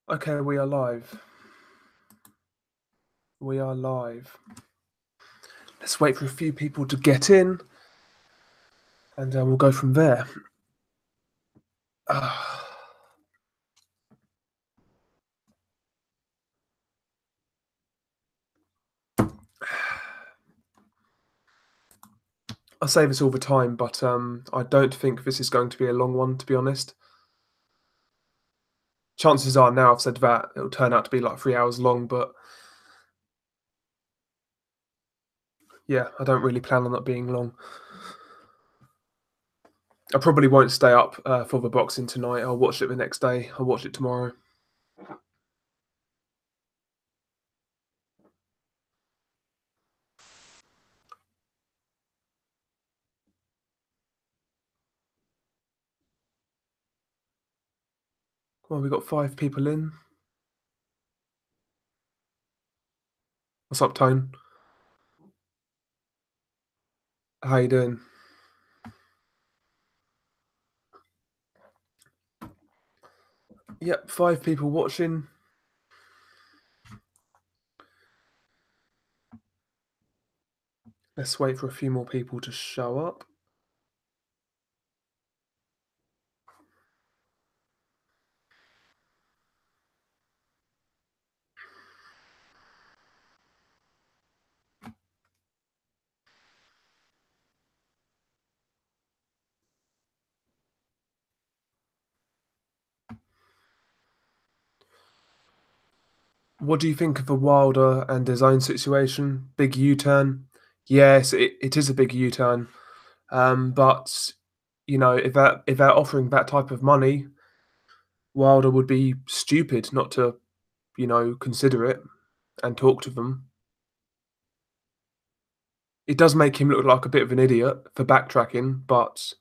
Okay, we are live. We are live. Let's wait for a few people to get in, and we'll go from there. I say this all the time, but I don't think this is going to be a long one, to be honest. Chances are now I've said that it'll turn out to be like 3 hours long, but yeah, I don't really plan on it being long. I probably won't stay up for the boxing tonight. I'll watch it the next day. I'll watch it tomorrow. Well, we got 5 people in. What's up, Tone? How you doing? Yep, 5 people watching. Let's wait for a few more people to show up. What do you think of the Wilder and DAZN situation? Big U-turn. Yes, it is a big U-turn. But if they're offering that type of money, Wilder would be stupid not to, consider it and talk to them. It does make him look like a bit of an idiot for backtracking, but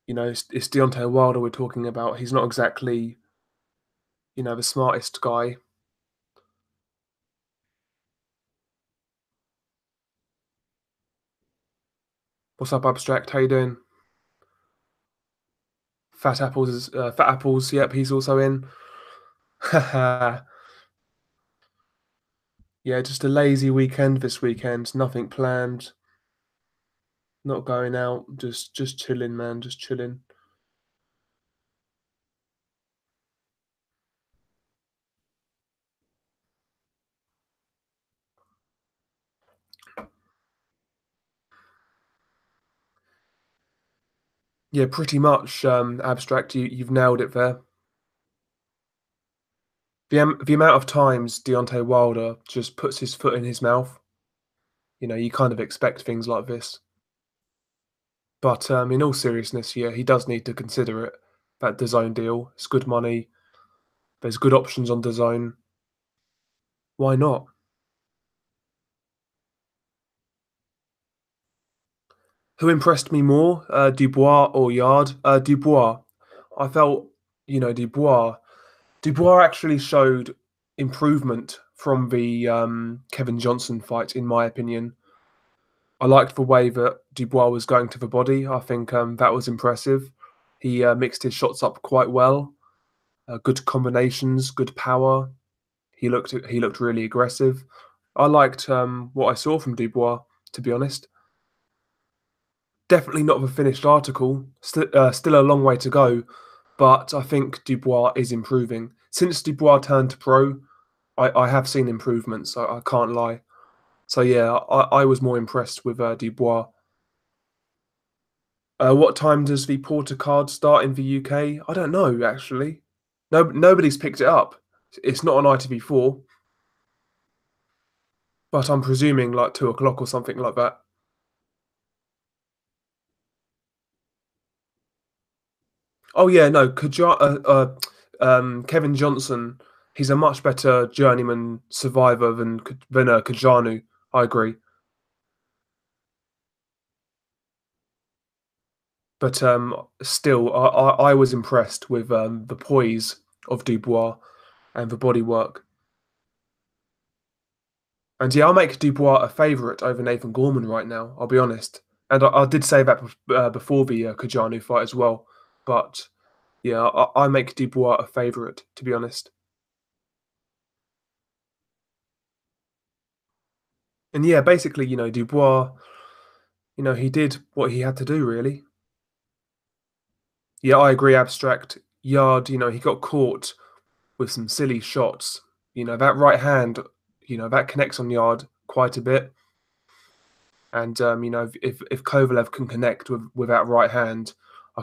it's Deontay Wilder we're talking about. He's not exactly, the smartest guy. What's up, Abstract? How you doing? Fat Apples. Yep, he's also in. Yeah, just a lazy weekend this weekend. Nothing planned. Not going out. Just chilling, man. Just chilling. Yeah, pretty much. Abstract. You've nailed it there. The amount of times Deontay Wilder just puts his foot in his mouth. You kind of expect things like this. But in all seriousness, yeah, he does need to consider it. That DAZN deal. It's good money. There's good options on DAZN. Why not? Who impressed me more, Dubois or Yard? Dubois. I felt, Dubois. Dubois actually showed improvement from the Kevin Johnson fight, in my opinion. I liked the way that Dubois was going to the body. I think that was impressive. He mixed his shots up quite well. Good combinations, good power. He looked really aggressive. I liked what I saw from Dubois, to be honest. Definitely not the finished article. Still a long way to go, but I think Dubois is improving. Since Dubois turned pro, I have seen improvements. I can't lie. So yeah, I was more impressed with Dubois. What time does the Porter card start in the UK? I don't know actually. No, nobody's picked it up. It's not on ITV4, but I'm presuming like 2 o'clock or something like that. Oh yeah, no, Kevin Johnson. He's a much better journeyman survivor than Kajanu. I agree, but still, I was impressed with the poise of Dubois and the bodywork. And yeah, I'll make Dubois a favourite over Nathan Gorman right now. I'll be honest, and I did say that before the Kajanu fight as well. But yeah, I make Dubois a favourite, to be honest. And yeah, basically, Dubois, he did what he had to do, really. Yeah, I agree. Abstract Yard, he got caught with some silly shots. That right hand, that connects on Yard quite a bit. And if Kovalev can connect with that right hand, I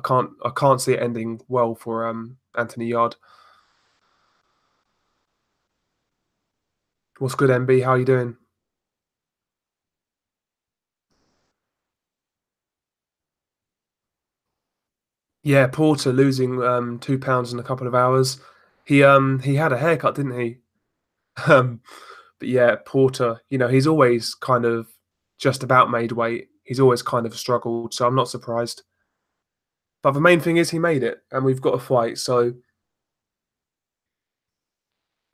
can't see it ending well for Anthony Yard. What's good, MB? How you doing? Yeah, Porter losing 2 pounds in a couple of hours. He had a haircut, didn't he? Um, but yeah, Porter, he's always kind of just about made weight. He's always kind of struggled, so I'm not surprised. But the main thing is he made it, and we've got a fight, so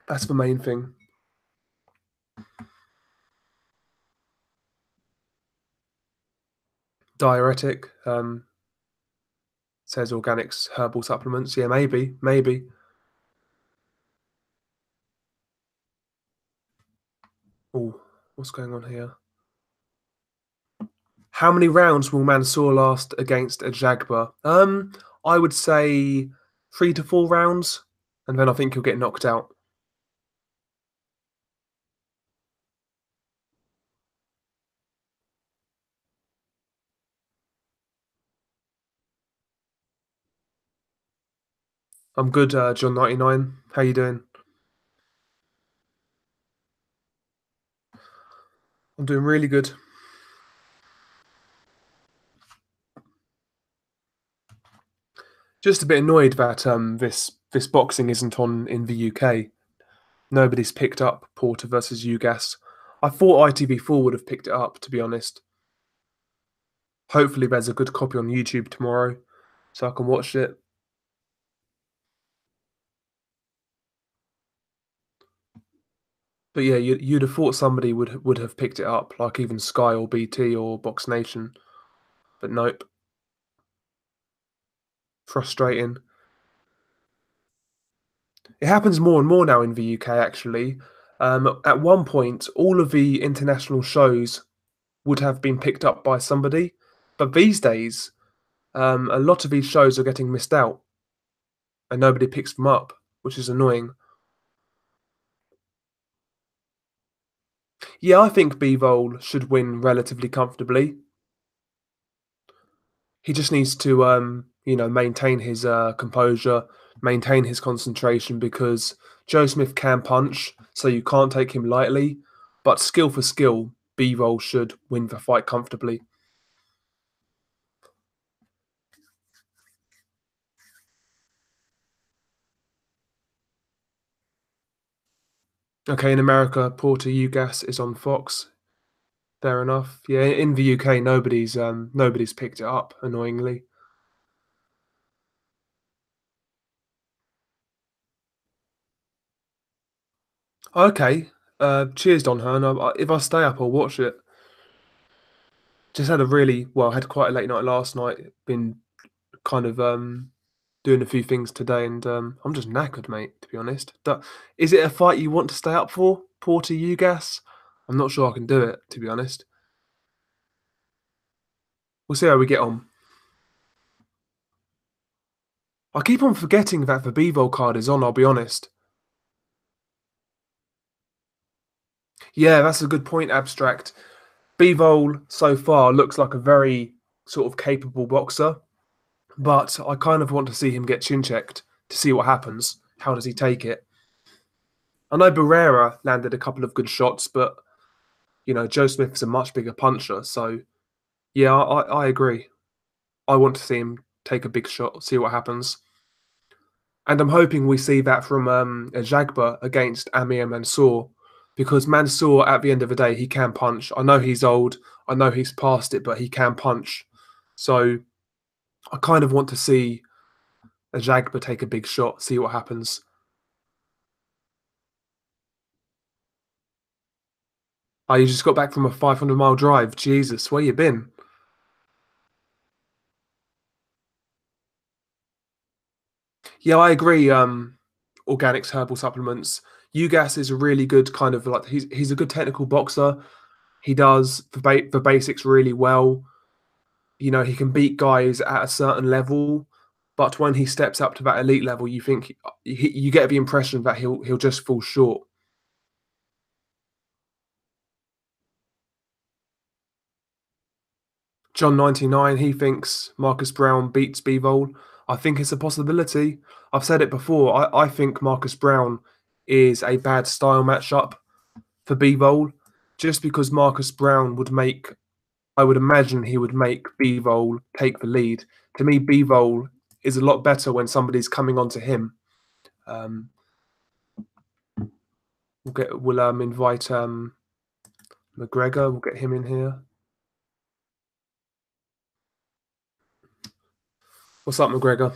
that's the main thing. Diuretic, says organics, herbal supplements. Yeah, maybe, maybe. Oh, what's going on here? How many rounds will Mansour last against a Jagba? I would say 3 to 4 rounds, and then I think he'll get knocked out. I'm good, John99. How you doing? I'm doing really good. Just a bit annoyed that this boxing isn't on in the UK. Nobody's picked up Porter versus Ugas. I thought ITV4 would have picked it up, to be honest. Hopefully, there's a good copy on YouTube tomorrow, so I can watch it. But yeah, you'd have thought somebody would have picked it up, like even Sky or BT or Box Nation. But nope. Frustrating. It happens more and more now in the UK, actually. At one point, all of the international shows would have been picked up by somebody. But these days, a lot of these shows are getting missed out and nobody picks them up, which is annoying. Yeah, I think Bivol should win relatively comfortably. He just needs to, maintain his composure, maintain his concentration because Joe Smith can punch, so you can't take him lightly. But skill for skill, Bivol should win the fight comfortably. Okay, in America, Porter Ugas is on Fox. Fair enough. Yeah, in the UK, nobody's picked it up. Annoyingly. Okay. Cheers, Don Hearn. If I stay up, I'll watch it. Just had a really well, had quite a late night last night. Been kind of doing a few things today, and I'm just knackered, mate. To be honest, is it a fight you want to stay up for, Porter Ugas? I'm not sure I can do it. To be honest, we'll see how we get on. I keep on forgetting that the Bivol card is on. I'll be honest. Yeah, that's a good point. Abstract. Bivol so far looks like a very sort of capable boxer, but I kind of want to see him get chin checked to see what happens. How does he take it? I know Barrera landed a couple of good shots, but Joe Smith's a much bigger puncher. So yeah, I agree. I want to see him take a big shot, see what happens. And I'm hoping we see that from a Jagba against Amir Mansour, because Mansour, at the end of the day, he can punch. I know he's old, I know he's past it, but he can punch. So I kind of want to see a Jagba take a big shot, see what happens. Oh, you just got back from a 500-mile drive. Jesus, where you been? Yeah, I agree. Organics, herbal supplements. Ugas is a really good kind of like he's a good technical boxer. He does the basics really well. You know, he can beat guys at a certain level, but when he steps up to that elite level, you think you get the impression that he'll just fall short. John 99, he thinks Marcus Brown beats Bivol. I think it's a possibility. I've said it before. I think Marcus Brown is a bad style matchup for Bivol, just because Marcus Brown would make, I would imagine he would make Bivol take the lead. To me, Bivol is a lot better when somebody's coming onto him. Um, we'll invite McGregor. We'll get him in here. What's up, McGregor?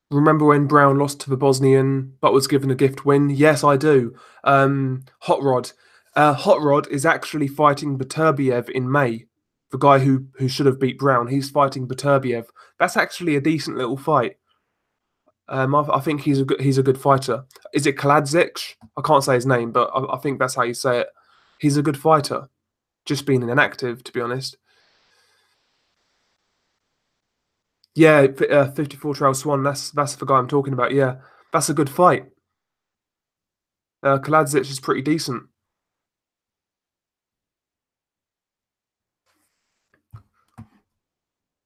Remember when Brown lost to the Bosnian but was given a gift win? Yes, I do. Hot Rod. Hot Rod is actually fighting Beterbiev in May. The guy who should have beat Brown. He's fighting Beterbiev. That's actually a decent little fight. I think he's a good fighter. Is it Kaladzic? I can't say his name, but I think that's how you say it. He's a good fighter. Just being inactive, to be honest. Yeah, 54 Trail Swan. That's the guy I'm talking about. Yeah, that's a good fight. Kaladzic is pretty decent.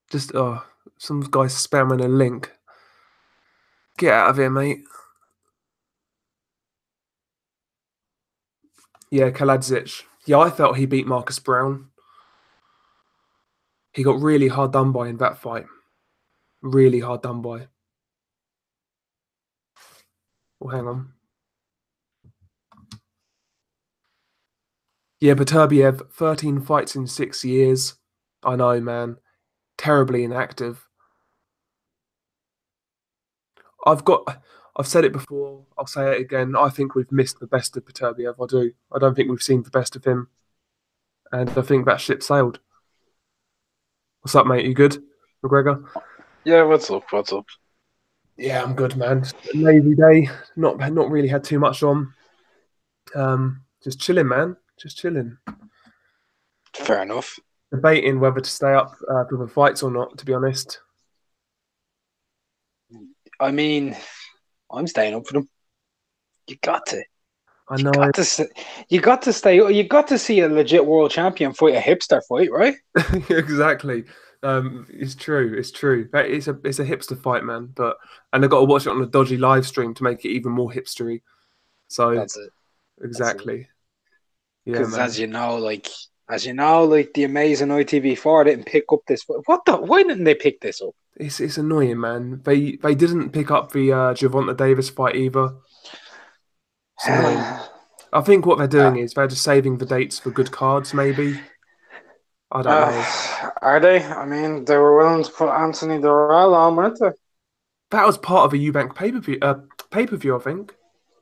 Just some guy spamming a link. Get out of here, mate. Yeah, Kaladzic. Yeah, I felt he beat Marcus Brown. He got really hard done by in that fight. Really hard done by. Oh, hang on. Yeah, Beterbiev, 13 fights in 6 years. I know, man. Terribly inactive. I've said it before, I'll say it again. I think we've missed the best of Beterbiev. I do. I don't think we've seen the best of him. And I think that ship sailed. What's up, mate? You good, McGregor? Yeah, what's up? What's up? Yeah, I'm good, man. Just a lazy day. Not really had too much on. Just chilling, man. Just chilling. Fair enough. Debating whether to stay up for the fights or not, to be honest. I mean, I'm staying up for them. You got to. I You know. got to. You got to stay. You got to see a legit world champion fight a hipster fight, right? Exactly. It's true. It's true. It's a hipster fight, man. And I got to watch it on a dodgy live stream to make it even more hipstery. So That's it. exactly. Yeah, Because man. as you know, the amazing ITV4 didn't pick up this. What the? Why didn't they pick this up? It's annoying, man. They didn't pick up the Gervonta Davis fight either. It's annoying. I think what they're doing is they're just saving the dates for good cards, maybe. I don't know. Are they? I mean, they were willing to put Anthony Durrell on, weren't they? That was part of a Eubank pay-per-view, I think.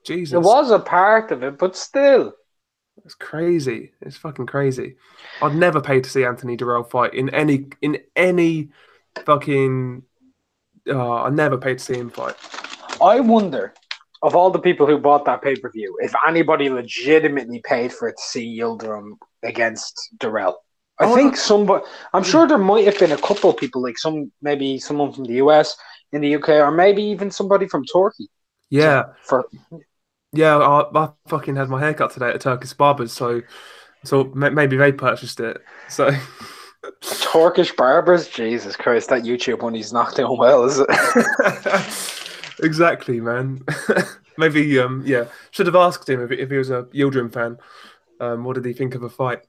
Jesus. It was a part of it, but still. It's crazy. It's fucking crazy. I'd never pay to see Anthony Durrell fight in any fucking. I never paid to see him fight. I wonder, of all the people who bought that pay per view, if anybody legitimately paid for it to see Yildirim against Durrell. I'm sure there might have been a couple of people, like maybe someone from the US, in the UK, or maybe even somebody from Turkey. Yeah. I fucking had my haircut today at a Turkish barber's, so maybe they purchased it. So Turkish barbers, Jesus Christ, that YouTube money's not doing well, is it? Exactly, man. Maybe should have asked him if he was a Yildirim fan. What did he think of the fight?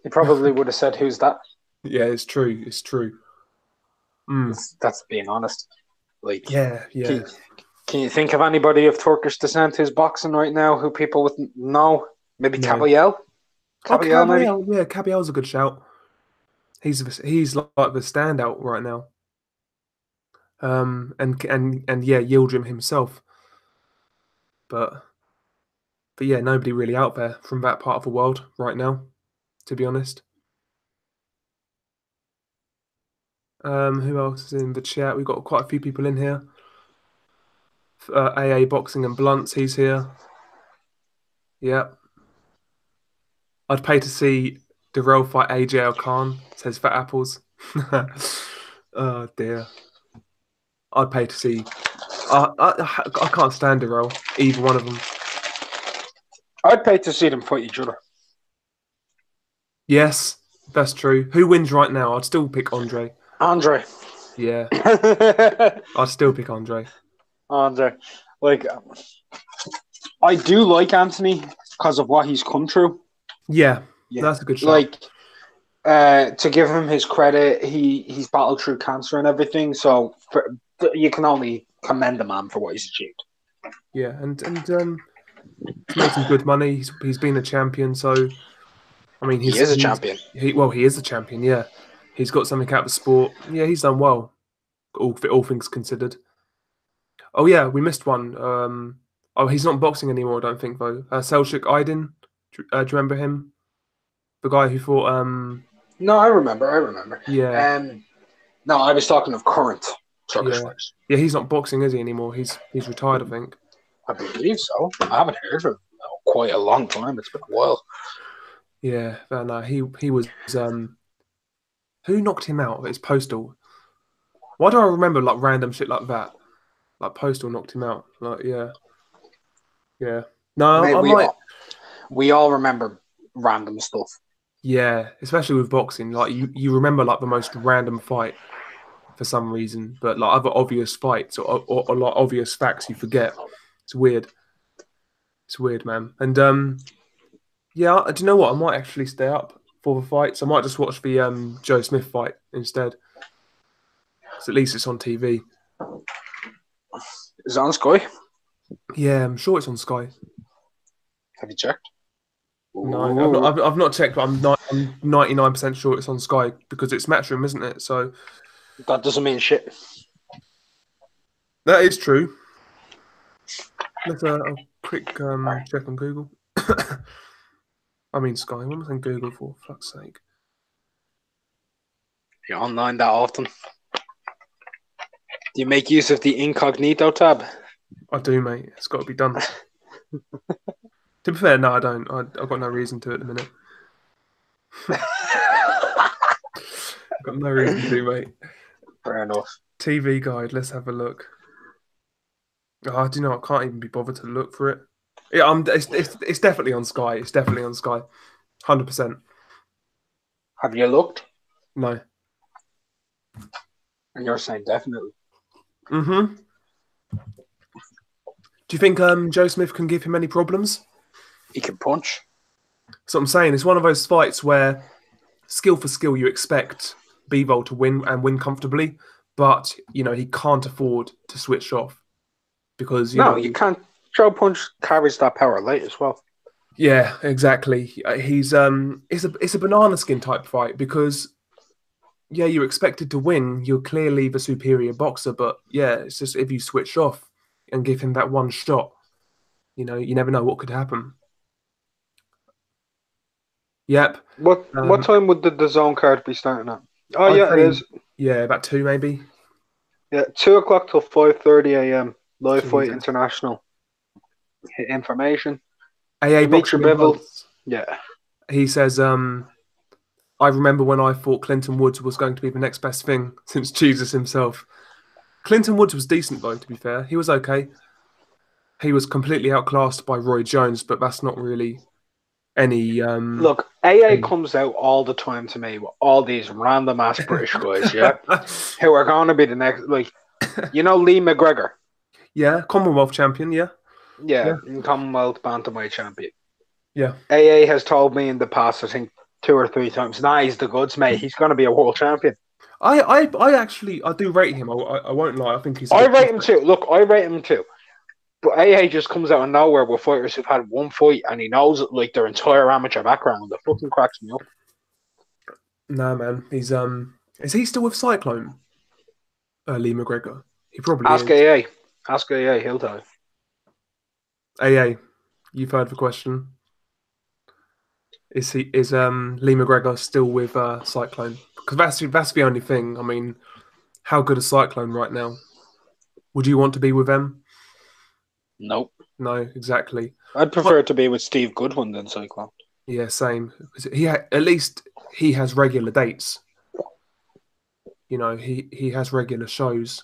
He probably would have said, "Who's that?" Yeah, it's true. It's true. That's being honest. Like, yeah. Can you think of anybody of Turkish descent who's boxing right now who people would know? Maybe No. Kabayel? Kabayel, maybe? Yeah, Kabayel's a good shout. He's like the standout right now. And yeah, Yildirim himself. But yeah, nobody really out there from that part of the world right now, to be honest. Who else is in the chat? We've got quite a few people in here. AA Boxing and Blunts, he's here. Yeah. I'd pay to see Darrell fight AJ Khan, says Fat Apples. Oh dear. I'd pay to see. I can't stand Darrell, either one of them. I'd pay to see them fight each other. Yes, that's true. Who wins right now? I'd still pick Andre. Andre. Yeah, I'd still pick Andre. Andre. Like, I do like Anthony because of what he's come through. Yeah, that's a good shot. Like, to give him his credit, he's battled through cancer and everything. So you can only commend the man for what he's achieved. Yeah, and he's made some good money. He's been a champion, so I mean, he is a champion. He is a champion. Yeah, he's got something out of the sport. Yeah, he's done well. All things considered. Oh yeah, we missed one. He's not boxing anymore. I don't think though. Selçuk Aydin. Do you remember him? The guy who fought. No, I remember. Yeah. No, I was talking of current Turkish fighters. Yeah, he's not boxing, is he anymore? He's retired, I think. I believe so. I haven't heard of him in quite a long time. It's been a while. Yeah, no, he was. Who knocked him out? It's Postal. Why do I remember like random shit like that? Like Postal knocked him out. Like yeah. No, mate, we all remember random stuff. Yeah, especially with boxing. Like you remember like the most random fight for some reason, but like other obvious fights or like obvious facts you forget. It's weird. It's weird, man. And yeah, do you know what? I might actually stay up for the fights. I might just watch the Joe Smith fight instead. So at least it's on TV. Is it on Sky? Yeah, I'm sure it's on Sky. Have you checked? No, I've not checked, but I'm 99% sure it's on Sky because it's Matchroom, isn't it? So that doesn't mean shit. That is true. Let's a quick check on Google. I mean Sky. What am I saying Google for? Fuck's sake. You're online that often? Do you make use of the incognito tab? I do, mate. It's got to be done. To be fair, no, I don't. I've got no reason to at the minute. I've got no reason to, mate. Fair enough. TV guide. Let's have a look. Oh, do you know? I can't even be bothered to look for it. Yeah, it's definitely on Sky. It's definitely on Sky. 100%. Have you looked? No. And you're saying definitely. Mm-hmm. Do you think Joe Smith can give him any problems? He can punch. So I'm saying it's one of those fights where skill for skill you expect Bivol to win and win comfortably, but you know he can't afford to switch off because you can't. Joe Punch carries that power late as well. Yeah, exactly. It's a banana skin type fight because you're expected to win. You're clearly the superior boxer, but yeah, it's just if you switch off and give him that one shot, you never know what could happen. Yep. What time would the zone card be starting at? Oh, it is. Yeah, about 2 maybe. Yeah, 2:00 till 5:30 a.m. Live Fight International. Information. AA Boxing Bivol. Yeah. He says, I remember when I thought Clinton Woods was going to be the next best thing since Jesus himself. Clinton Woods was decent, though, to be fair. He was okay. He was completely outclassed by Roy Jones, but that's not really any... Look, AA comes out all the time to me with all these random-ass British guys, yeah? Who are going to be the next... Like, Lee McGregor? Yeah, Commonwealth champion, yeah. Yeah, Commonwealth Bantamweight champion. Yeah. AA has told me in the past, I think, 2 or 3 times, he's the goods, mate. He's going to be a world champion. I do rate him. I won't lie. I think he's... I rate him too. Look, I rate him too. But AA just comes out of nowhere with fighters who've had one fight and he knows like their entire amateur background. That fucking cracks me up. Nah, man. He's is he still with Cyclone? Lee McGregor. He probably Ask is. AA. Ask AA, he'll tell you. AA, you've heard the question. Is Lee McGregor still with Cyclone? Because that's the only thing. I mean, how good is Cyclone right now? Would you want to be with them? Nope. No, exactly. I'd prefer it to be with Steve Goodwin than Cyclone. Yeah, same. 'Cause at least he has regular dates. You know, he has regular shows.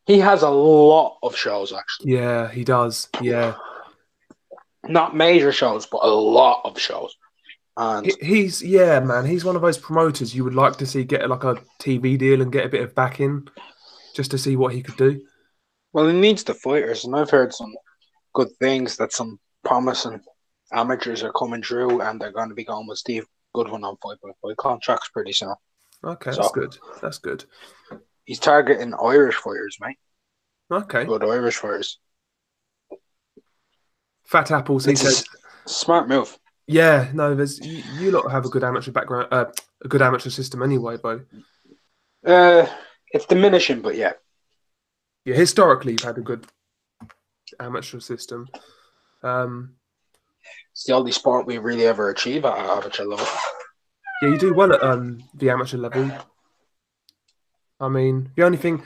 He has a lot of shows, actually. Yeah, he does. Yeah, Not major shows, but a lot of shows. And he's yeah, man. He's one of those promoters you would like to see get like a TV deal and get a bit of backing, just to see what he could do. well, he needs the fighters, and I've heard some good things that some promising amateurs are coming through, and they're going to be going with Steve Goodwin on 5-by-5 contracts pretty soon. Okay, that's So good. That's good. he's targeting Irish fighters, mate. Okay, Good Irish fighters. Fat Apples. He It's says, a smart move. yeah, no, there's you lot have a good amateur background, a good amateur system anyway, Bo. It's diminishing, but yeah. Yeah, historically you've had a good amateur system. It's the only sport we really ever achieve at amateur level. Yeah, you do well at the amateur level. I mean, the only thing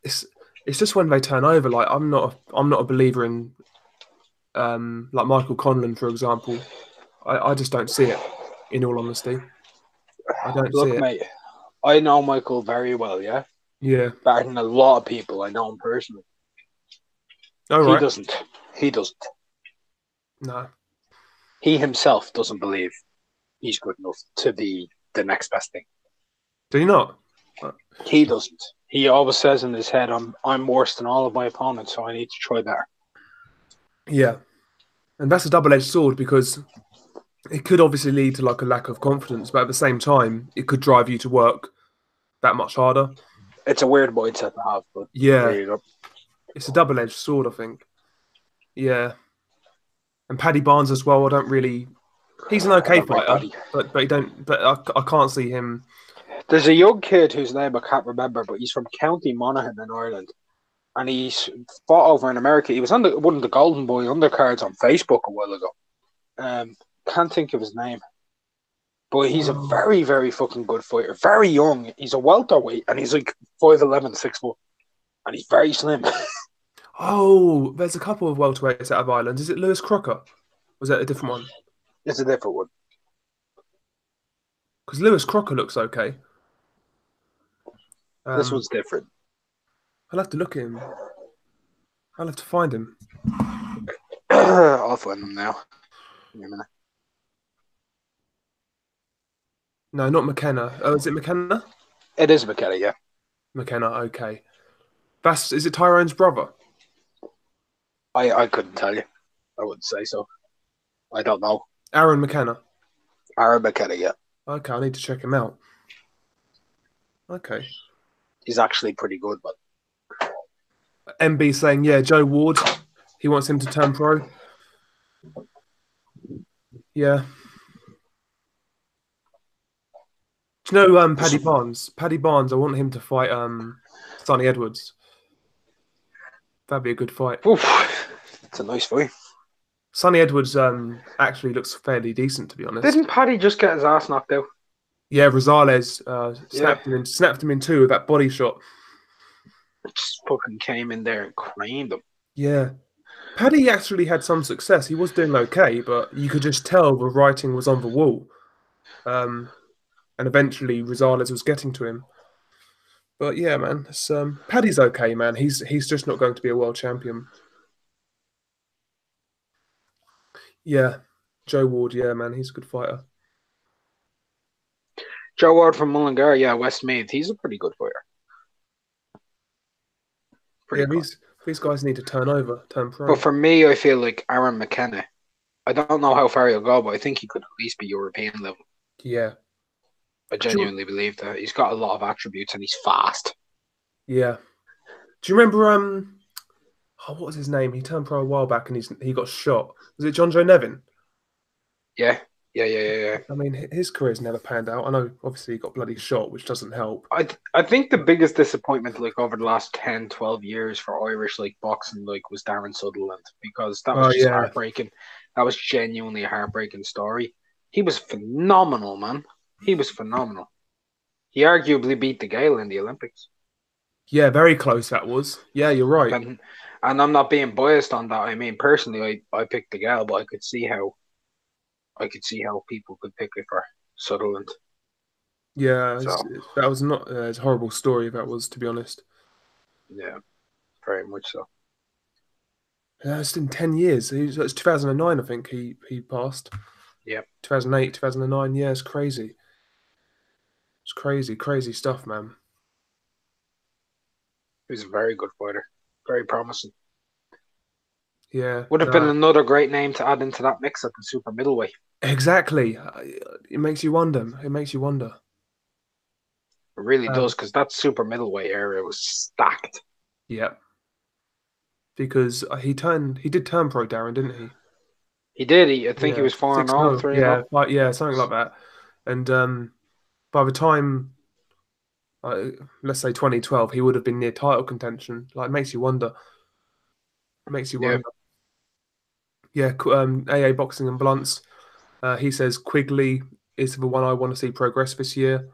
it's just when they turn over. Like I'm not a believer in like Michael Conlan, for example. I just don't see it. In all honesty, I don't see Look, it. mate, I know Michael very well, yeah? Yeah. Better than a lot of people. I know him personally. Oh, He right. doesn't. He doesn't. No. He himself doesn't believe he's good enough to be the next best thing. Do you not? He doesn't. He always says in his head, I'm worse than all of my opponents, so I need to try better. Yeah. And that's a double-edged sword because it could obviously lead to like a lack of confidence, but at the same time, it could drive you to work that much harder. It's a weird mindset to have, but Yeah. there you go. It's a double-edged sword, I think. Yeah. And Paddy Barnes as well. I don't really. He's an okay fighter, but he don't. But I can't see him. There's a young kid whose name I can't remember, but he's from County Monaghan in Ireland, and he's fought over in America. He was on one of the Golden Boy undercards on Facebook a while ago. Can't think of his name, but he's a very, very fucking good fighter. Very young. He's a welterweight, and he's like 5'11", 6 foot, and he's very slim. Oh, there's a couple of welterweights out of Ireland. Is it Lewis Crocker? Was that a different one? It's a different one. Because Lewis Crocker looks okay. This one's different. I'll have to look at him. I'll have to find him. I'll find him now. Give me a minute. No, not McKenna. Oh, is it McKenna? It is McKenna, yeah. McKenna, okay. Is it Tyrone's brother? I couldn't tell you. I wouldn't say so. I don't know. Aaron McKenna. Aaron McKenna, yeah. Okay, I need to check him out. Okay. He's actually pretty good, but MB saying, yeah, Joe Ward. He wants him to turn pro. Yeah. Do you know Paddy Barnes? Paddy Barnes, I want him to fight Sonny Edwards. That'd be a good fight. oof, it's a nice fight. Sonny Edwards actually looks fairly decent, to be honest. Didn't Paddy just get his ass knocked out? Yeah, Rosales snapped him in two with that body shot. Just fucking came in there and creamed him. Yeah. Paddy actually had some success. He was doing okay, but you could just tell the writing was on the wall. And eventually Rosales was getting to him. But yeah, man, Paddy's okay, man. He's just not going to be a world champion. Yeah, Joe Ward, yeah, man, he's a good fighter. Joe Ward from Mullingar, yeah, Westmeath. He's a pretty good fighter. These guys need to turn pro. But for me, I feel like Aaron McKenna. I don't know how far he'll go, but I think he could at least be European level. Yeah. I genuinely believe that. He's got a lot of attributes and he's fast. Yeah. Do you remember what was his name? He turned pro a while back and he got shot. Was it John Joe Nevin? Yeah. I mean, his career's never panned out. I know, obviously, he got bloody shot, which doesn't help. I think the biggest disappointment, like, over the last 10, 12 years for Irish, like, boxing, like, was Darren Sutherland, because that was just heartbreaking. That was genuinely a heartbreaking story. He was phenomenal, man. He was phenomenal. He arguably beat the Gale in the Olympics. Yeah, very close that was. Yeah, you're right. And I'm not being biased on that. I mean, personally, I picked the gal, but I could see how people could pick it for Sutherland. Yeah, So that was not it's a horrible story. That was, to be honest. yeah, very much so. It's in 10 years. It's 2009, I think. He passed. Yeah, 2008, 2009. Yeah, it's crazy. It's crazy, crazy stuff, man. he was a very good fighter, very promising. Yeah, Would have been no, another great name to add into that mix at the super middleweight. exactly. It makes you wonder. It makes you wonder. It really Um, does, because that super middleweight area was stacked. yeah, because he did turn pro, Darren, didn't he? He did. I think he Yeah, was 4-0, 6-0. 3-0. Yeah, yeah, something like that. And by the time, let's say 2012, he would have been near title contention. Like, it makes you wonder. It makes you Yeah. wonder. Yeah, AA Boxing and Blunts. He says Quigley is the one I want to see progress this year.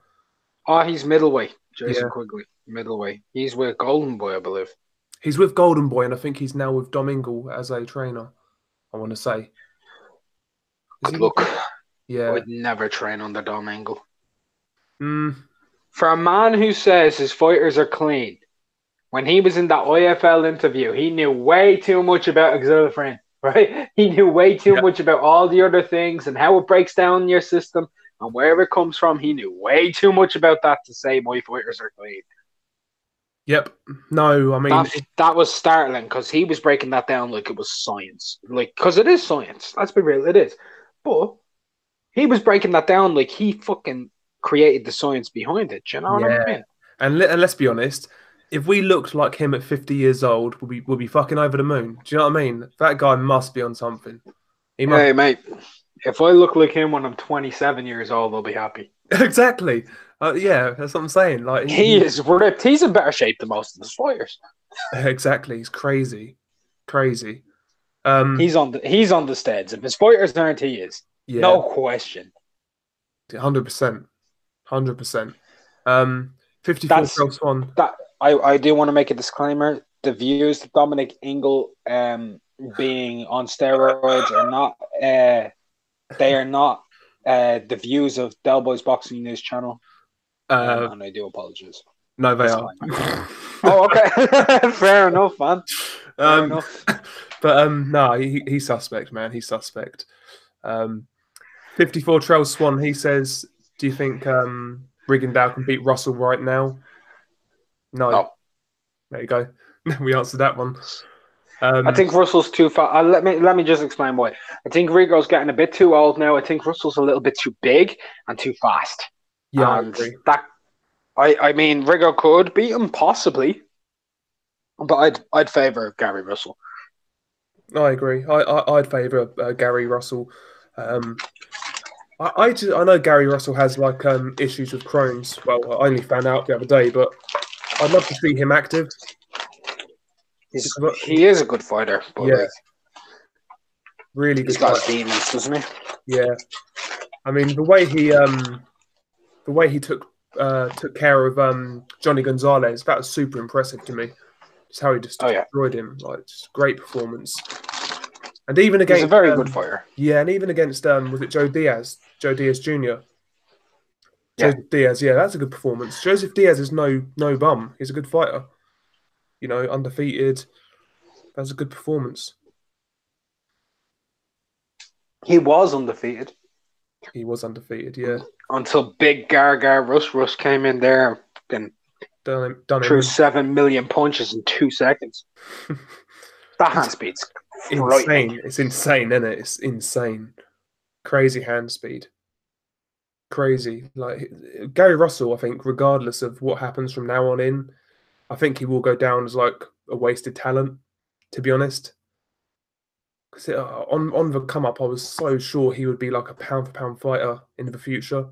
Oh, he's middleweight. Jason Yeah, Quigley, middleweight. He's with Golden Boy, I believe. he's with Golden Boy, and I think he's now with Dom Ingle as a trainer. I want to say. Is Good he? luck. Yeah. I'd never train under Dom Angle. Mm, For a man who says his fighters are clean, when he was in that IFL interview, he knew way too much about Exilifrane, right? He knew way too yeah. much about all the other things and how it breaks down your system and where it comes from. He knew way too much about that to say my fighters are clean. Yep. No, I mean, That was startling because he was breaking that down like it was science. Like, because it is science. Let's be real, it is. But he was breaking that down like he fucking created the science behind it. Do you know what I yeah. mean? And let's be honest, if we looked like him at 50 years old, we'll be fucking over the moon. Do you know what I mean? That guy must be on something. He must. Hey, mate, if I look like him when I'm 27 years old, I'll be happy. Exactly. Yeah, that's what I'm saying. Like He is ripped. He's in better shape than most of the fighters. exactly. He's crazy, crazy. He's on the steads. If his fighters aren't, he is. Yeah, No question. 100%, 100%. 54 That's Phil Swan. that. I do want to make a disclaimer. The views that Dominic Ingle being on steroids are not. They are not the views of Del Boys Boxing News channel. And I do apologize. No, they are. Oh, okay. Fair enough, man. Fair enough. But no, he's suspect, man. He's suspect. 54 Trail Swan. He says, "Do you think Rigondeaux can beat Russell right now?" No. There you go. We answered that one. I think Russell's too far. Let me just explain why. I think Rigo's getting a bit too old now. I think Russell's a little bit too big and too fast. Yeah, and I agree. I mean, Rigo could beat him possibly, but I'd favor Gary Russell. I agree. I'd favour Gary Russell. I know Gary Russell has like issues with Crohn's. Well, I only found out the other day, but I'd love to see him active. He is a good fighter, but yeah, really good. He's got his demons, doesn't he? Yeah, I mean the way he took care of Johnny Gonzalez, that was super impressive to me. Just how he just destroyed him, like just great performance. And even against he's a very good fighter. Yeah, and even against was it Joe Diaz Jr. Joseph Diaz, yeah, that's a good performance. Joseph Diaz is no bum. He's a good fighter. You know, undefeated. That's a good performance. He was undefeated. He was undefeated, yeah. Until big Gar Russ came in there and threw 7 million punches in 2 seconds. That hand speed's insane. It's insane, isn't it? It's insane. Crazy hand speed. Crazy. Like Gary Russell, I think, regardless of what happens from now on in, I think he will go down as like a wasted talent, to be honest. Because on the come up, I was so sure he would be like a pound for pound fighter in the future,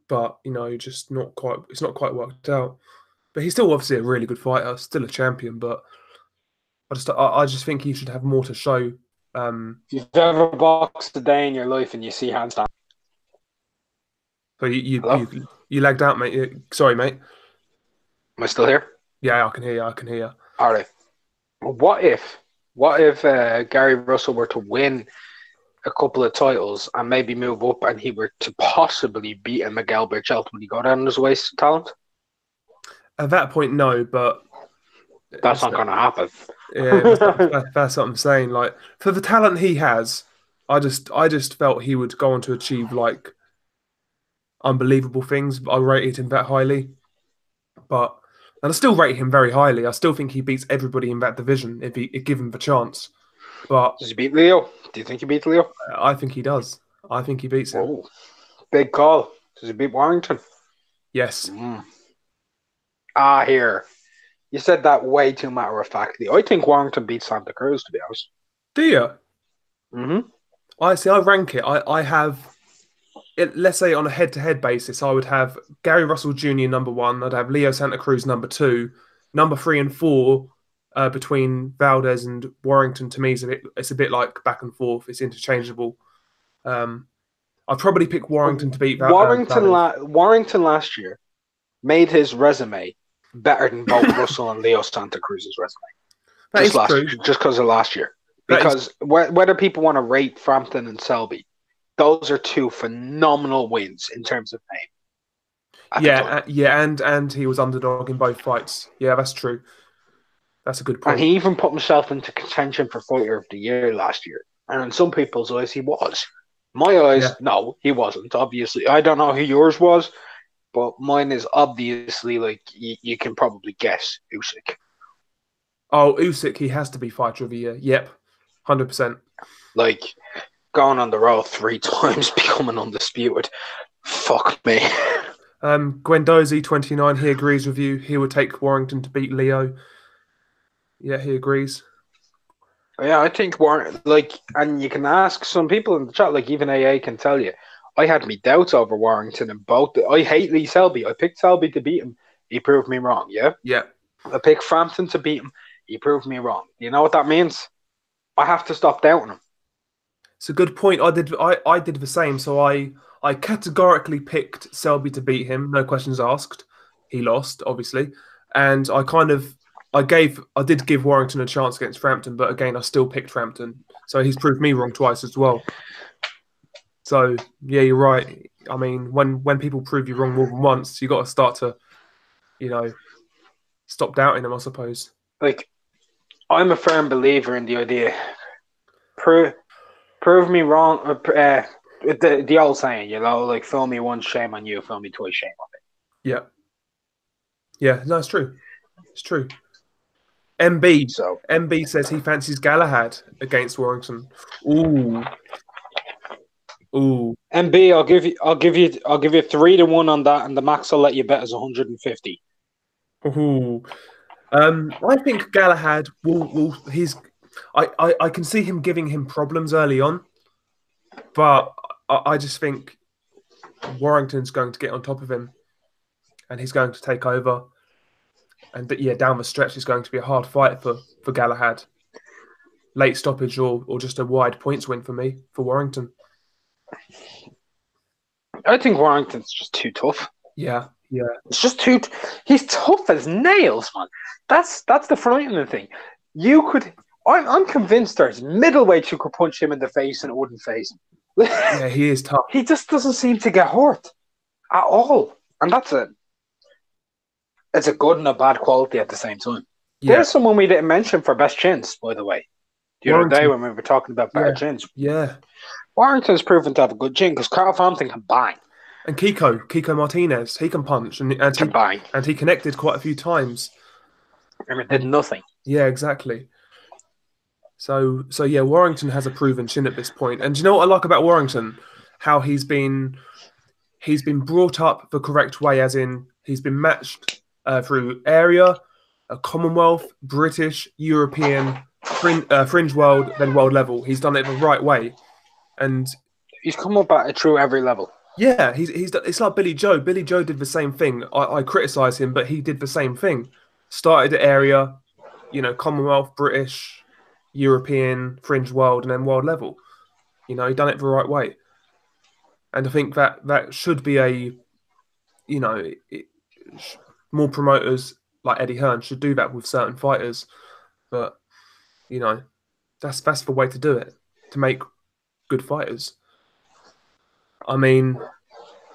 but you know, just not quite. It's not quite worked out. But he's still obviously a really good fighter, still a champion. But I just think he should have more to show. If you've ever boxed a day in your life and you see handstand. So you lagged out, mate. Sorry, mate. Am I still here? Yeah, I can hear you. I can hear you. All right. What if, Gary Russell were to win a couple of titles and maybe move up, and he were to possibly beat a Miguel Berchelt? Would he go down as a waste of talent? At that point, no, but That's not going to happen. yeah, that's what I'm saying. Like for the talent he has, I just felt he would go on to achieve like unbelievable things. I rated him that highly, but and I still rate him very highly. I still think he beats everybody in that division if given the chance. But Does he beat Leo? Do you think he beats Leo? I think he does. I think he beats him. Oh, big call. Does he beat Warrington? Yes. Here. You said that way too matter of factly. I think Warrington beats Santa Cruz, to be honest. Do you? Mm-hmm. I see. I rank it. I have it. Let's say on a head-to-head basis, I would have Gary Russell Jr. number one. I'd have Leo Santa Cruz number two. Number three and four between Valdez and Warrington. To me, it's a bit like back and forth. It's interchangeable. I'd probably pick Warrington to beat Warrington. Warrington last year made his resume better than both Russell and Leo Santa Cruz's resume. Just because of last year. Because whether people want to rate Frampton and Selby, those are two phenomenal wins in terms of name. And he was underdog in both fights. Yeah, that's true. That's a good point. And he even put himself into contention for Fighter of the Year last year. And in some people's eyes, he was. My eyes, no, he wasn't. Obviously, I don't know who yours was, but mine is obviously like you can probably guess Usyk. Oh, Usyk, he has to be Fighter of the Year. Yep, 100%. Like going on the road 3 times, becoming undisputed. Fuck me. Guendouzi, 29, he agrees with you. He would take Warrington to beat Leo. Yeah, he agrees. Yeah, I think and you can ask some people in the chat, like even AA can tell you, I had me doubts over Warrington and both. I hate Lee Selby. I picked Selby to beat him. He proved me wrong, yeah? Yeah. I picked Frampton to beat him. He proved me wrong. You know what that means? I have to stop doubting him. It's a good point. I did the same. So I categorically picked Selby to beat him, no questions asked. He lost, obviously. And I did give Warrington a chance against Frampton, but again, I still picked Frampton. So he's proved me wrong twice as well. So yeah, you're right. I mean, when people prove you wrong more than once, you got to start to, stop doubting them, I suppose. Like, I'm a firm believer in the idea. Prove me wrong. The old saying, like, fool me once, shame on you. Fool me twice, shame on me. Yeah. Yeah, no, it's true. It's true. MB says he fancies Galahad against Warrington. Ooh. MB, I'll give you 3-1 on that, and the max I'll let you bet is 150. Ooh. I think Galahad will I can see him giving him problems early on, but I just think Warrington's going to get on top of him, and he's going to take over. And down the stretch, it's going to be a hard fight for Galahad. Late stoppage or just a wide points win for Warrington. I think Warrington's just too tough. Yeah. It's just he's tough as nails, man. That's the frightening thing. I'm convinced there's middleweights who could punch him in the face and it wouldn't phase him. Yeah, he is tough. He just doesn't seem to get hurt at all. And it's a good and a bad quality at the same time. Yeah. There's someone we didn't mention for best chins, by the way. The other day when we were talking about better chins. Yeah. Warrington's proven to have a good chin because Carl Frampton can bang. And Kiko Martinez, he can punch and he connected quite a few times. And it did nothing. Yeah, exactly. So yeah, Warrington has a proven chin at this point. And do you know what I like about Warrington? How he's been brought up the correct way, as in he's been matched through area, a Commonwealth, British, European, fringe world, then world level. He's done it the right way. And he's come up at a true every level. Yeah, it's like Billy Joe. Billy Joe did the same thing. I criticize him, but he did the same thing. Started at area, Commonwealth, British, European, fringe world, and then world level. He done it the right way. And I think that should be more promoters like Eddie Hearn should do that with certain fighters. But You know, that's the way to do it, to make good fighters. I mean,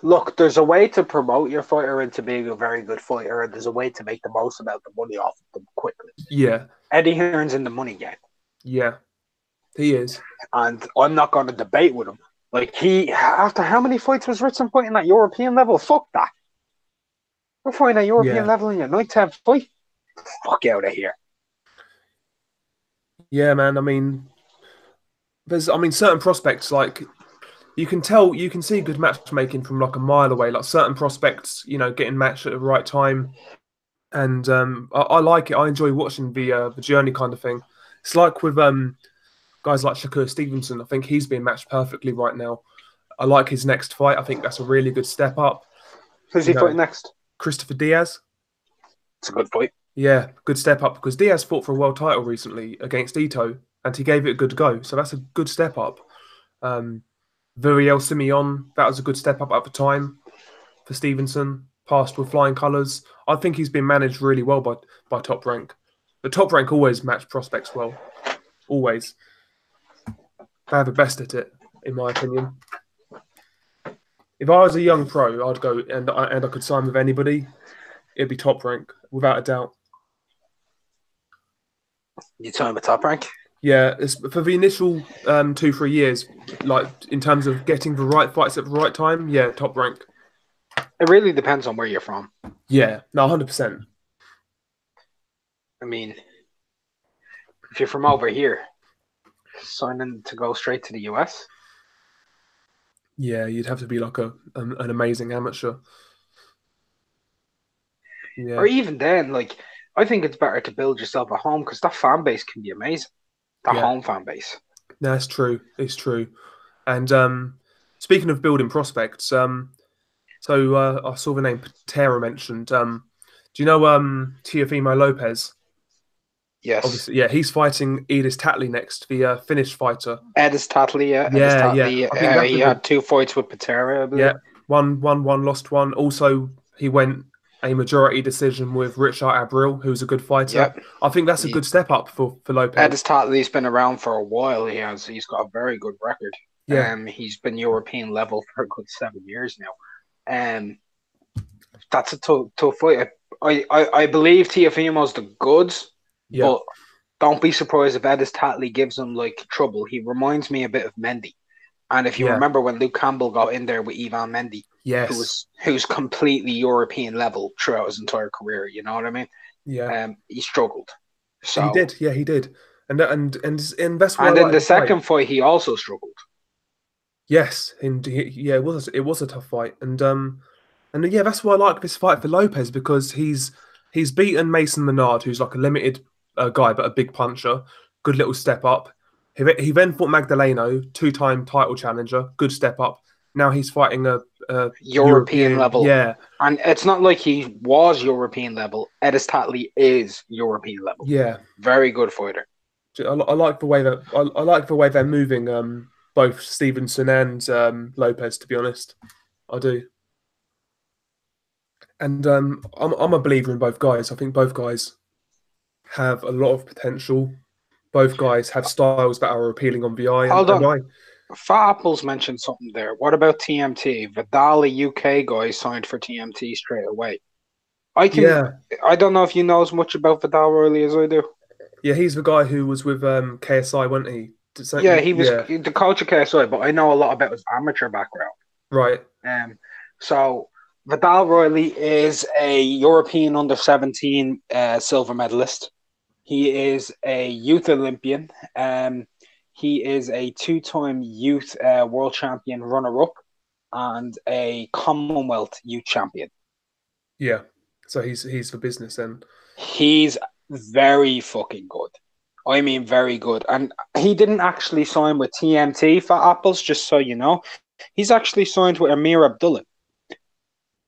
Look, there's a way to promote your fighter into being a very good fighter, and there's a way to make the most amount of money off of them quickly. yeah, Eddie Hearn's in the money game, yeah, he is. and I'm not going to debate with him. Like, he, after how many fights was Ritson fighting at European level? Fuck that. We're fighting at European Yeah, level in your night 10 fight? Fuck out of here. yeah, man. I mean, certain prospects like you can tell, you can see good matchmaking from like a mile away. Like certain prospects, getting matched at the right time, and I like it. I enjoy watching the journey kind of thing. It's like with guys like Shakur Stevenson. I think he's being matched perfectly right now. I like his next fight. I think that's a really good step up. Who's he fighting next? Christopher Diaz. It's a good fight. Yeah, good step up because Diaz fought for a world title recently against Ito, and he gave it a good go. So that's a good step up. Viriel Simeon, that was a good step up at the time for Stevenson. Passed with flying colours. I think he's been managed really well by Top Rank. The Top Rank always match prospects well. Always. They have the best at it, in my opinion. If I was a young pro, I'd go and I could sign with anybody. It'd be Top Rank, without a doubt. You sign with Top Rank? Yeah, for the initial 2-3 years, like in terms of getting the right fights at the right time, yeah, Top Rank. It really depends on where you're from. Yeah, no, 100%. I mean, if you're from over here, signing to go straight to the US? Yeah, you'd have to be like an amazing amateur. Yeah. Or even then, like, I think it's better to build yourself at home because that fan base can be amazing. That home fan base. No, that's true. It's true. And speaking of building prospects, so I saw the name Patera mentioned. Do you know Teofimo Lopez? Yes. Obviously, yeah, he's fighting Edis Tatley next, the Finnish fighter. Edis Tatley, yeah. Yeah, Edis Tatley, he had 2 fights with Patera, I believe. Yeah, one, lost one. Also, he went a majority decision with Richard Abril, who's a good fighter. Yep. I think that's a good step up for Lopez. Edis Tatley's been around for a while. He's got a very good record. Yeah. He's been European level for a good 7 years now. That's a tough fight. I believe Teofimo's the goods, but don't be surprised if Edis Tatley gives him like trouble. He reminds me a bit of Mendy. And if you remember when Luke Campbell got in there with Ivan Mendy, who's completely European level throughout his entire career, you know what I mean? Yeah. He struggled. So he did. Yeah, he did. And that's why. And in the second fight, he also struggled. Yes, yeah, it was a tough fight, and yeah, that's why I like this fight for Lopez because he's beaten Mason Menard, who's like a limited guy but a big puncher, good little step up. He then fought Magdaleno, 2-time title challenger, good step up. Now he's fighting a European level. Yeah, and it's not like he was European level. Edis Tatley is European level. Yeah, very good fighter. I like the way that I like the way they're moving. Both Stevenson and Lopez, to be honest, I do. And I'm a believer in both guys. I think both guys have a lot of potential. Both guys have styles that are appealing on the eye. Hold on. Fat Apples mentioned something there. What about TMT? Vidal, a UK guy, signed for TMT straight away. I don't know if you know as much about Vidal Riley as I do. Yeah, he's the guy who was with KSI, wasn't he? He was the coach of KSI, but I know a lot about his amateur background. Right. So Vidal Riley is a European under-17 silver medalist. He is a youth Olympian. He is a 2-time youth world champion runner-up and a Commonwealth youth champion. Yeah, so he's for business then. He's very fucking good. I mean, very good. And he didn't actually sign with TMT for Apples, just so you know. He's actually signed with Amir Abdullah.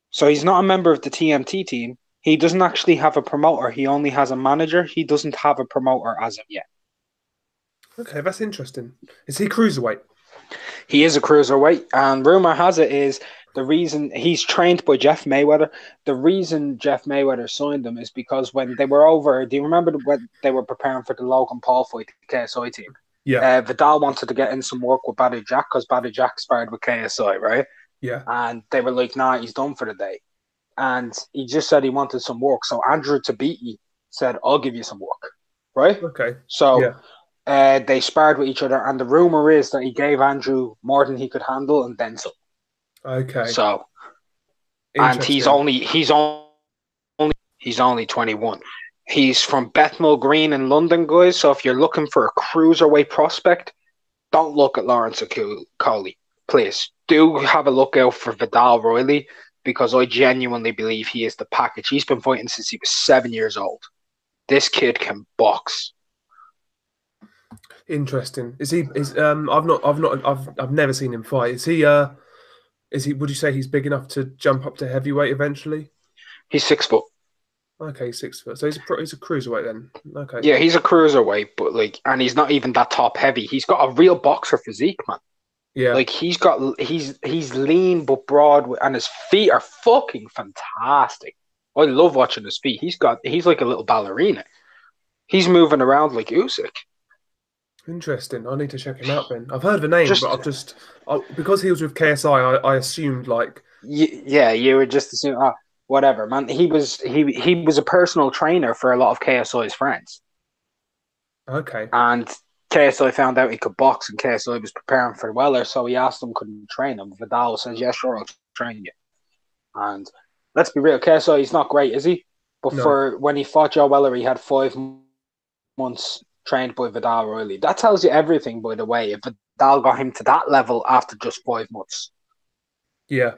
So he's not a member of the TMT team. He doesn't actually have a promoter. He only has a manager. He doesn't have a promoter as of yet. Okay, that's interesting. Is he cruiserweight? He is a cruiserweight. And rumor has it is The reason he's trained by Jeff Mayweather. The reason Jeff Mayweather signed him is because when they were over, do you remember when they were preparing for the Logan Paul fight, the KSI team? Yeah. Vidal wanted to get in some work with Badou Jack because Badou Jack sparred with KSI, right? Yeah. And they were like, nah, he's done for the day. And he just said he wanted some work. So Andrew Tabiti said, I'll give you some work, right? Okay. So they sparred with each other. And the rumor is that he gave Andrew more than he could handle and then some. Okay. So, and he's only 21. He's from Bethnal Green in London, guys. So if you're looking for a cruiserweight prospect, don't look at Lawrence Okolie. Please do have a look out for Vidal Royley, because I genuinely believe he is the package. He's been fighting since he was 7 years old. This kid can box. Interesting. Is he? I've never seen him fight. Is he? Would you say he's big enough to jump up to heavyweight eventually? He's 6 foot. Okay, 6 foot. So he's a cruiserweight then. Okay. Yeah, he's a cruiserweight, but and he's not even that top heavy. He's got a real boxer physique, man. Yeah. Like he's lean but broad, and his feet are fucking fantastic. I love watching his feet. He's like a little ballerina. He's moving around like Usyk. Interesting. I need to check him out then. I've heard the name, but because he was with KSI, I assumed like. Yeah, you were just assuming. Whatever, man. He was a personal trainer for a lot of KSI's friends. Okay. And KSI found out he could box, and KSI was preparing for Weller, so he asked him could he train him. Vidal says, "Yeah, sure, I'll train you." And let's be real, KSI, he's not great, is he? But for when he fought Joe Weller, he had 5 months trained by Vidal Royley. That tells you everything, by the way. If Vidal got him to that level after just 5 months. Yeah.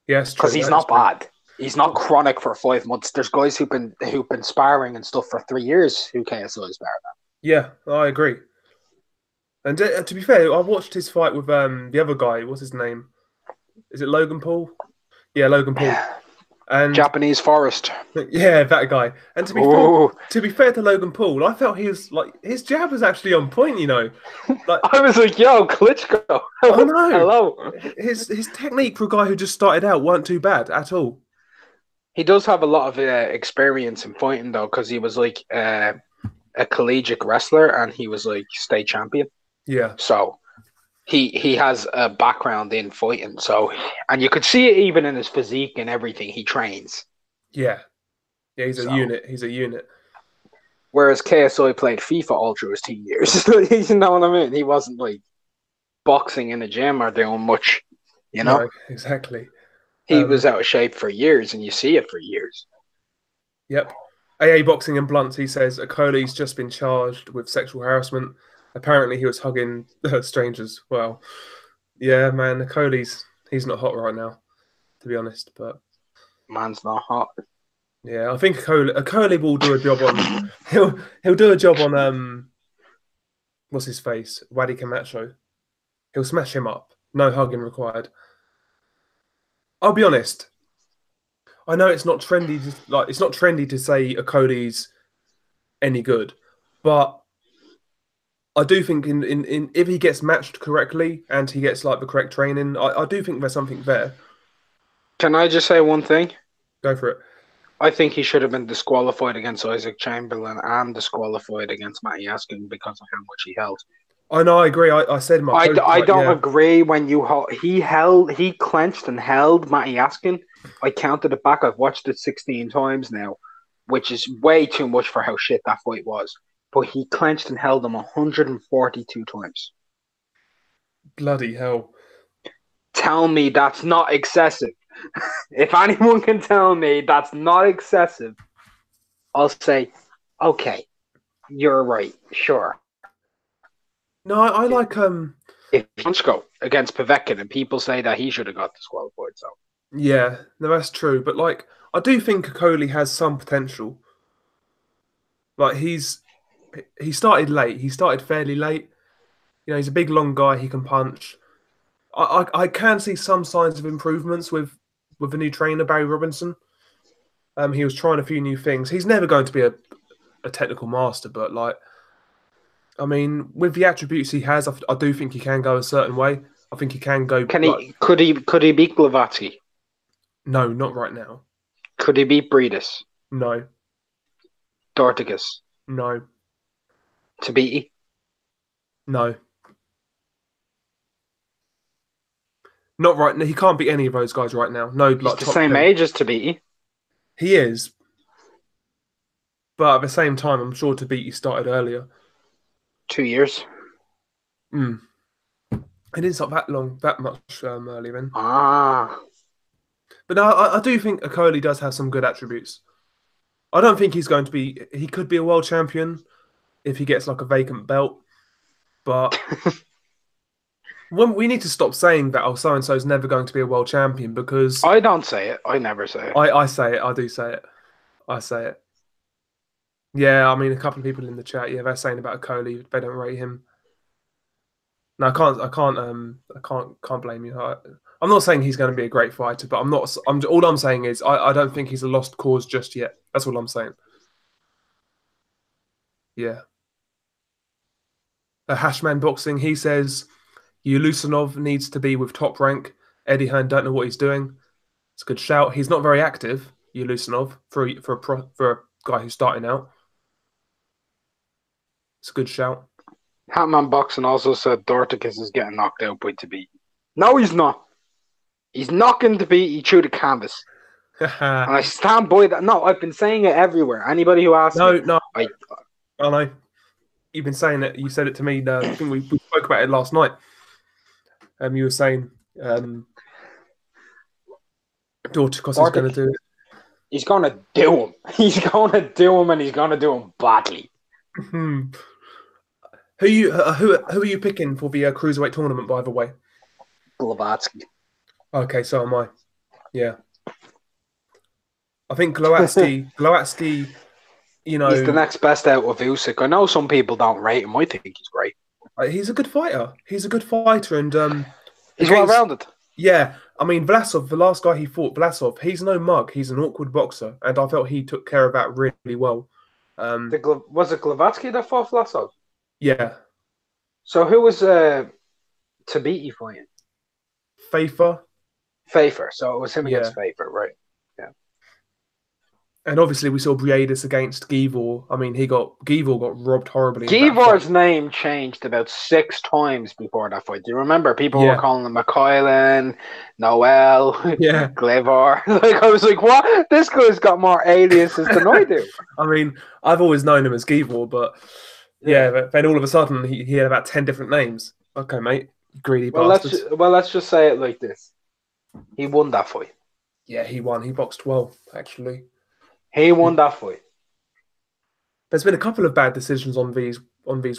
Yes, because he's not bad. He's not chronic for 5 months. There's guys who've been sparring and stuff for 3 years who KSI is better than. Yeah, I agree. And to be fair, I watched his fight with the other guy. What's his name? Is it Logan Paul? Yeah, Logan Paul. And Japanese Forest. Yeah, that guy. And to be fair to Logan Paul, I felt he was like his jab was actually on point. You know, like I was like, "Yo, Klitschko." I know. Hello. His technique for a guy who just started out weren't too bad at all. He does have a lot of experience in fighting though, because he was like a collegiate wrestler and he was like state champion. Yeah. So he has a background in fighting. So, and you could see it even in his physique and everything. He trains. Yeah. Yeah, he's a unit. He's a unit. Whereas KSI played FIFA all through his teen years. You know what I mean? He wasn't like boxing in a gym or doing much, you know? No, exactly. He was out of shape for years, and you see it for years. Yep. AA Boxing and Blunts, he says, Okolie's just been charged with sexual harassment. Apparently he was hugging strangers. Well, yeah, man, he's not hot right now, to be honest. But man's not hot. Yeah, I think Okolie will do a job on. He'll do a job on what's his face, Wadi Camacho. He'll smash him up. No hugging required. I'll be honest. I know it's not trendy. It's not trendy to say Okolie's any good, but I do think in if he gets matched correctly and he gets like the correct training, I do think there's something there. Can I just say one thing? Go for it. I think he should have been disqualified against Isaac Chamberlain and disqualified against Matty Askin because of how much he held. I know, I agree. I said my. I don't agree when he clenched and held Matty Askin. I counted it back. I've watched it 16 times now, which is way too much for how shit that fight was. But he clenched and held him 142 times. Bloody hell! Tell me that's not excessive. If anyone can tell me that's not excessive, I'll say, okay, you're right. Sure. No, I like if Klitschko against Povetkin, and people say that he should have got disqualified. So yeah, no, that's true. But like, I do think Okolie has some potential. Like he started late. He started fairly late. You know, he's a big, long guy. He can punch. I can see some signs of improvements with the new trainer Barry Robinson. He was trying a few new things. He's never going to be a technical master, but like. I mean, with the attributes he has, I do think he can go a certain way. I think he can go. Can he? Could he beat Blavatsky? No, not right now. Could he beat Breedis? No, Dorticus? no, Tabiti? no. Not right now. He can't beat any of those guys right now. No, He's like the top same 10. age as Tabiti. He is, but at the same time, I'm sure Tabiti started earlier. 2 years. It didn't start that much earlier then. Ah. But no, I do think Okoli does have some good attributes. I don't think he's going to be. He could be a world champion if he gets like a vacant belt, but we need to stop saying that. Oh, so and so is never going to be a world champion because I don't say it. I never say it. I say it. I do say it. I say it. Yeah, I mean, a couple of people in the chat, yeah, they're saying about Okoli, they don't rate him. No, I can't blame you. I'm not saying he's going to be a great fighter, but all I'm saying is I don't think he's a lost cause just yet. That's all I'm saying. Yeah. Hashman Boxing, he says Ulusanov needs to be with Top Rank. Eddie Hearn don't know what he's doing. It's a good shout. He's not very active, Ulusanov, for a guy who's starting out. It's a good shout. Hatman Boxing also said Dorticus is getting knocked out by Tabiti. No, he's not. He's knocking Tabiti through the canvas. And I stand by that. No, I've been saying it everywhere. Anybody who asks me. No. I know. You've been saying it. You said it to me. I think we spoke about it last night. You were saying Dorticus is going to do it. He's going to do him. He's going to do him, and he's going to do him badly. Who are you picking for the cruiserweight tournament? By the way, Blavatsky. Okay, so am I. Yeah, I think Glowacki. You know, he's the next best out of Usyk. I know some people don't rate him. I think he's great. He's a good fighter. And he's well-rounded. Yeah, I mean Vlasov, the last guy he fought, Vlasov, he's no mug. He's an awkward boxer, and I felt he took care of that really well. Was it Glavatsky that fought Vlasov? Yeah. So who was Tabiti fighting? Fafer. So it was him against Fafer, right? Yeah. And obviously we saw Briedis against Givor. I mean, Givor got robbed horribly. Givor's name changed about 6 times before that fight. Do you remember? People were calling him McCoylan, Noel, Glavor. Like I was like, what? This guy's got more aliases than I do. I mean, I've always known him as Givor, but but then all of a sudden he had about 10 different names. Okay, mate, greedy bastards. Let's just say it like this: he won that fight. Yeah, he won. He boxed well, actually. He won that fight. There's been a couple of bad decisions on these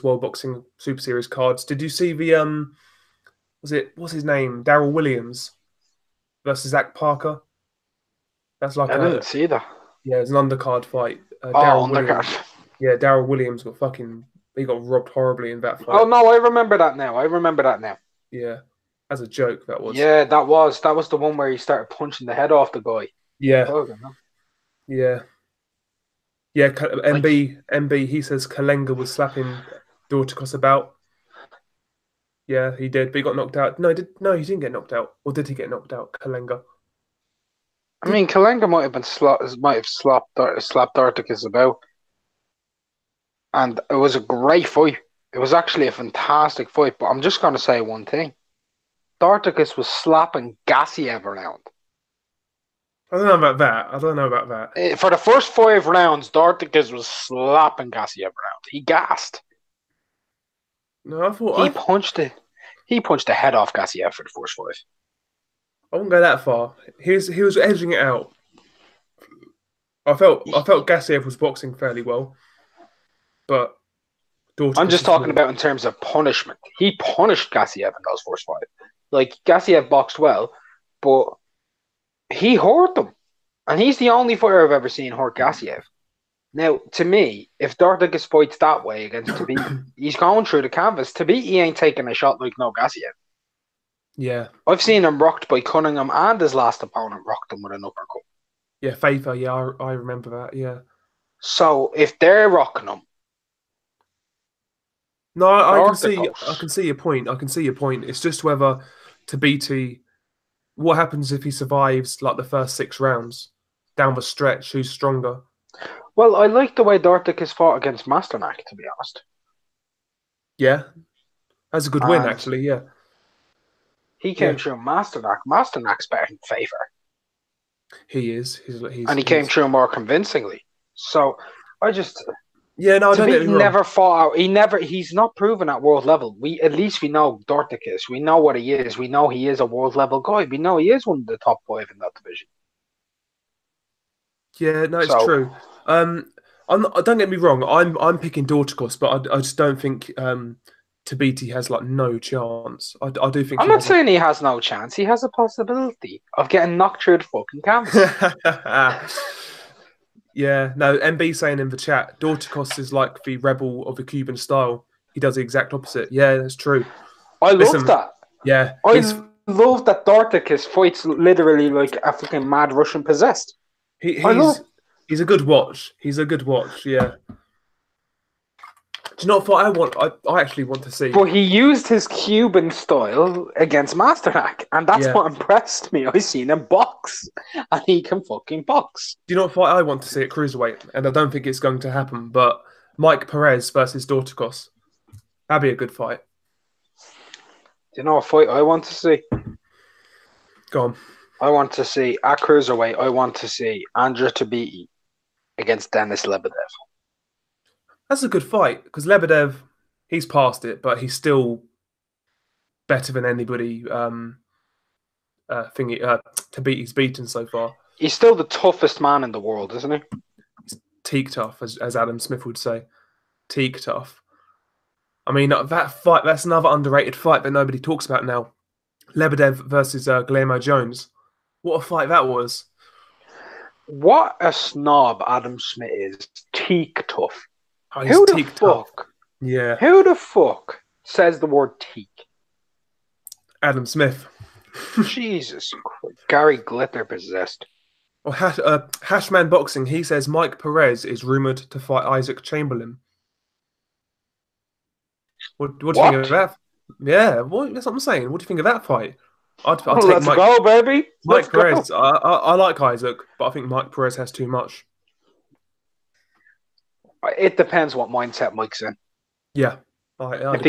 World Boxing Super Series cards. Did you see the what's his name? Daryl Williams versus Zach Parker? That's like I didn't see that. Yeah, it's an undercard fight. Undercard. Yeah, Daryl Williams he got robbed horribly in that fight. Oh no, I remember that now. Yeah, as a joke that was. Yeah, that was the one where he started punching the head off the guy. Yeah. Yeah. MB, he says Kalenga was slapping Dorticus about. Yeah, he did, but he got knocked out. No, he didn't get knocked out. Or did he get knocked out, Kalenga? I mean, Kalenga might have slapped Dorticus about. And it was a great fight. It was actually a fantastic fight, but I'm just going to say one thing. Dorticus was slapping Gassiev around. I don't know about that. For the first 5 rounds, Dorticus was slapping Gassiev around. He gassed. No, I thought he punched the head off Gassiev for the first 5. I wouldn't go that far. He was edging it out. I felt Gassiev was boxing fairly well, but I'm just talking about in terms of punishment. He punished Gassiev in those first 5. Like Gassiev boxed well, but he hurt them. And he's the only fighter I've ever seen hurt Gassiev. Now, to me, if Dorticus fights that way against Tabiti, he's going through the canvas. Tabiti ain't taking a shot like no Gassiev. Yeah. I've seen him rocked by Cunningham, and his last opponent rocked him with an uppercut. Yeah, Fafer, yeah, I remember that, yeah. So, if they're rocking him... No, I can see your point. It's just whether Tabiti, what happens if he survives like the first 6 rounds down the stretch? Who's stronger? Well, I like the way Dorticus fought against Masternak, to be honest. Yeah, that's a good win And actually. Yeah, he yeah, came through Masternak. Masternak's better in favour. he is. And he came through more convincingly. So I just Yeah, no, don't get Tabiti me wrong. never fought out. He's not proven at world level. At least we know Dorticus. We know what he is. We know he is a world level guy. We know he is one of the top 5 in that division. Yeah, no, it's true. Don't get me wrong. I'm picking Dorticus, but I just don't think Tabiti has like no chance. I do think I'm not saying he has no chance. He has a possibility of getting knocked through the fucking canvas. Yeah, no, MB saying in the chat, Dorticus is like the rebel of the Cuban style. He does the exact opposite. Yeah, that's true. I love that. Yeah. I love that Dorticus fights literally like a fucking mad Russian possessed. He's a good watch. He's a good watch, yeah. Do you know what I actually want to see? But he used his Cuban style against Masternak, and that's what impressed me. I seen him box, and he can fucking box. Do you know what fight I want to see at cruiserweight? And I don't think it's going to happen, but Mike Perez versus Dorticus. That'd be a good fight. Do you know what fight I want to see? Go on. I want to see, at cruiserweight, I want to see Andrew Tabiti against Denis Lebedev. That's a good fight, because Lebedev, he's past it, but he's still better than anybody Tabiti's beaten so far. He's still the toughest man in the world, isn't he? He's teak tough, as Adam Smith would say. Teak tough. I mean, that fight, that's another underrated fight that nobody talks about now. Lebedev versus Guillermo Jones. What a fight that was. What a snob Adam Smith is. Teak tough. Oh, Who the fuck? Tough. Yeah. Who the fuck says the word teak? Adam Smith. Jesus Christ. Gary Glitter possessed. Well, Hashman Boxing, he says Mike Perez is rumoured to fight Isaac Chamberlain. What do you think of that? Yeah, that's what I'm saying. What do you think of that fight? I'd take let's go, baby. Mike Perez. I like Isaac, but I think Mike Perez has too much. It depends what mindset Mike's in. Yeah. If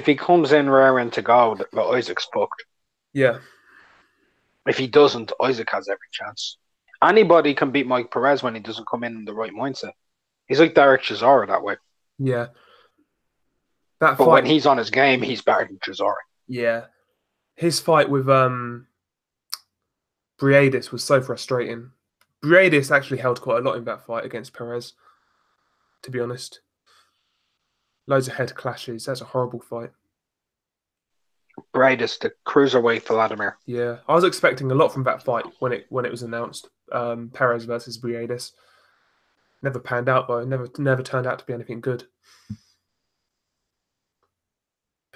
he comes in raring to go, Isaac's fucked. Yeah. If he doesn't, Isaac has every chance. Anybody can beat Mike Perez when he doesn't come in the right mindset. He's like Derek Chisora that way. Yeah. But when he's on his game, he's better than Chisora. Yeah. His fight with Briadis was so frustrating. Briadis actually held quite a lot in that fight against Perez, to be honest. Loads of head clashes. That's a horrible fight. Briadis, the cruiserweight Vladimir. Yeah. I was expecting a lot from that fight when it was announced. Perez versus Briadis. Never panned out, though. Never turned out to be anything good.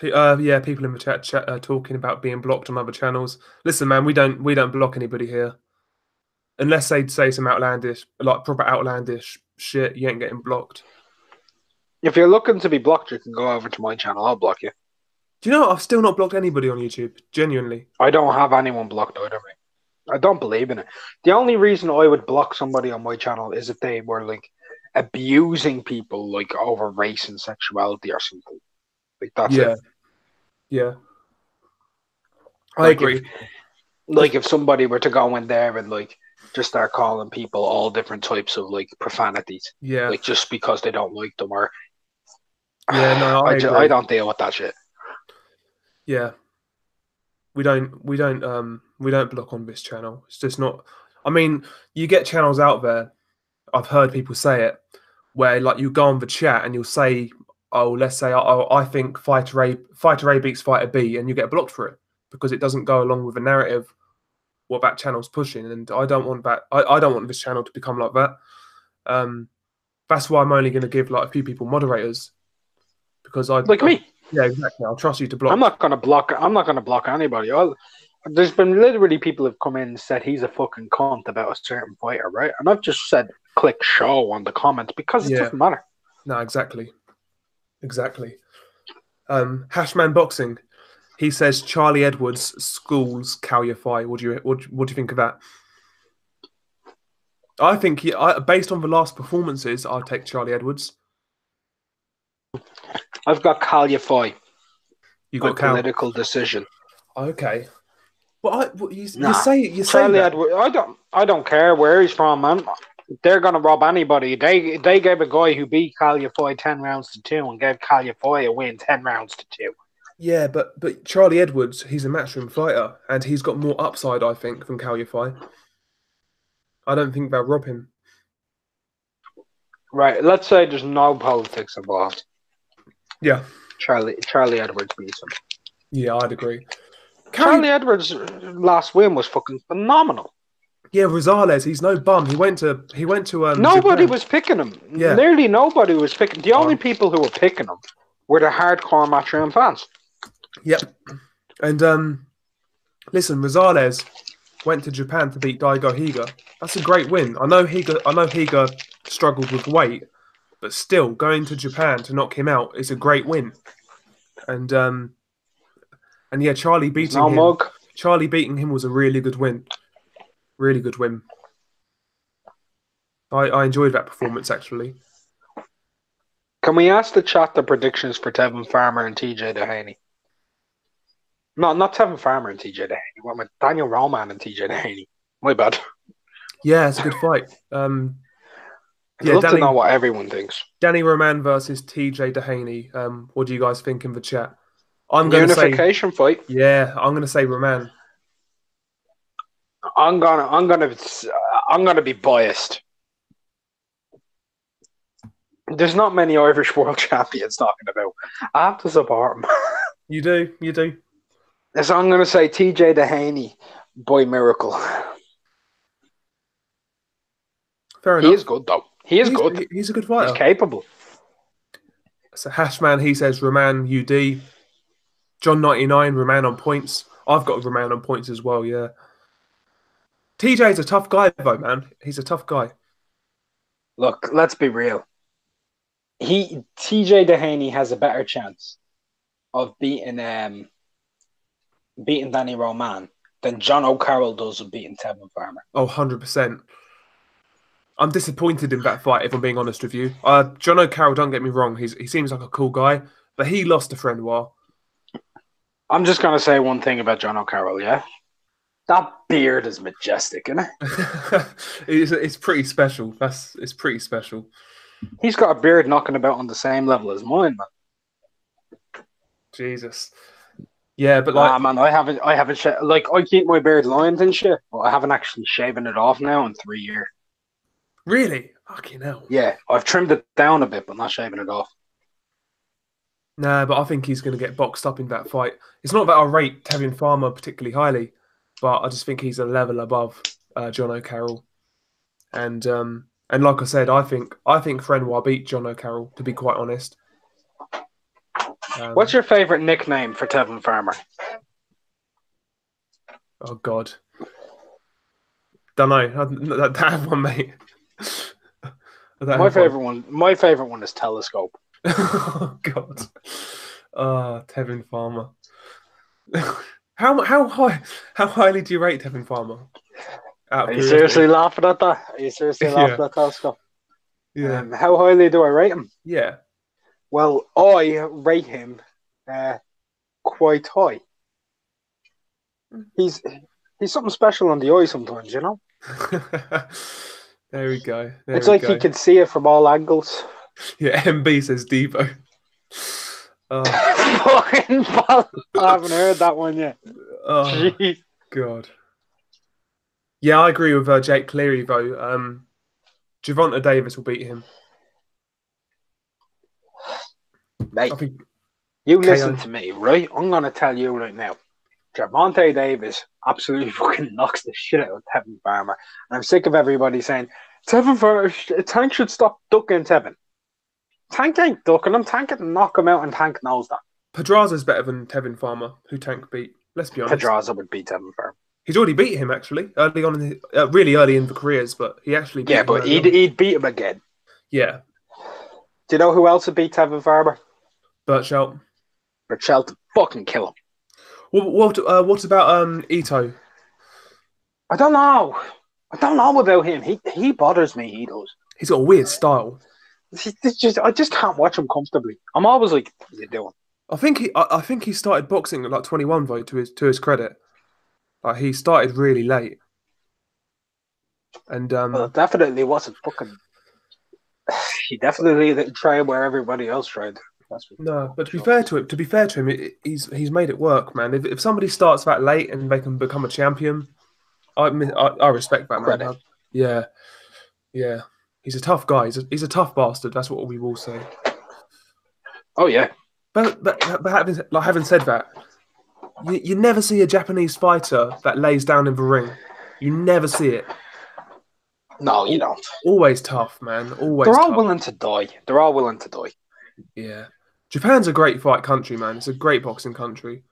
Yeah, people in the chat are talking about being blocked on other channels. Listen, man, we don't block anybody here, unless they'd say some outlandish, like proper outlandish shit. You ain't getting blocked. If you're looking to be blocked, you can go over to my channel. I'll block you. Do you know I've still not blocked anybody on YouTube? Genuinely, I don't have anyone blocked either. I don't believe in it. The only reason I would block somebody on my channel is if they were like abusing people, like over race and sexuality or something. Like that's it. Yeah. I agree. If somebody were to go in there and like just start calling people all different types of like profanities, like just because they don't like them, or I don't deal with that shit. Yeah, we don't block on this channel. It's just not. I mean, you get channels out there. I've heard people say it where like you go on the chat and you'll say, oh, let's say, I think Fighter A beats Fighter B, and you get blocked for it because it doesn't go along with the narrative what that channel's pushing, and I don't want that. I don't want this channel to become like that. That's why I'm only going to give like a few people moderators, because me. Yeah, exactly. I'll trust you to block. I'm not going to block anybody. There's been literally people who've come in and said he's a fucking cunt about a certain fighter, right? And I've just said click show on the comments because it doesn't matter. No, exactly. Hashman Boxing. He says Charlie Edwards schools Kal Yafai. What do you think of that? I think based on the last performances, I'd take Charlie Edwards. I've got Kal Yafai. You My got Cal. political decision. Okay, but you Nah, say Charlie that. Edwards. I don't care where he's from, man. They're gonna rob anybody. They gave a guy who beat Kal Yafai 10 rounds to 2 and gave Kal Yafai a win 10 rounds to 2. Yeah, but Charlie Edwards, he's a matchroom fighter, and he's got more upside, I think, than Kal Yafai. I don't think they'll rob him. Right, let's say there's no politics involved. Yeah. Charlie Edwards beats him. Yeah, I'd agree. Charlie Edwards' last win was fucking phenomenal. Yeah, Rosales, he's no bum. He went to nobody Japan. was picking him. Yeah. Nearly nobody was picking. The only people who were picking him were the hardcore Matchroom fans. Yep. And listen, Rosales went to Japan to beat Daigo Higa. That's a great win. I know Higa struggled with weight, but still going to Japan to knock him out is a great win. And yeah, Charlie beating him. Mug. Charlie beating him was a really good win. Really good win. I enjoyed that performance actually. Can we ask the chat the predictions for Tevin Farmer and TJ Dehaney? No, not Tevin Farmer and TJ Dehaney. What am I? Daniel Roman and TJ Dehaney. My bad. Yeah, it's a good fight. I'd love to know what everyone thinks. Danny Roman versus TJ Dehaney. What do you guys think in the chat? I'm going to say unification fight. Yeah, I'm going to say Roman. I'm gonna be biased. There's not many Irish world champions talking about. I have to support him. You do. So I'm gonna say TJ Dehaney by miracle. Fair enough. He is good though. He's good. He's a good fighter. He's capable. So Hashman, he says Roman UD. John 99, Roman on points. I've got Roman on points as well, yeah. TJ's a tough guy though, man. He's a tough guy. Look, let's be real. TJ Dehaney has a better chance of beating Danny Roman than John O'Carroll does of beating Tevin Farmer. Oh, 100%. I'm disappointed in that fight, if I'm being honest with you. John O'Carroll, don't get me wrong, he seems like a cool guy, but he lost to Frenoir. I'm just going to say one thing about John O'Carroll, yeah? That beard is majestic, isn't it? It's pretty special. It's pretty special. He's got a beard knocking about on the same level as mine, man. Jesus. Yeah, but like, man, I haven't like I keep my beard lined and shit, but I haven't actually shaven it off now in 3 years. Really? Fucking hell. Yeah, I've trimmed it down a bit, but not shaving it off. Nah, but I think he's going to get boxed up in that fight. It's not that I rate Tevin Farmer particularly highly, but I just think he's a level above John O'Carroll. And like I said, I think Frenoir beat John O'Carroll, to be quite honest. What's your favourite nickname for Tevin Farmer? Oh God, don't know. I have one, mate. My favourite one is Telescope. Oh God. Tevin Farmer. How highly do you rate Tevin Farmer? Are you seriously laughing at that? Are you seriously laughing at Telescope? Yeah. How highly do I rate him? Yeah. Well, I rate him quite high. He's something special on the eye sometimes, you know? There we go. It's like he can see it from all angles. Yeah, MB says Devo. Fucking I haven't heard that one yet. Oh, jeez. God. Yeah, I agree with Jake Cleary, though. Gervonta Davis will beat him. Mate, listen to me, right? I'm going to tell you right now. Gervonta Davis absolutely fucking knocks the shit out of Tevin Farmer. And I'm sick of everybody saying, Tevin Farmer, Tank should stop ducking Tevin. Tank ain't ducking him. Tank can knock him out, and Tank knows that. Pedraza's better than Tevin Farmer, who Tank beat. Let's be honest. Pedraza would beat Tevin Farmer. He's already beat him, actually, early on, really early in the careers, but he actually beat him. Yeah, but he'd beat him again. Yeah. Do you know who else would beat Tevin Farmer? Berchelt. Berchelt to fucking kill him. What about Ito? I don't know. I don't know about him. He bothers me. He does. He's got a weird style. I just can't watch him comfortably. I'm always like, what are you doing? I think he started boxing at like 21 vote to his credit. Like he started really late. And Well, it definitely wasn't fucking. He definitely didn't try where everybody else tried. no, but to be fair to him, he's made it work, man. If somebody starts that late and they can become a champion, I respect that, man. Credit. Yeah, yeah. He's a tough guy. He's a tough bastard. That's what we will say. Oh yeah. But having said that, you never see a Japanese fighter that lays down in the ring. You never see it. No, you don't. Always tough, man. Always. They're all tough. willing to die. They're all willing to die. Yeah. Japan's a great fight country, man. It's a great boxing country.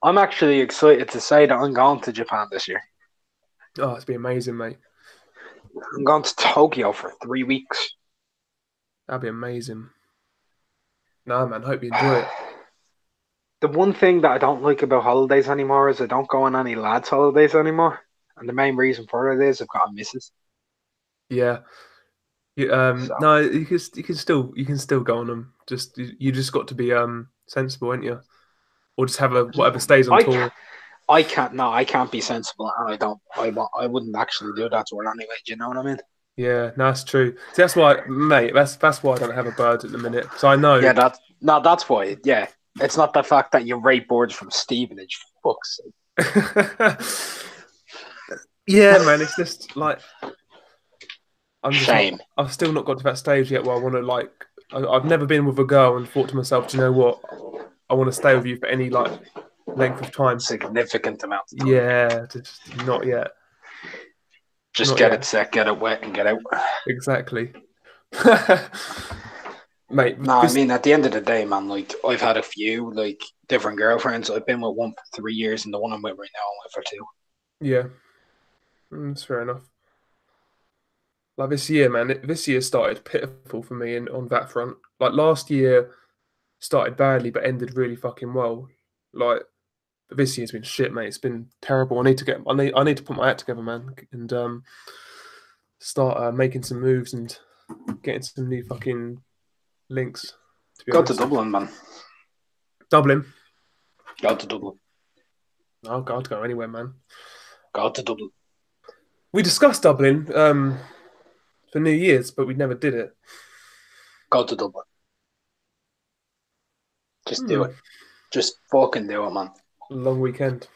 I'm actually excited to say that I'm going to Japan this year. Oh, it's been amazing, mate. I'm going to Tokyo for 3 weeks. That'd be amazing. No, man. Hope you enjoy it. The one thing that I don't like about holidays anymore is I don't go on any lads' holidays anymore. And the main reason for it is I've got a missus. Yeah. No, you can still go on them. You just got to be sensible, ain't you? Or just have whatever stays on tour. I can't be sensible, and I wouldn't actually do that to her anyway. Do you know what I mean? Yeah, no, that's true. See, that's why, mate. That's why I don't have a bird at the minute. So I know. Yeah, that's why. Yeah, it's not the fact that you rate boards from Stevenage. Fuck's sake. Yeah, man. It's just like Shame. I've still not got to that stage yet where I want to I've never been with a girl and thought to myself, do you know what? I want to stay with you for any length of time. Significant amount of time. Yeah, just not yet. Just get it set, get it wet, and get out. Exactly. Mate. No, I mean, at the end of the day, man, I've had a few, different girlfriends. I've been with one for 3 years, and the one I'm with right now, I'm with for 2. Yeah. That's fair enough. Like this year, man, this year started pitiful for me on that front. Like last year started badly but ended really fucking well. But this year's been shit, mate. It's been terrible. I need to put my act together, man, and start making some moves and getting some new fucking links. Go to Dublin, man. Dublin. Go to Dublin. Oh, God, go anywhere, man. Go to Dublin. We discussed Dublin for New Year's, but we never did it. Go to Dublin. Just do it. Just fucking do it, man. Long weekend.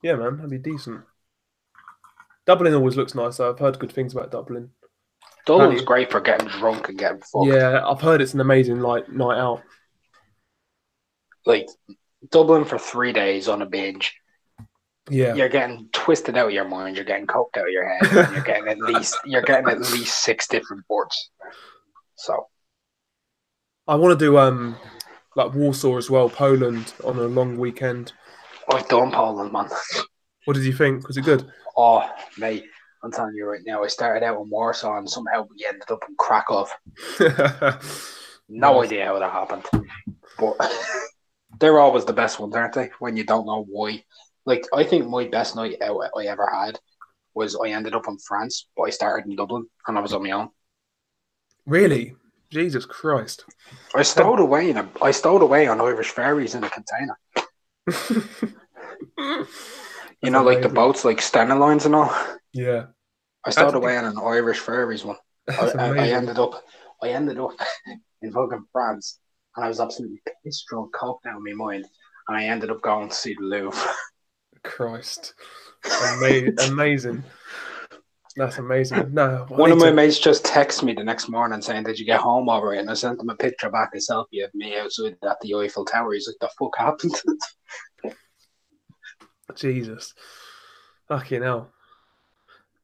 Yeah, man, that'd be decent. Dublin always looks nice, though. I've heard good things about Dublin. Dublin's great for getting drunk and getting fucked. Yeah, I've heard it's an amazing night out. Dublin for 3 days on a binge. Yeah, you're getting twisted out of your mind. You're getting coked out of your head. And you're getting at least 6 different boards. So, I want to do Warsaw as well, Poland on a long weekend. I've done Poland, man. What did you think? Was it good? Oh, mate, I'm telling you right now. I started out in Warsaw and somehow we ended up in Krakow. No idea how that happened, but they're always the best ones, aren't they? When you don't know why. I think my best night out I ever had was I ended up in France, but I started in Dublin and I was on my own. Really? Jesus Christ! I stowed away on Irish ferries in a container. You know, the boats like Stena Lines and all. Yeah. I stowed away on an Irish ferries one. I ended up in fucking France, and I was absolutely pissed drunk, coked out of my mind, and I ended up going to see the Louvre. Christ. Amazing. That's amazing. No, one of my mates just texted me the next morning saying, "Did you get home all right?" And I sent him a picture back, a selfie of me outside at the Eiffel Tower. He's like, "The fuck happened?" Jesus. Fucking hell.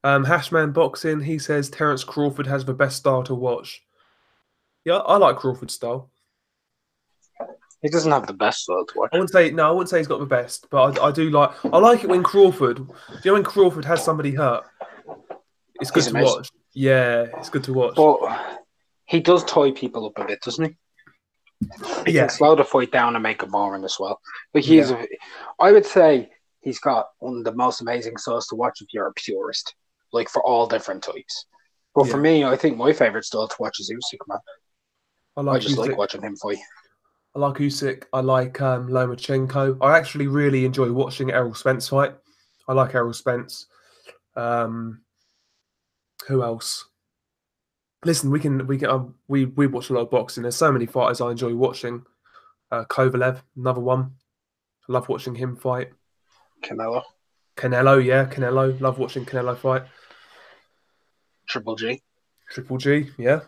Hashman Boxing, he says Terence Crawford has the best style to watch. Yeah, I like Crawford's style. He doesn't have the best style to watch. I wouldn't say he's got the best, but I like it when Crawford, when Crawford has somebody hurt. It's good to watch. Yeah, it's good to watch. But he does tie people up a bit, doesn't he? He can Yeah, slow the fight down and make it boring as well. But yeah, I would say he's got one of the most amazing styles to watch if you're a purist, like for all different types. But for yeah. me, I think my favorite style to watch is Usyk, man. I I like just like Usyk. watching him fight. I like Usyk. I like Lomachenko. I actually really enjoy watching Errol Spence fight. I like Errol Spence. Um, who else? Listen, we watch a lot of boxing. There's so many fighters I enjoy watching. Kovalev, another one. I love watching him fight. Canelo, Canelo, yeah, Canelo. Love watching Canelo fight. Triple G. Triple G, yeah.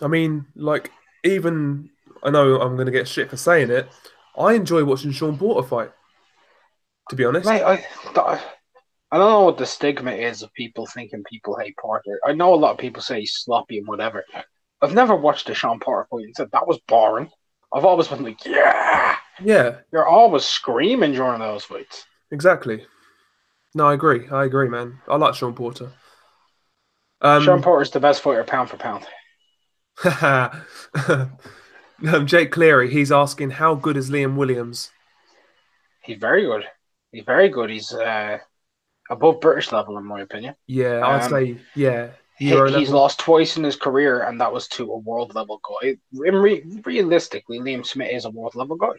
I mean, like, even I know I'm going to get shit for saying it. I enjoy watching Sean Porter fight. To be honest, Mate, I don't know what the stigma is of people thinking people hate Porter. I know a lot of people say he's sloppy and whatever. I've never watched a Sean Porter fight and said that was boring. I've always been like, yeah. yeah, You're always screaming during those fights. exactly. No, I agree. I agree, man. I like Sean Porter. Sean Um, Porter's the best fighter pound for pound. Jake Cleary, he's asking how good is Liam Williams? He's very good. He's very good. He's above British level, in my opinion. Yeah, I'd Um, say yeah, Euro he's level. lost twice in his career, and that was to a world level guy. Realistically, Liam Smith is a world level guy,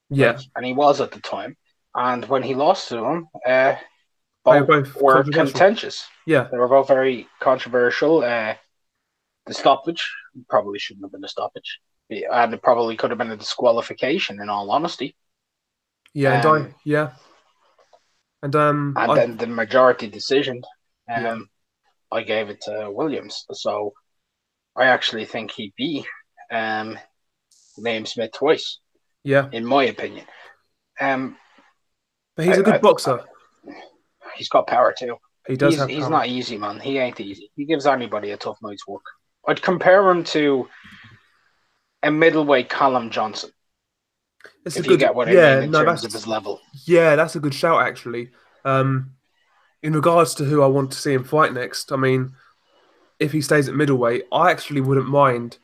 Yeah, and he was at the time. And when he lost to him, they were both both were controversial. contentious. Yeah, They were both very controversial. The stoppage probably shouldn't have been a stoppage, and it probably could have been a disqualification. In all honesty, yeah, um, and I then the majority decision, yeah, um, I gave it to Williams. So I actually think he beat um, Liam Smith twice, yeah. in my opinion. Um, But he's a good I, boxer. he's got power too. He does He's have he's power. not easy, man. He ain't easy. He gives anybody a tough night's work. I'd compare him to a middleweight Callum Johnson, It's a if you good, get what I yeah. mean in No, terms of that's his level. yeah, that's a good shout actually. In regards to who I want to see him fight next, I mean, if he stays at middleweight, I actually wouldn't mind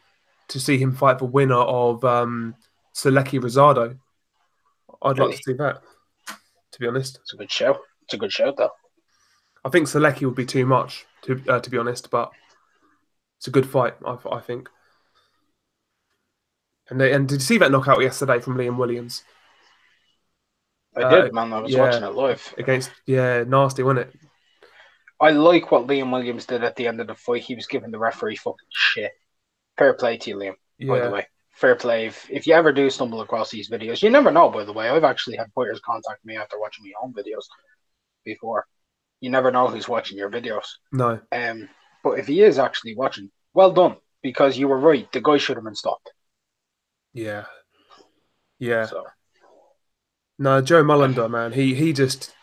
to see him fight the winner of Selecki Rosado. I'd like to Really, see that. To be honest, it's a good show. It's a good show, though. I think Selecki would be too much to be honest, but it's a good fight. I think. And did you see that knockout yesterday from Liam Williams? I did, man. I was Yeah, watching it live. against nasty, wasn't it? I like what Liam Williams did at the end of the fight. He was giving the referee fucking shit. Fair play to you, Liam, by the Yeah, way. Fair play. If you ever do stumble across these videos, you never know, by the way. I've actually had fighters contact me after watching my own videos before. You never know who's watching your videos. no, But if he is actually watching, well done, because you were right. The guy should have been stopped. yeah, yeah. So No, Joe Mullender, man, he just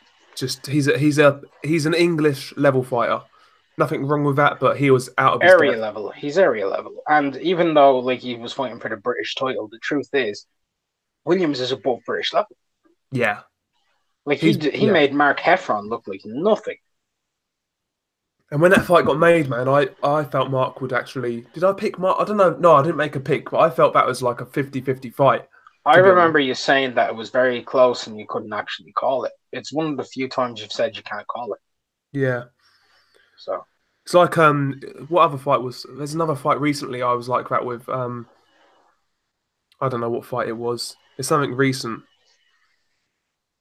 he's an English level fighter. Nothing wrong with that, but he was out of his area depth. level. He's area level. And even though like he was fighting for the British title, the truth is Williams is above British level. Yeah, Like he's he yeah. made Mark Heffron look like nothing. And when that fight got made, man, I felt Mark would actually. Did I pick Mark? I don't know. No, I didn't make a pick, but I felt that was like a 50-50 fight, I to be honest. remember you saying that it was very close and you couldn't actually call it. It's one of the few times you've said you can't call it. Yeah. So It's like what other fight was there's another fight recently I was like that with I don't know what fight it was. It's something recent.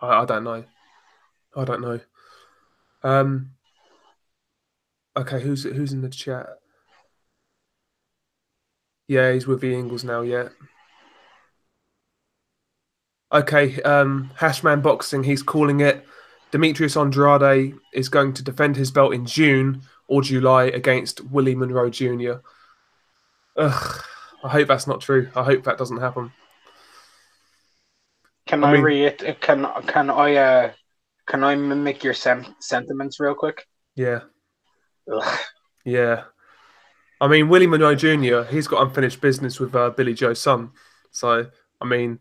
I don't know. I don't know. Um okay, who's in the chat? Yeah, he's with the Ingles now, yeah. Okay, Hashman Boxing, he's calling it. Demetrius Andrade is going to defend his belt in June or July against Willie Monroe Jr. Ugh, I hope that's not true. I hope that doesn't happen. can I I mean, read it? Can I mimic your sentiments real quick? yeah, Ugh. yeah. I mean, Willie Monroe Jr., he's got unfinished business with Billy Joe's son. So, I mean,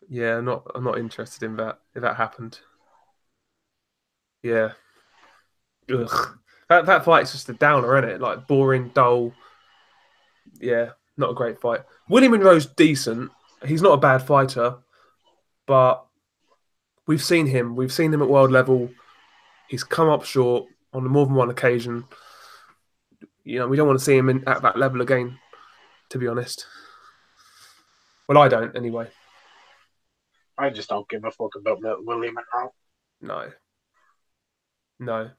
yeah, I'm not interested in that if that happened. Yeah. Ugh. That fight's just a downer, isn't it? Like boring, dull. Yeah. Not a great fight. Willie Monroe's decent. He's not a bad fighter, but we've seen him. We've seen him at world level. He's come up short on more than one occasion. You know, we don't want to see him at that level again, to be honest. Well, I don't, anyway. I just don't give a fuck about Willie Monroe. No. No.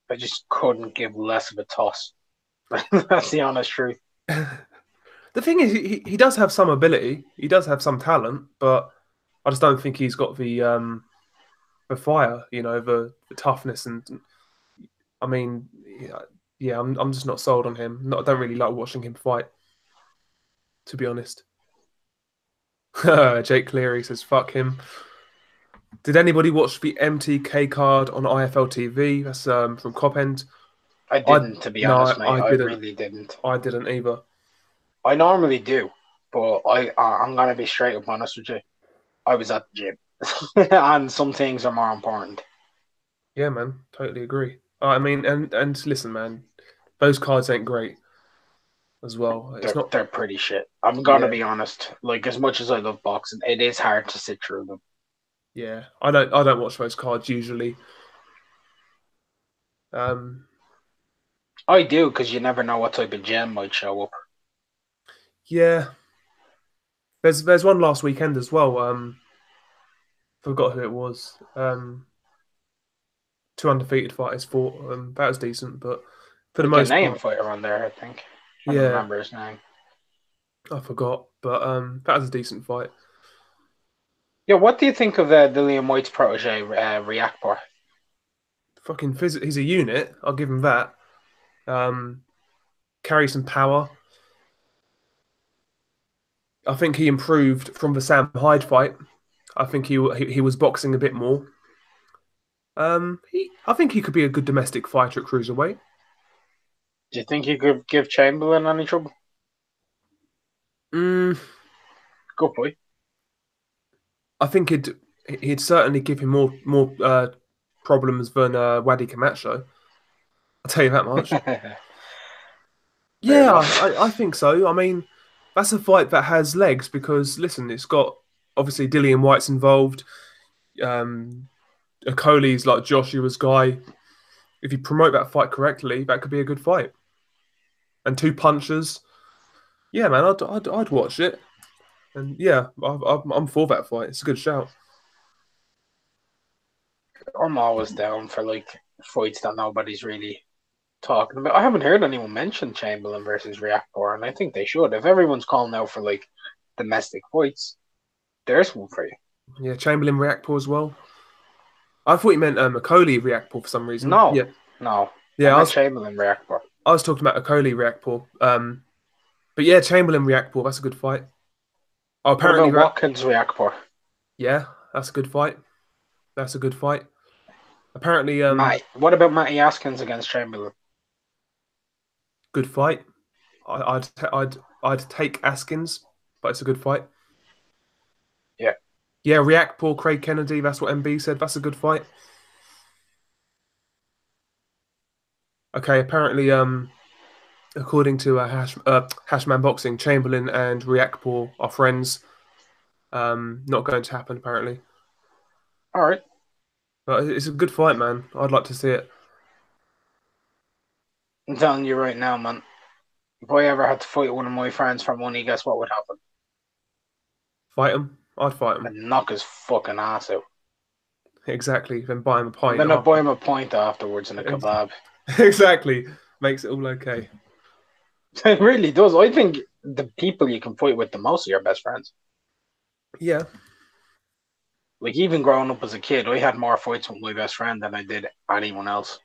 I just couldn't give less of a toss. That's the honest truth. The thing is, he does have some ability. He does have some talent, but I just don't think he's got the fire, you know, the toughness, and I mean, yeah, I'm just not sold on him. I don't really like watching him fight, to be honest. Jake Cleary says, "Fuck him." Did anybody watch the MTK card on IFL TV? That's from Copend. I didn't, to be honest, mate. I really didn't. I didn't either. I normally do, but I'm gonna be straight up honest with you. I was at the gym, and some things are more important. Yeah, man, totally agree. I mean, and listen, man, those cards ain't great as well. They're pretty shit. I'm gonna be honest. Like, as much as I love boxing, it is hard to sit through them. Yeah, I don't watch those cards usually. I do, because you never know what type of gem might show up. Yeah. There's one last weekend as well. Forgot who it was. Two undefeated fighters fought. That was decent, but for the most part, fighter on there, I think. I don't remember his name. I forgot, but that was a decent fight. Yeah, what do you think of Dillian White's protege, Riakporhe? Fucking he's a unit. I'll give him that. Carry some power. I think he improved from the Sam Hyde fight. I think he was boxing a bit more. I think he could be a good domestic fighter at cruiserweight. Do you think he could give Chamberlain any trouble? Good boy. I think he'd certainly give him more problems than Wadi Camacho. I'll tell you that much. Yeah, I think so. I mean, that's a fight that has legs because, listen, it's got, obviously, Dillian White's involved. Okole's like Joshua's guy. If you promote that fight correctly, that could be a good fight. And two punchers. Yeah, man, I'd watch it. And yeah, I'm for that fight. It's a good shout. I'm always down for like fights that nobody's really talking about. I haven't heard anyone mention Chamberlain versus Riakporhe, and I think they should. If everyone's calling out for like domestic fights, there's one for you. Yeah, Chamberlain Riakporhe as well. I thought you meant Okole Riakporhe for some reason. No, yeah, no. Yeah, I was Chamberlain Riakporhe. I was talking about Okole Riakporhe. But yeah, Chamberlain Riakporhe. That's a good fight. Oh, apparently what about Watkins Riakporhe? Yeah, that's a good fight. That's a good fight. Apparently, what about Matty Askins against Chamberlain? Good fight. I'd take Askins, but it's a good fight. Yeah. Yeah, Riakporhe, Craig Kennedy. That's what MB said. That's a good fight. Okay, apparently, according to Hashman Boxing, Chamberlain and Riakporhe are friends. Not going to happen, apparently. All right. But it's a good fight, man. I'd like to see it. I'm telling you right now, man. If I ever had to fight one of my friends for money, guess what would happen? Fight him? I'd fight him. I'd knock his fucking ass out. Exactly. Then buy him a pint. Then I'd buy him a pint afterwards and a kebab. Exactly. Makes it all okay. It really does. I think the people you can fight with the most are your best friends. Yeah. Like, even growing up as a kid, I had more fights with my best friend than I did anyone else.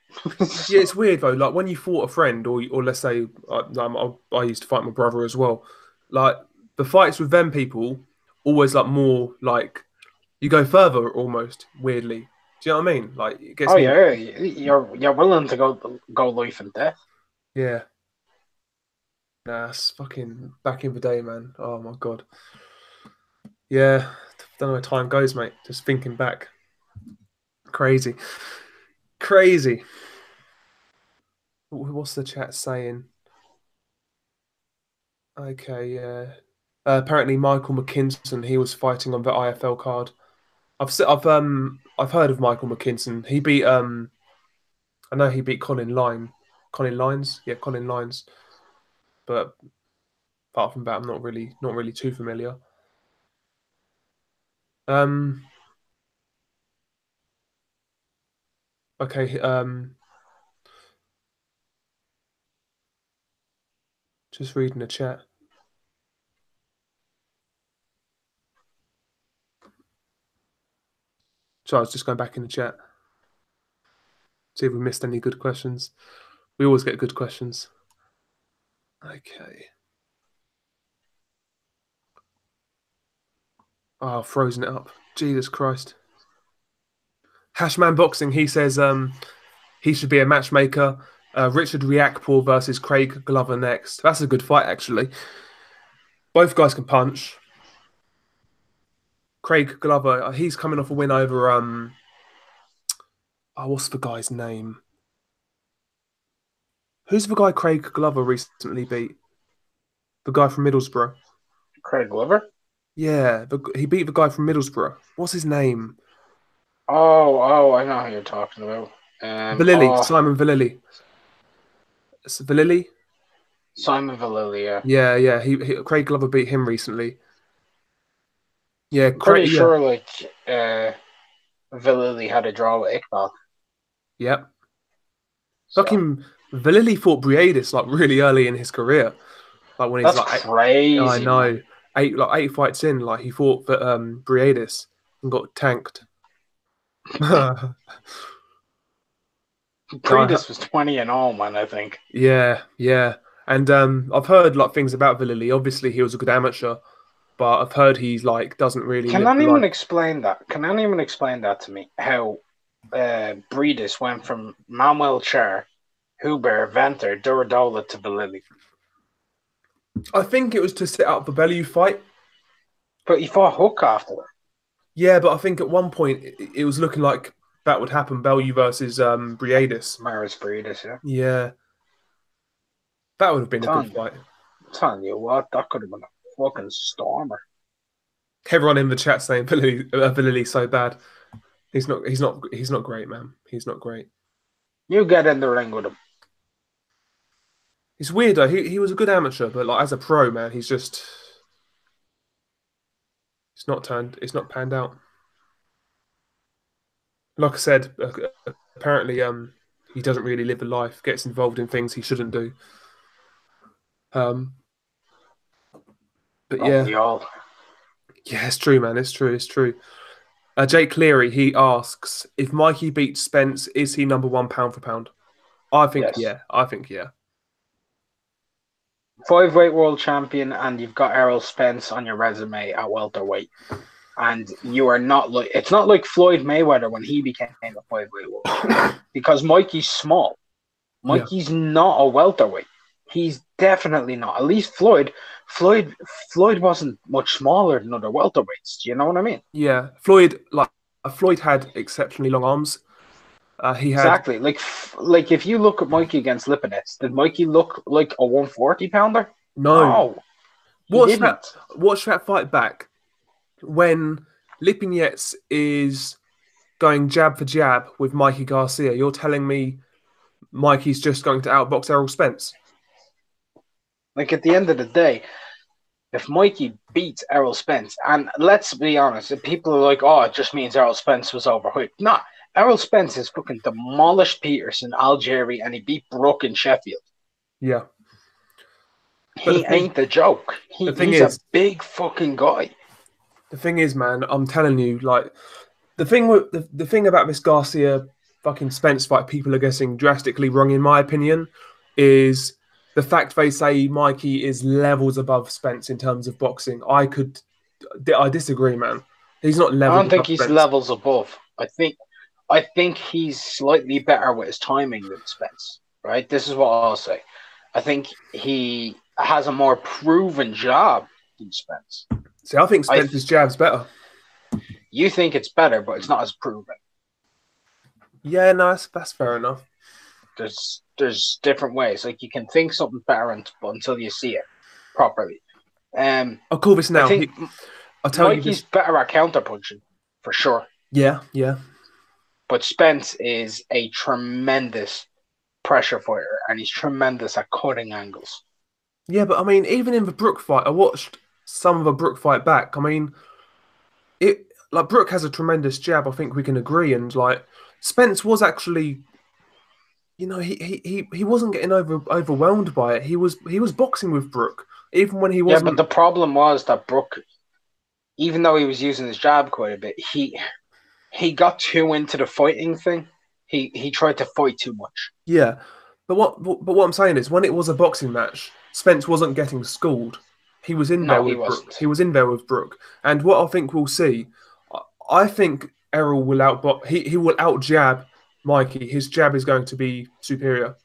Yeah, it's weird though. Like when you fought a friend, or let's say I used to fight my brother as well. Like the fights with them people, always like more like you go further almost weirdly. Do you know what I mean? Like it gets. Yeah, you're willing to go life and death. Yeah. Nah, it's fucking back in the day, man. Oh my god. Yeah, don't know where time goes, mate. Just thinking back. Crazy. Crazy. What's the chat saying? Okay, yeah. Apparently, Michael McKinson, he was fighting on the IFL card. I've heard of Michael McKinson. He beat I know he beat Colin Lines, yeah, Colin Lines. But apart from that, I'm not really too familiar. Um, okay, just reading the chat. So I was just going back in the chat, see if we missed any good questions. We always get good questions. Okay. Oh, I've frozen it up. Jesus Christ. Hashman Boxing, he says he should be a matchmaker. Richard Riakporhe versus Craig Glover next. That's a good fight, actually. Both guys can punch. Craig Glover, he's coming off a win over what's the guy's name? Who's the guy Craig Glover recently beat? The guy from Middlesbrough. Craig Glover? Yeah, he beat the guy from Middlesbrough. What's his name? Oh, I know who you're talking about. Vallily, Simon Vallily. Vallily? Simon Vallily, yeah. Yeah. Craig Glover beat him recently. Yeah, I'm pretty sure Vallily had a draw with Iqbal. Yep. So. Fucking Vallily fought Briedis like really early in his career. Like when he's That's like crazy. I know. Man. Eight fights in, like he fought for Briedis and got tanked. Briedis was 20-0, man, I think. Yeah. And I've heard like things about Vallily. Obviously, he was a good amateur, but I've heard he's like doesn't really. Can anyone explain that? Can anyone explain that to me? How Briedis went from Manuel Char, Huber, Venter, Duradola to Vallily? I think it was to set up the Bellew fight. But he fought Hook after that. Yeah, but I think at one point it was looking like that would happen. Bellew versus Briedis. Maris Briedis, yeah. Yeah. That would have been a good fight. I'm telling you what, that could have been a fucking stormer. Everyone in the chat saying Vallely's so bad. He's not great, man. He's not great. You get in the ring with him. It's weird though. He was a good amateur, but like as a pro, man, it's not panned out. Like I said, apparently he doesn't really live a life, gets involved in things he shouldn't do. But yeah. Yeah, it's true, man. It's true. Jake Cleary, he asks, if Mikey beats Spence, is he number one pound for pound? I think yes. yeah. 5-weight world champion, and you've got Errol Spence on your resume at welterweight. And you are not like, it's not like Floyd Mayweather when he became a 5-weight world champion, because Mikey's small. Mikey's not a welterweight. He's definitely not. At least Floyd wasn't much smaller than other welterweights. Do you know what I mean? Yeah, Floyd had exceptionally long arms. He had exactly like if you look at Mikey against Lipinets, did Mikey look like a 140 pounder? No. Watch that fight back when Lipinets is going jab for jab with Mikey Garcia. You're telling me Mikey's just going to outbox Errol Spence? Like at the end of the day, if Mikey beats Errol Spence, and let's be honest, if people are like, oh, it just means Errol Spence was overhyped. Nah, Errol Spence has fucking demolished Peterson, Algieri, and he beat Brook in Sheffield. Yeah. He ain't the joke. He's a big fucking guy. The thing is, man, I'm telling you, like, the thing about this Garcia fucking Spence fight, people are getting drastically wrong, in my opinion, is the fact they say Mikey is levels above Spence in terms of boxing. I disagree, man. He's not levels. I don't think he's Spence. Levels above. I think he's slightly better with his timing than Spence. Right? This is what I'll say. I think he has a more proven jab than Spence. See, I think Spence's jab's better. You think it's better, but it's not as proven. Yeah, no, that's fair enough. There's different ways. Like you can think something's better until you see it. properly. I'll call this I now. think I'll tell you Mikey's this. better at counterpunching, for sure. Yeah, yeah. But Spence is a tremendous pressure fighter, and he's tremendous at cutting angles. Yeah, but I mean, even in the Brook fight, I watched some of the Brook fight back. I mean, it like Brook has a tremendous jab. I think we can agree. And like Spence was actually, he wasn't getting overwhelmed by it. He was boxing with Brook even when he Yeah, but wasn't. the problem was that Brook, even though he was using his jab quite a bit, he got too into the fighting thing. He tried to fight too much. Yeah, but what I'm saying is when it was a boxing match, Spence wasn't getting schooled. He was in there No, he with Brook. wasn't. He was in there with Brook. And what I think we'll see, I think Errol will he will out jab Mikey. His jab is going to be superior.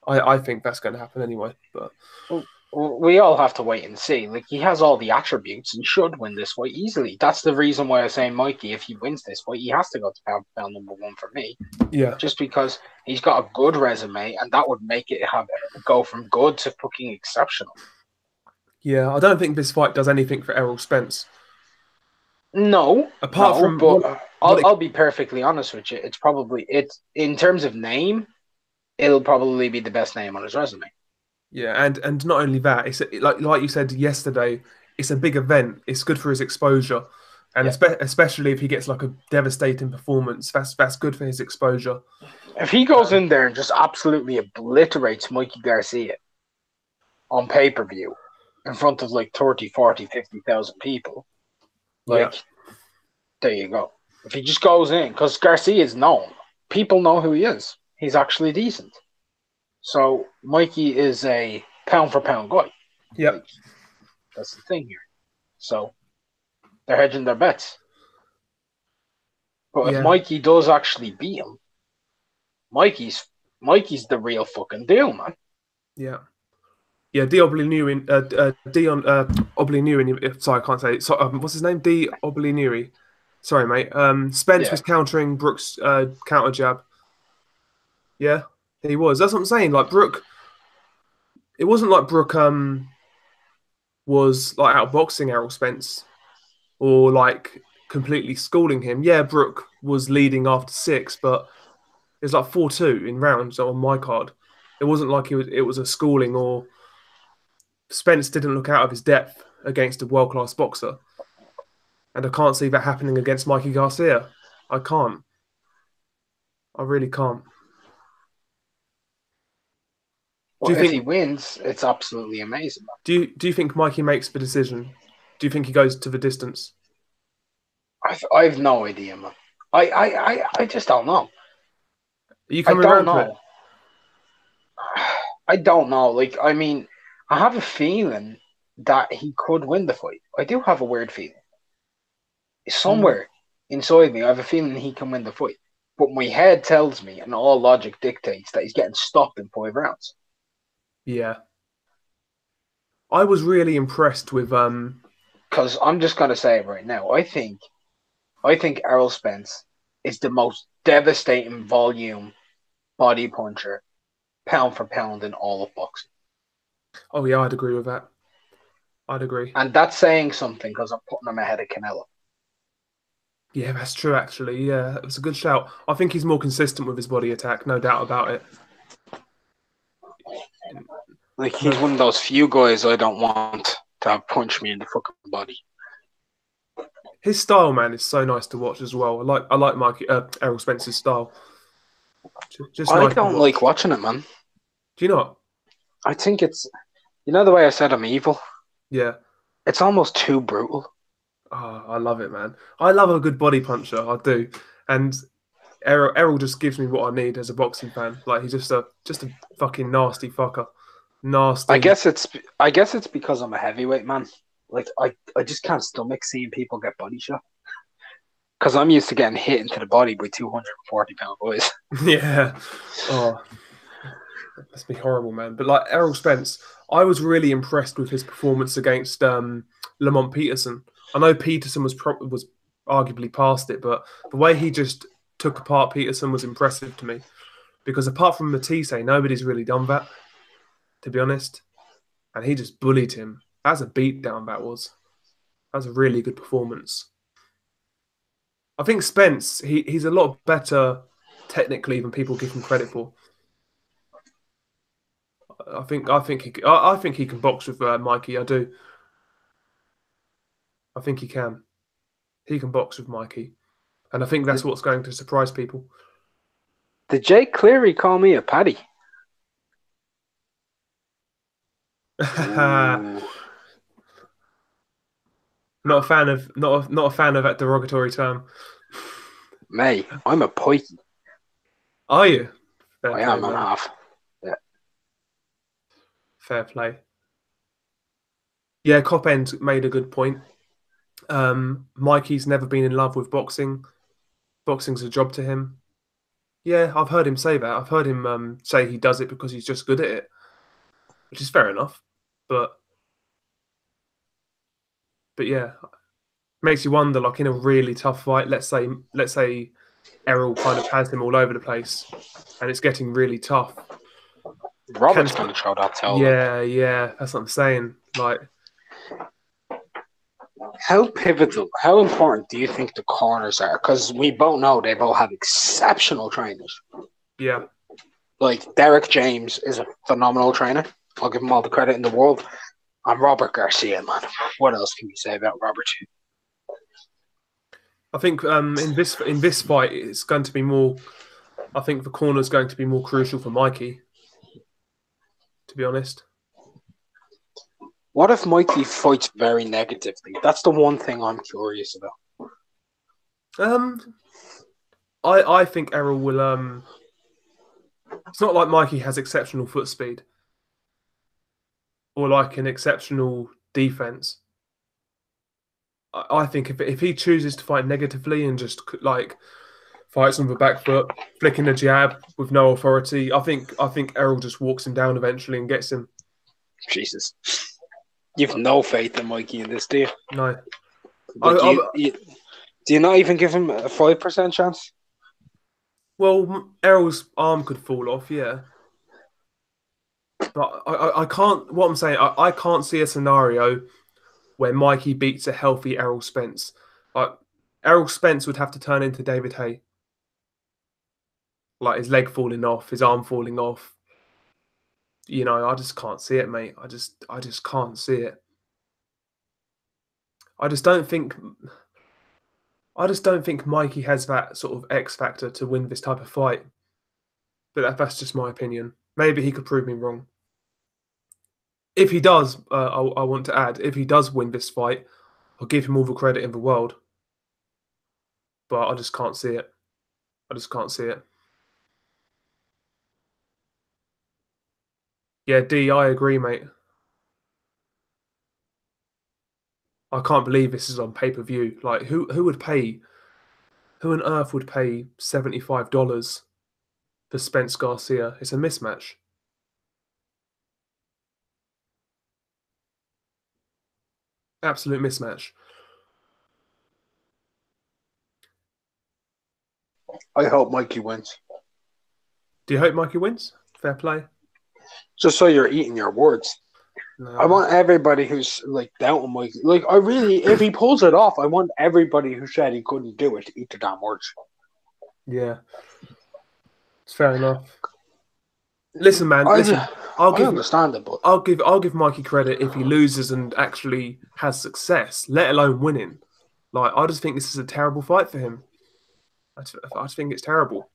I think that's going to happen anyway. But We all have to wait and see. Like, he has all the attributes and should win this fight easily. That's the reason why I say Mikey, if he wins this fight, he has to go to pound for pound #1 for me. yeah, Just because he's got a good resume, and that would make it go from good to fucking exceptional. yeah. I don't think this fight does anything for Errol Spence. No, Apart no, from but I'll be perfectly honest with you. It's in terms of name, it'll probably be the best name on his resume. Yeah, and not only that, it's like you said yesterday, it's a big event. It's good for his exposure, and Yeah. especially if he gets like a devastating performance, that's good for his exposure. If he goes in there and just absolutely obliterates Mikey Garcia on pay-per-view in front of like 30, 40, 50,000 people, like, there you go. If he just goes in, because Garcia is known, people know who he is. He's actually decent. So Mikey is a pound for pound guy. Yeah, Like, that's the thing here. So they're hedging their bets. But if yeah, Mikey does actually beat him, Mikey's the real fucking deal, man. yeah. Yeah, Dion Oblinuin. Sorry, I can't say it. So, what's his name? D Oblinuiri. Sorry, mate. Spence Yeah. was countering Brook's counter jab. Yeah, he was. That's what I'm saying. Like Brook, it wasn't like Brook was like outboxing Errol Spence or like completely schooling him. Yeah, Brook was leading after 6, but it was like 4-2 in rounds on my card. It wasn't like it was a schooling or Spence didn't look out of his depth against a world-class boxer. And I can't see that happening against Mikey Garcia. I can't. I really can't. Well, if he wins, it's absolutely amazing. Do you think Mikey makes the decision? Do you think he goes to the distance? I have no idea, man. I just don't know. Are you coming around to it? I don't know. Like, I mean, I have a feeling that he could win the fight. I do have a weird feeling. Somewhere inside me, I have a feeling he can win the fight. But my head tells me, and all logic dictates, that he's getting stopped in 5 rounds. Yeah. I was really impressed with Because I'm just gonna say it right now. I think Errol Spence is the most devastating volume body puncher, pound for pound, in all of boxing. Oh yeah, I'd agree with that. I'd agree. And that's saying something because I'm putting him ahead of Canelo. Yeah, that's true actually. Yeah, it was a good shout. I think he's more consistent with his body attack, no doubt about it. Like, he's one of those few guys I don't want to punch me in the fucking body. His style, man, is so nice to watch as well. I like Errol Spence's style. Just I nice don't like watching it, man. Do you not? I think it's, you know the way I said I'm evil? Yeah. It's almost too brutal. Oh, I love it, man. I love a good body puncher. I do. And Errol just gives me what I need as a boxing fan. Like, he's just a fucking nasty fucker. Nasty. I guess it's because I'm a heavyweight, man. Like, I just can't stomach seeing people get body shot. Because I'm used to getting hit into the body by 240-pound boys. Yeah. Oh, must be horrible, man. But like Errol Spence, I was really impressed with his performance against Lamont Peterson. I know Peterson was arguably past it, but the way he just took apart Peterson was impressive to me. Because apart from Matisse, nobody's really done that, to be honest. and he just bullied him. That's a beatdown. That was. That was a really good performance. I think Spence, he's a lot better technically than people give him credit for. I think he can box with Mikey. I do. I think he can. He can box with Mikey, and I think that's what's going to surprise people. Did Jake Cleary call me a paddy? Not a fan of that derogatory term. Mate, I'm a pikey. Are you? I am and a half. Yeah. Fair play. Yeah, Copend made a good point. Mikey's never been in love with boxing. Boxing's a job to him. Yeah, I've heard him say that. I've heard him say he does it because he's just good at it, which is fair enough. But yeah, makes you wonder. Like in a really tough fight, let's say Errol kind of has him all over the place, and it's getting really tough. Robert's going to throw that tail. Yeah, that's what I'm saying. Like, how pivotal, how important do you think the corners are? Because we both know they both have exceptional trainers. Yeah. Like, Derek James is a phenomenal trainer. I'll give him all the credit in the world. And Robert Garcia, man. What else can you say about Robert? I think in this fight, it's going to be more. I think the corner is going to be more crucial for Mikey. To be honest. What if Mikey fights very negatively? That's the one thing I'm curious about. I think Errol will. It's not like Mikey has exceptional foot speed or like an exceptional defense. I think if he chooses to fight negatively and just like fights on the back foot, flicking a jab with no authority, I think Errol just walks him down eventually and gets him. Jesus. You've no faith in Mikey in this, do you? No. Do you not even give him a 5% chance? Well, Errol's arm could fall off, yeah. But I can't. What I'm saying, I can't see a scenario where Mikey beats a healthy Errol Spence. Like Errol Spence would have to turn into David Haye. Like his leg falling off, his arm falling off. You know, I just can't see it, mate. I just can't see it. I just don't think Mikey has that sort of X factor to win this type of fight. But that's just my opinion. Maybe he could prove me wrong. If he does, I want to add, if he does win this fight, I'll give him all the credit in the world. But I just can't see it. I just can't see it. Yeah, D, I agree, mate. I can't believe this is on pay-per-view. Like, who on earth would pay $75 for Spence Garcia? It's a mismatch. Absolute mismatch. I hope Mikey wins. Do you hope Mikey wins? Fair play. Just so you're eating your words. No. I want everybody who's like doubting Mikey. Like, I really, if he pulls it off, I want everybody who said he couldn't do it to eat the damn words. Yeah. It's fair enough. Listen, man. I understand it, but I'll give Mikey credit if he loses and actually has success, let alone winning. Like, I just think this is a terrible fight for him. I just think it's terrible.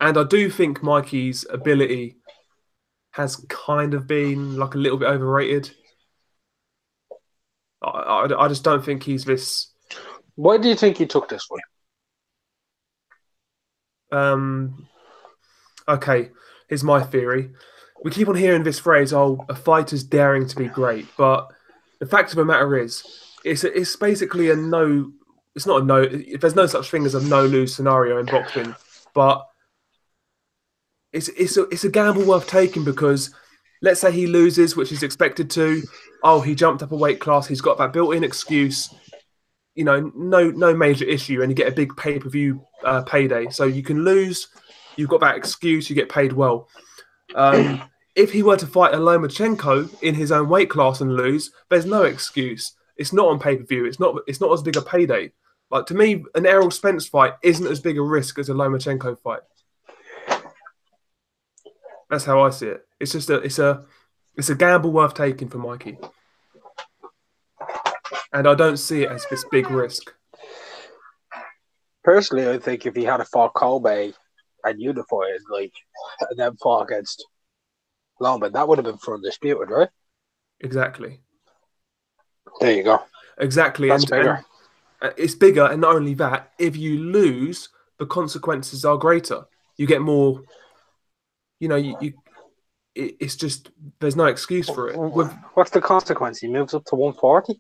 And I do think Mikey's ability has kind of been like a little bit overrated. I just don't think he's this. Why do you think he took this fight? Okay, here's my theory. We keep on hearing this phrase, "Oh, a fighter's daring to be great," but the fact of the matter is, it's basically a no. It's not a no. There's no such thing as a no-lose scenario in boxing, but it's a gamble worth taking because let's say he loses, which he's expected to. Oh, he jumped up a weight class. He's got that built-in excuse. You know, no major issue, and you get a big pay-per-view payday. So you can lose. You've got that excuse. You get paid well. if he were to fight a Lomachenko in his own weight class and lose, there's no excuse. It's not on pay-per-view. It's not as big a payday. Like, to me, an Errol Spence fight isn't as big a risk as a Lomachenko fight. That's how I see it. It's just it's a gamble worth taking for Mikey. And I don't see it as this big risk. Personally, I think if he had fought Kobe and unified, like, and then fought against Loma, that would have been for undisputed, right? Exactly. There you go. Exactly. That's bigger. And it's bigger, and not only that, if you lose, the consequences are greater. You get more. You know, it's just there's no excuse for it. What's the consequence? He moves up to 140.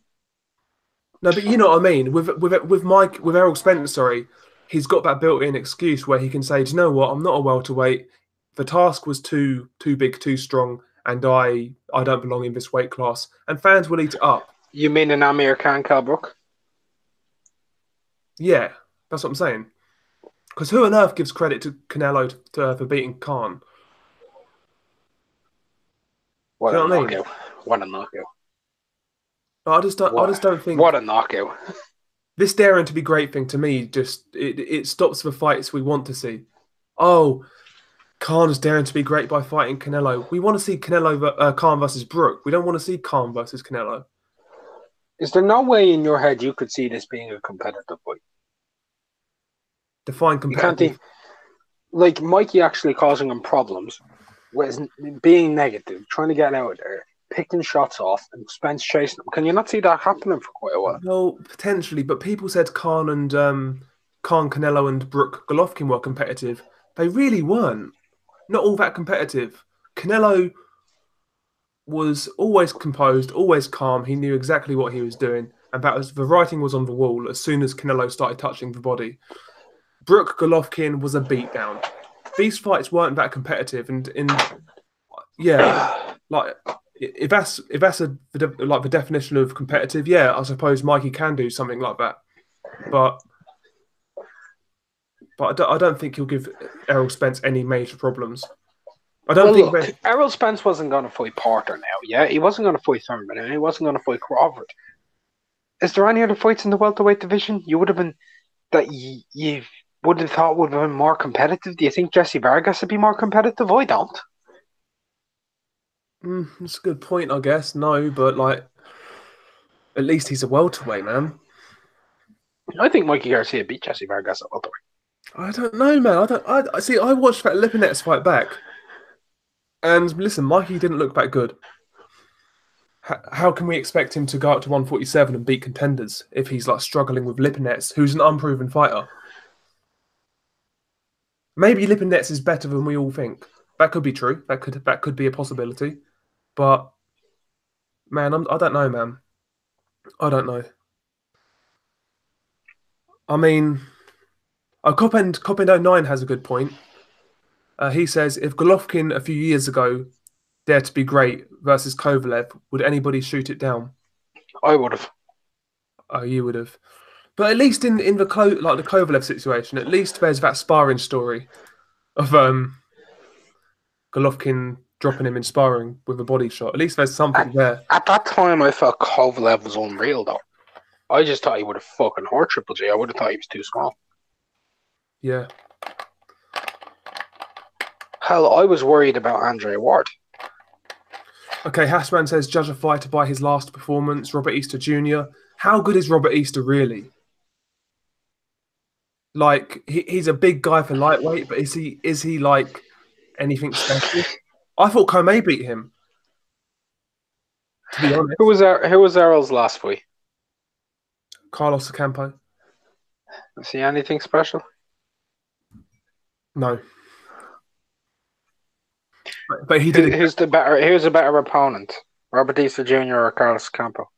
No, but you know what I mean. With Errol Spence, sorry, he's got that built-in excuse where he can say, "Do you know what? I'm not a welterweight. The task was too big, too strong, and I don't belong in this weight class." And fans will eat it up. You mean an Amir Khan, Kell Brook? Yeah, that's what I'm saying. Because who on earth gives credit to Canelo for beating Khan? What Do you a know what I mean? knockout! What a knockout! I just don't think. What a knockout! This daring to be great thing to me just it stops the fights we want to see. Oh, Khan's daring to be great by fighting Canelo. We want to see Khan versus Brook. We don't want to see Khan versus Canelo. Is there no way in your head you could see this being a competitive fight? Define competitive. You can't like Mikey actually causing him problems, was being negative, trying to get out there, picking shots off, and Spence chasing him. Can you not see that happening for quite a while? Well, potentially, but people said Khan, Canelo, and Brook Golovkin were competitive. They really weren't. Not all that competitive. Canelo was always composed, always calm. He knew exactly what he was doing, and the writing was on the wall as soon as Canelo started touching the body. Brook Golovkin was a beatdown. These fights weren't that competitive, and yeah, like if that's the definition of competitive, yeah, I suppose Mikey can do something like that, but I don't think he'll give Errol Spence any major problems. I don't think Errol Spence wasn't going to fight Porter now, yeah? He wasn't going to fight Thurman, and he wasn't going to fight Crawford. Is there any other fights in the welterweight division you would have been that you would have thought would have been more competitive? Do you think Jesse Vargas would be more competitive? I don't. That's a good point, I guess. No, but like, at least he's a welterweight, man. I think Mikey Garcia beat Jesse Vargas at welterweight. I don't know, man. I see. I watched that Lipinets fight back, and listen, Mikey didn't look that good. How can we expect him to go up to 147 and beat contenders if he's like struggling with Lipinets, who's an unproven fighter? Maybe Lipinets is better than we all think. That could be true. That could be a possibility. But man, I don't know, man. I don't know. I mean, Copend 09 has a good point. He says, if Golovkin a few years ago dared to be great versus Kovalev, would anybody shoot it down? I would have. Oh, you would have. But at least in the Kovalev situation, at least there's that sparring story of Golovkin dropping him in sparring with a body shot. At least there's something there. At that time, I felt Kovalev was unreal, though. I just thought he would have fucking hurt Triple G. I would have thought he was too small. Yeah. Hell, I was worried about Andre Ward. Okay, Hassman says, judge a fighter by his last performance. Robert Easter Jr. How good is Robert Easter really? Like, he's a big guy for lightweight, but is he like anything special? I thought Comey beat him. To be honest. Who was Errol's last fight? Carlos Ocampo. Is he anything special? No. But he did. Who's a better opponent? Robert Easter Jr. or Carlos Ocampo?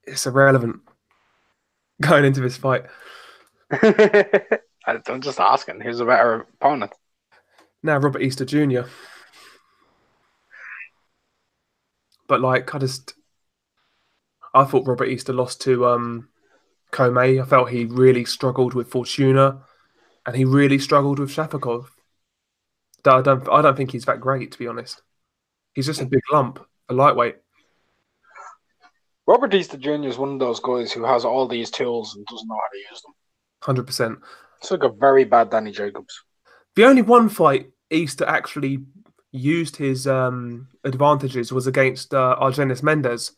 It's irrelevant going into this fight. I'm just asking. Who's a better opponent? Now, Robert Easter Jr. But like, I thought Robert Easter lost to Comey. I felt he really struggled with Fortuna, and he really struggled with Shafikov. I don't think he's that great, to be honest. He's just a big lump, a lightweight. Robert Easter Jr. is one of those guys who has all these tools and doesn't know how to use them. 100%. It's like a very bad Danny Jacobs. The only one fight Easter actually used his advantages was against Argenis Mendez.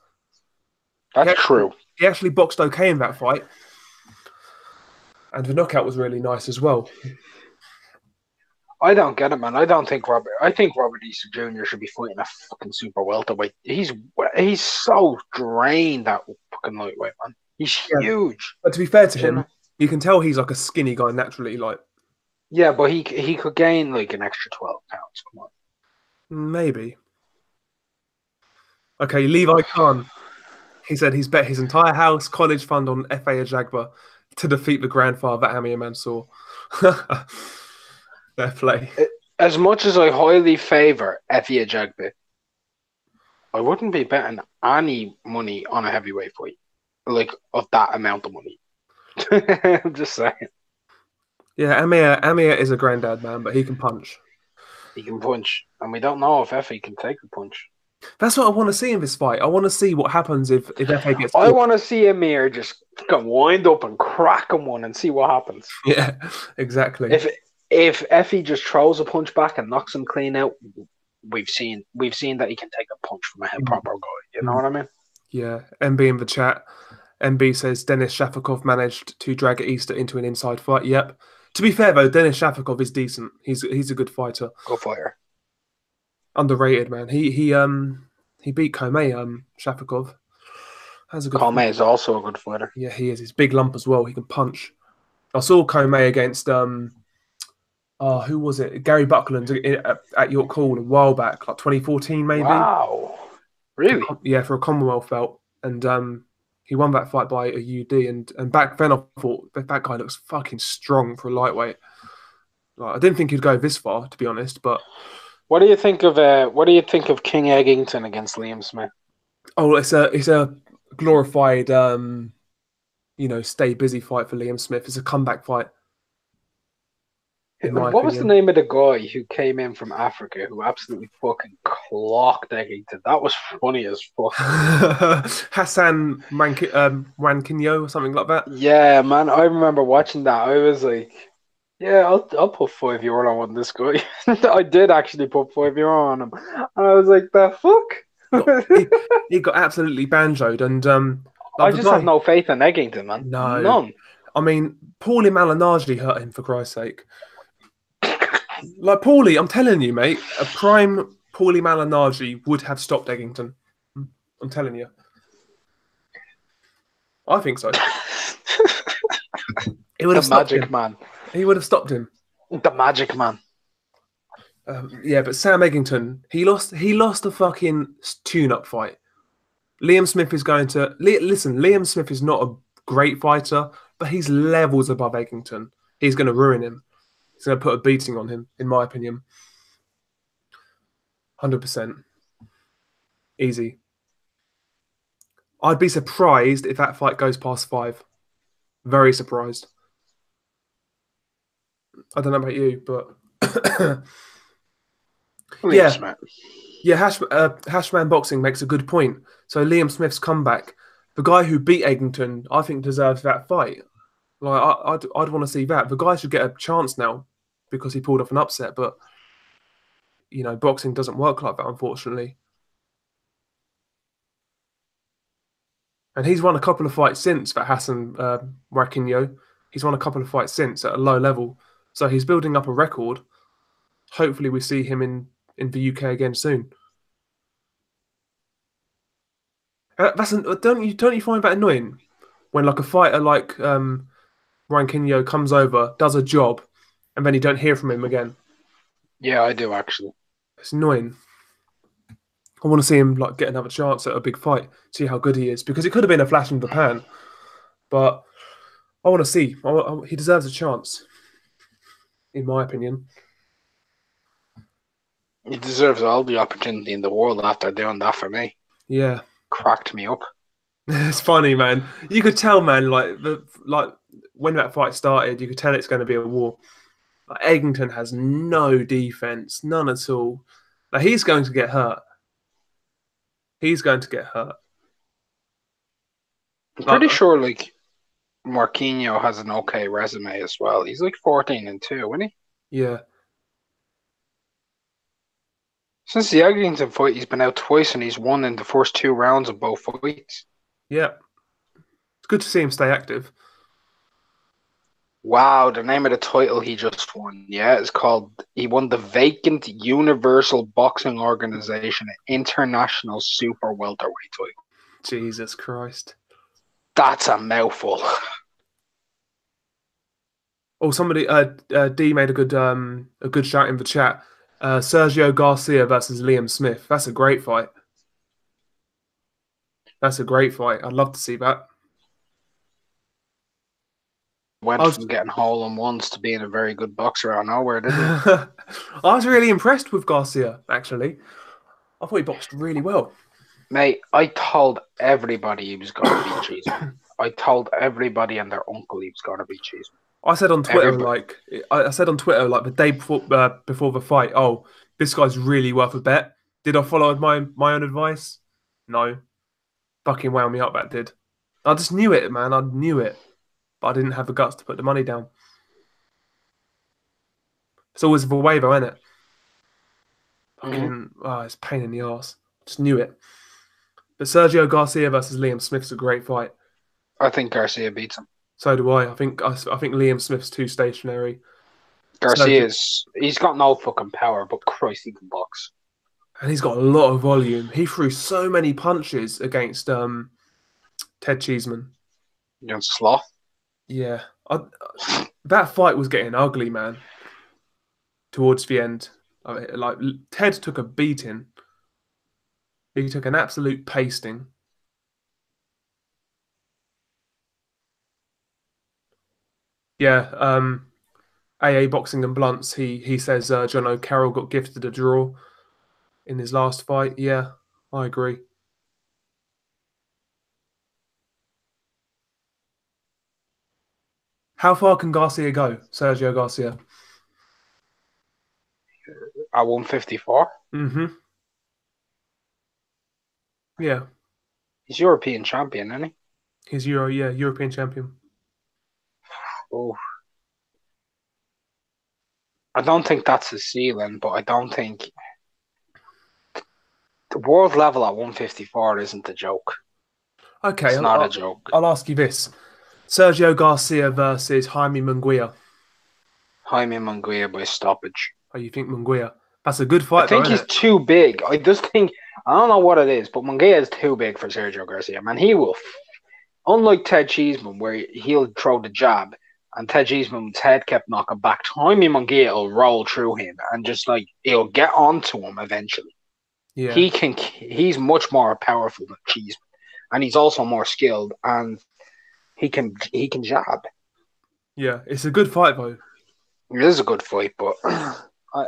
That's true. He actually boxed okay in that fight. And the knockout was really nice as well. I don't get it, man. I think Robert Easter Jr. should be fighting a fucking super welterweight. He's so drained, that fucking lightweight, man. He's huge. But to be fair to him, you can tell he's like a skinny guy naturally. Like, yeah, but he could gain like an extra 12 pounds. Come on. Maybe. Okay, Levi Khan. He said he's bet his entire house, college fund on F.A. Ajagba to defeat the grandfather Amir Mansour. Fair play. As much as I highly favour F.A. Ajagba, I wouldn't be betting any money on a heavyweight fight, like of that amount of money. I'm just saying. Yeah, Amir is a granddad man, but he can punch. He can punch, and we don't know if Effie can take the punch. That's what I want to see in this fight. I want to see what happens if Effie gets. I want to see Amir just wind up and crack him one and see what happens. Yeah, exactly. If Effie just throws a punch back and knocks him clean out, we've seen that he can take a punch from a proper guy. You know what I mean? Yeah. MB in the chat. MB says Denis Shafikov managed to drag Easter into an inside fight. Yep. To be fair though, Denis Shafikov is decent. He's a good fighter. Good fighter. Underrated, man. He beat Comey, Shafikov. Comey is also a good fighter. Yeah, he is. He's big lump as well. He can punch. I saw Comey against who was it? Gary Buckland at York Hall a while back, like 2014 maybe. Wow. Really? Yeah, for a Commonwealth belt. And he won that fight by a UD, and back then I thought that guy looks fucking strong for a lightweight. Like, I didn't think he'd go this far, to be honest. But what do you think of King Eggington against Liam Smith? Oh, it's a glorified stay busy fight for Liam Smith. It's a comeback fight. What was the name of the guy who came in from Africa who absolutely fucking clocked Eggington? That was funny as fuck. Hassan Rankinho or something like that. Yeah, man. I remember watching that. I was like, yeah, I'll put €5 on this guy. I did actually put €5 on him. And I was like, the fuck? he got absolutely banjoed. And I just have no faith in Eggington, man. No. None. I mean, Paulie Malignaggi hurt him, for Christ's sake. Like, Paulie, I'm telling you, mate, a prime Paulie Malignaggi would have stopped Eggington. I'm telling you. I think so. He would have stopped him. Man. He would have stopped him. The magic man. Yeah, but Sam Eggington, he lost a fucking tune-up fight. Liam Smith is going to... Listen, Liam Smith is not a great fighter, but he's levels above Eggington. He's going to ruin him. He's going to put a beating on him, in my opinion. 100%. Easy. I'd be surprised if that fight goes past 5. Very surprised. I don't know about you, but... Hashman Boxing makes a good point. So Liam Smith's comeback, the guy who beat Eggington, I think deserves that fight. Like, I'd want to see that. The guy should get a chance now because he pulled off an upset, but boxing doesn't work like that, unfortunately. And he's won a couple of fights since, that Hassan Rankinho. He's won a couple of fights since at a low level. So he's building up a record. Hopefully we see him in the UK again soon. Don't you find that annoying? When like a fighter like Rankinho comes over, does a job, and then you don't hear from him again. Yeah, I do actually. It's annoying. I want to see him like get another chance at a big fight, see how good he is, because it could have been a flash in the pan, but I want to see. He deserves a chance, in my opinion. He deserves all the opportunity in the world after doing that for me. Yeah, cracked me up. It's funny, man. You could tell, man. Like when that fight started, you could tell it's going to be a war. Eggington has no defense, none at all. Now he's going to get hurt. He's going to get hurt. I'm pretty sure like Marquinhos has an okay resume as well. He's like 14-2, isn't he? Yeah. Since the Eggington fight, he's been out twice and he's won in the first 2 rounds of both fights. Yeah. It's good to see him stay active. Wow, the name of the title he just won, it's called, he won the vacant Universal Boxing Organization International Super Welterweight title. Jesus Christ. That's a mouthful. Oh, somebody, D made a good shout in the chat. Sergio Garcia versus Liam Smith. That's a great fight. That's a great fight. I'd love to see that. Went from getting hole-in-ones to being a very good boxer out of nowhere, didn't he? I was really impressed with Garcia, actually. I thought he boxed really well. Mate, I told everybody he was going to beat Cheeseman. I told everybody and their uncle he was going to beat Cheeseman. I said on Twitter, the day before the fight, oh, this guy's really worth a bet. Did I follow my own advice? No. Fucking wound me up, that did. I just knew it, man. I knew it. But I didn't have the guts to put the money down. It's always the way, though, isn't it? It's a pain in the arse. Just knew it. But Sergio Garcia versus Liam Smith's a great fight. I think Garcia beats him. So do I. I think Liam Smith's too stationary. He's got no fucking power, but Christ, he can box. And he's got a lot of volume. He threw so many punches against Ted Cheeseman. Against Sloth? Yeah. That fight was getting ugly, man. Towards the end. Ted took a beating. He took an absolute pasting. Yeah, AA Boxing and Blunts, he says John O'Carroll got gifted a draw in his last fight. Yeah, I agree. How far can Garcia go, Sergio Garcia? At 154? Mm-hmm. Yeah. He's European champion, isn't he? He's European champion. Oh. I don't think that's his ceiling, but I don't think the world level at 154 isn't a joke. Okay, it's not a joke. I'll ask you this: Sergio Garcia versus Jaime Munguia. Jaime Munguia by stoppage. Oh, you think Munguia? That's a good fight. I think he's too big. I just think I don't know what it is, but Munguia is too big for Sergio Garcia. Man, he will. Unlike Ted Cheeseman, where he'll throw the jab, and Ted Cheeseman's head kept knocking back, Jaime Munguia will roll through him and just he'll get onto him eventually. Yeah. He's much more powerful than Cheeseman, and he's also more skilled, and he can jab. Yeah, it's a good fight though. It is a good fight, but I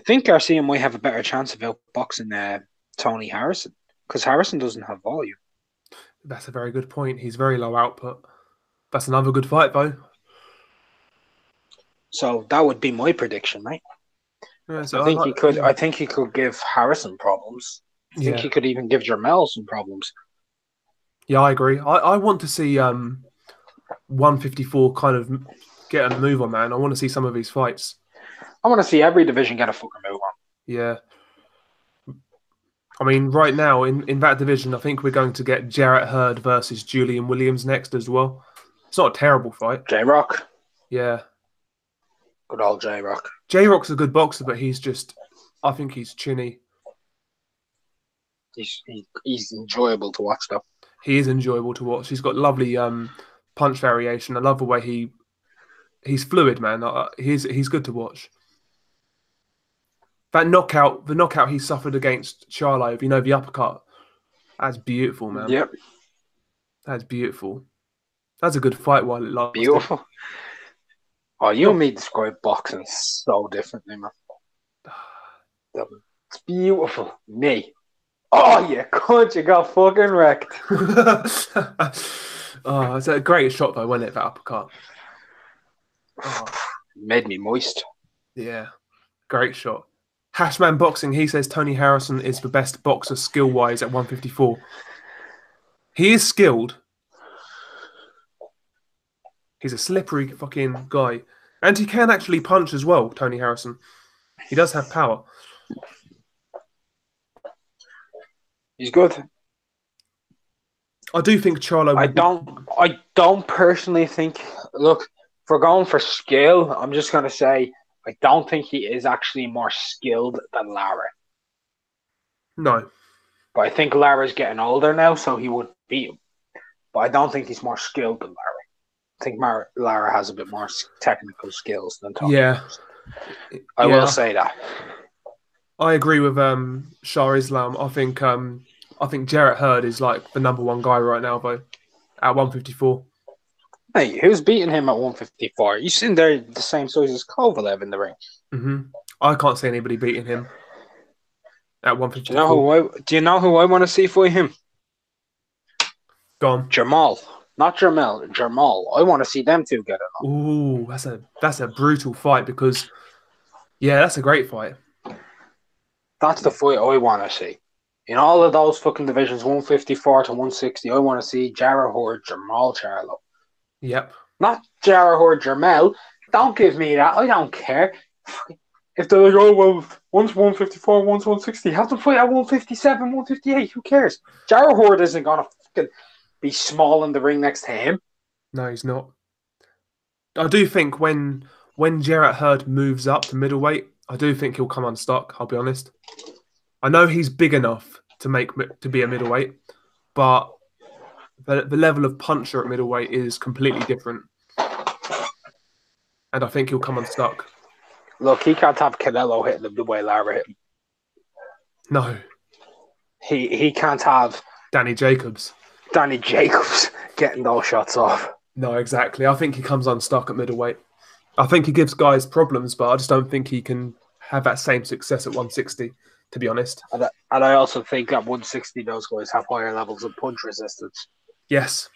think Garcia might have a better chance of outboxing Tony Harrison, because Harrison doesn't have volume. That's a very good point. He's very low output. That's another good fight, though. So that would be my prediction, mate. Yeah, so I think he could give Harrison problems. I think he could even give Jermell some problems. Yeah, I agree. I want to see 154 kind of get a move on, man. I want to see some of these fights. I want to see every division get a fucking move on. Yeah. I mean, right now, in that division, I think we're going to get Jarrett Hurd versus Julian Williams next as well. It's not a terrible fight. J-Rock? Yeah. Good old J-Rock. J-Rock's a good boxer, but I think he's chinny. He's enjoyable to watch, though. He is enjoyable to watch. He's got lovely punch variation. I love the way he's fluid, man. He's good to watch. The knockout he suffered against Charlo, the uppercut, that's beautiful, man. Yep. That's beautiful. That's a good fight while it lasted. Beautiful. Oh, you and me describe boxing so differently, man. It's beautiful. Me. Oh, yeah, God, you got fucking wrecked. Oh, it's a great shot, though, wasn't it, that uppercut? Oh. Made me moist. Yeah, great shot. Hashman Boxing, he says Tony Harrison is the best boxer skill-wise at 154. He is skilled. He's a slippery fucking guy. And he can actually punch as well, Tony Harrison. He does have power. He's good. I do think Charlo... I don't personally think... Look, if we're going for skill, I'm just going to say I don't think he is actually more skilled than Lara. No. But I think Lara's getting older now, so he would beat him. But I don't think he's more skilled than Lara. I think Lara has a bit more technical skills than Tony. Yeah. I will say that. I agree with Shah Islam. I think Jarrett Hurd is like the number one guy right now, though, at 154. Hey, who's beating him at 154? He's in there the same size as Kovalev in the ring. Mm-hmm. I can't see anybody beating him at 154. Do you know who I want to see for him? Go on. Jamal. Not Jamel, Jamal. I want to see them two get it on. Ooh, that's a brutal fight because, yeah, that's a great fight. That's the fight I want to see. In all of those fucking divisions, 154 to 160, I want to see Jarrett Hurd, Jamal Charlo. Yep. Not Jarrett Hurd, Jamel. Don't give me that. I don't care. If they're like, oh, well, one's 154, one's 160, have them fight at 157, 158. Who cares? Jarrett Hurd isn't going to fucking be small in the ring next to him. No, he's not. I do think when Jarrett Hurd moves up to middleweight, I do think he'll come unstuck, I'll be honest. I know he's big enough to be a middleweight, but the level of puncher at middleweight is completely different. And I think he'll come unstuck. Look, he can't have Canelo hitting him the way Lara hit him. No. He can't have Danny Jacobs getting those shots off. No, exactly. I think he comes unstuck at middleweight. I think he gives guys problems, but I just don't think he can have that same success at 160, to be honest. And I also think at 160, those guys have higher levels of punch resistance. Yes.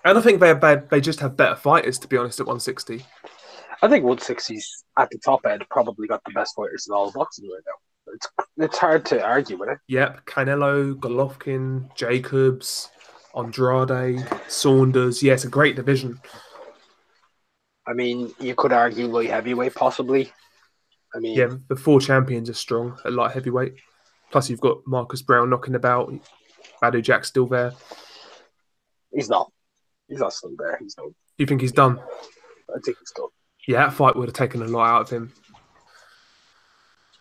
And I think they just have better fighters, to be honest, at 160. I think 160's at the top end probably got the best fighters in all of boxing right now. It's hard to argue with it. Yep. Canelo, Golovkin, Jacobs, Andrade, Saunders. Yeah, it's a great division. I mean, you could argue light heavyweight possibly. I mean, yeah, the four champions are strong at light heavyweight. Plus, you've got Marcus Brown knocking about. Badou Jack's still there. He's not. He's not still there. He's done. You think he's done? I think he's done. Yeah, that fight would have taken a lot out of him.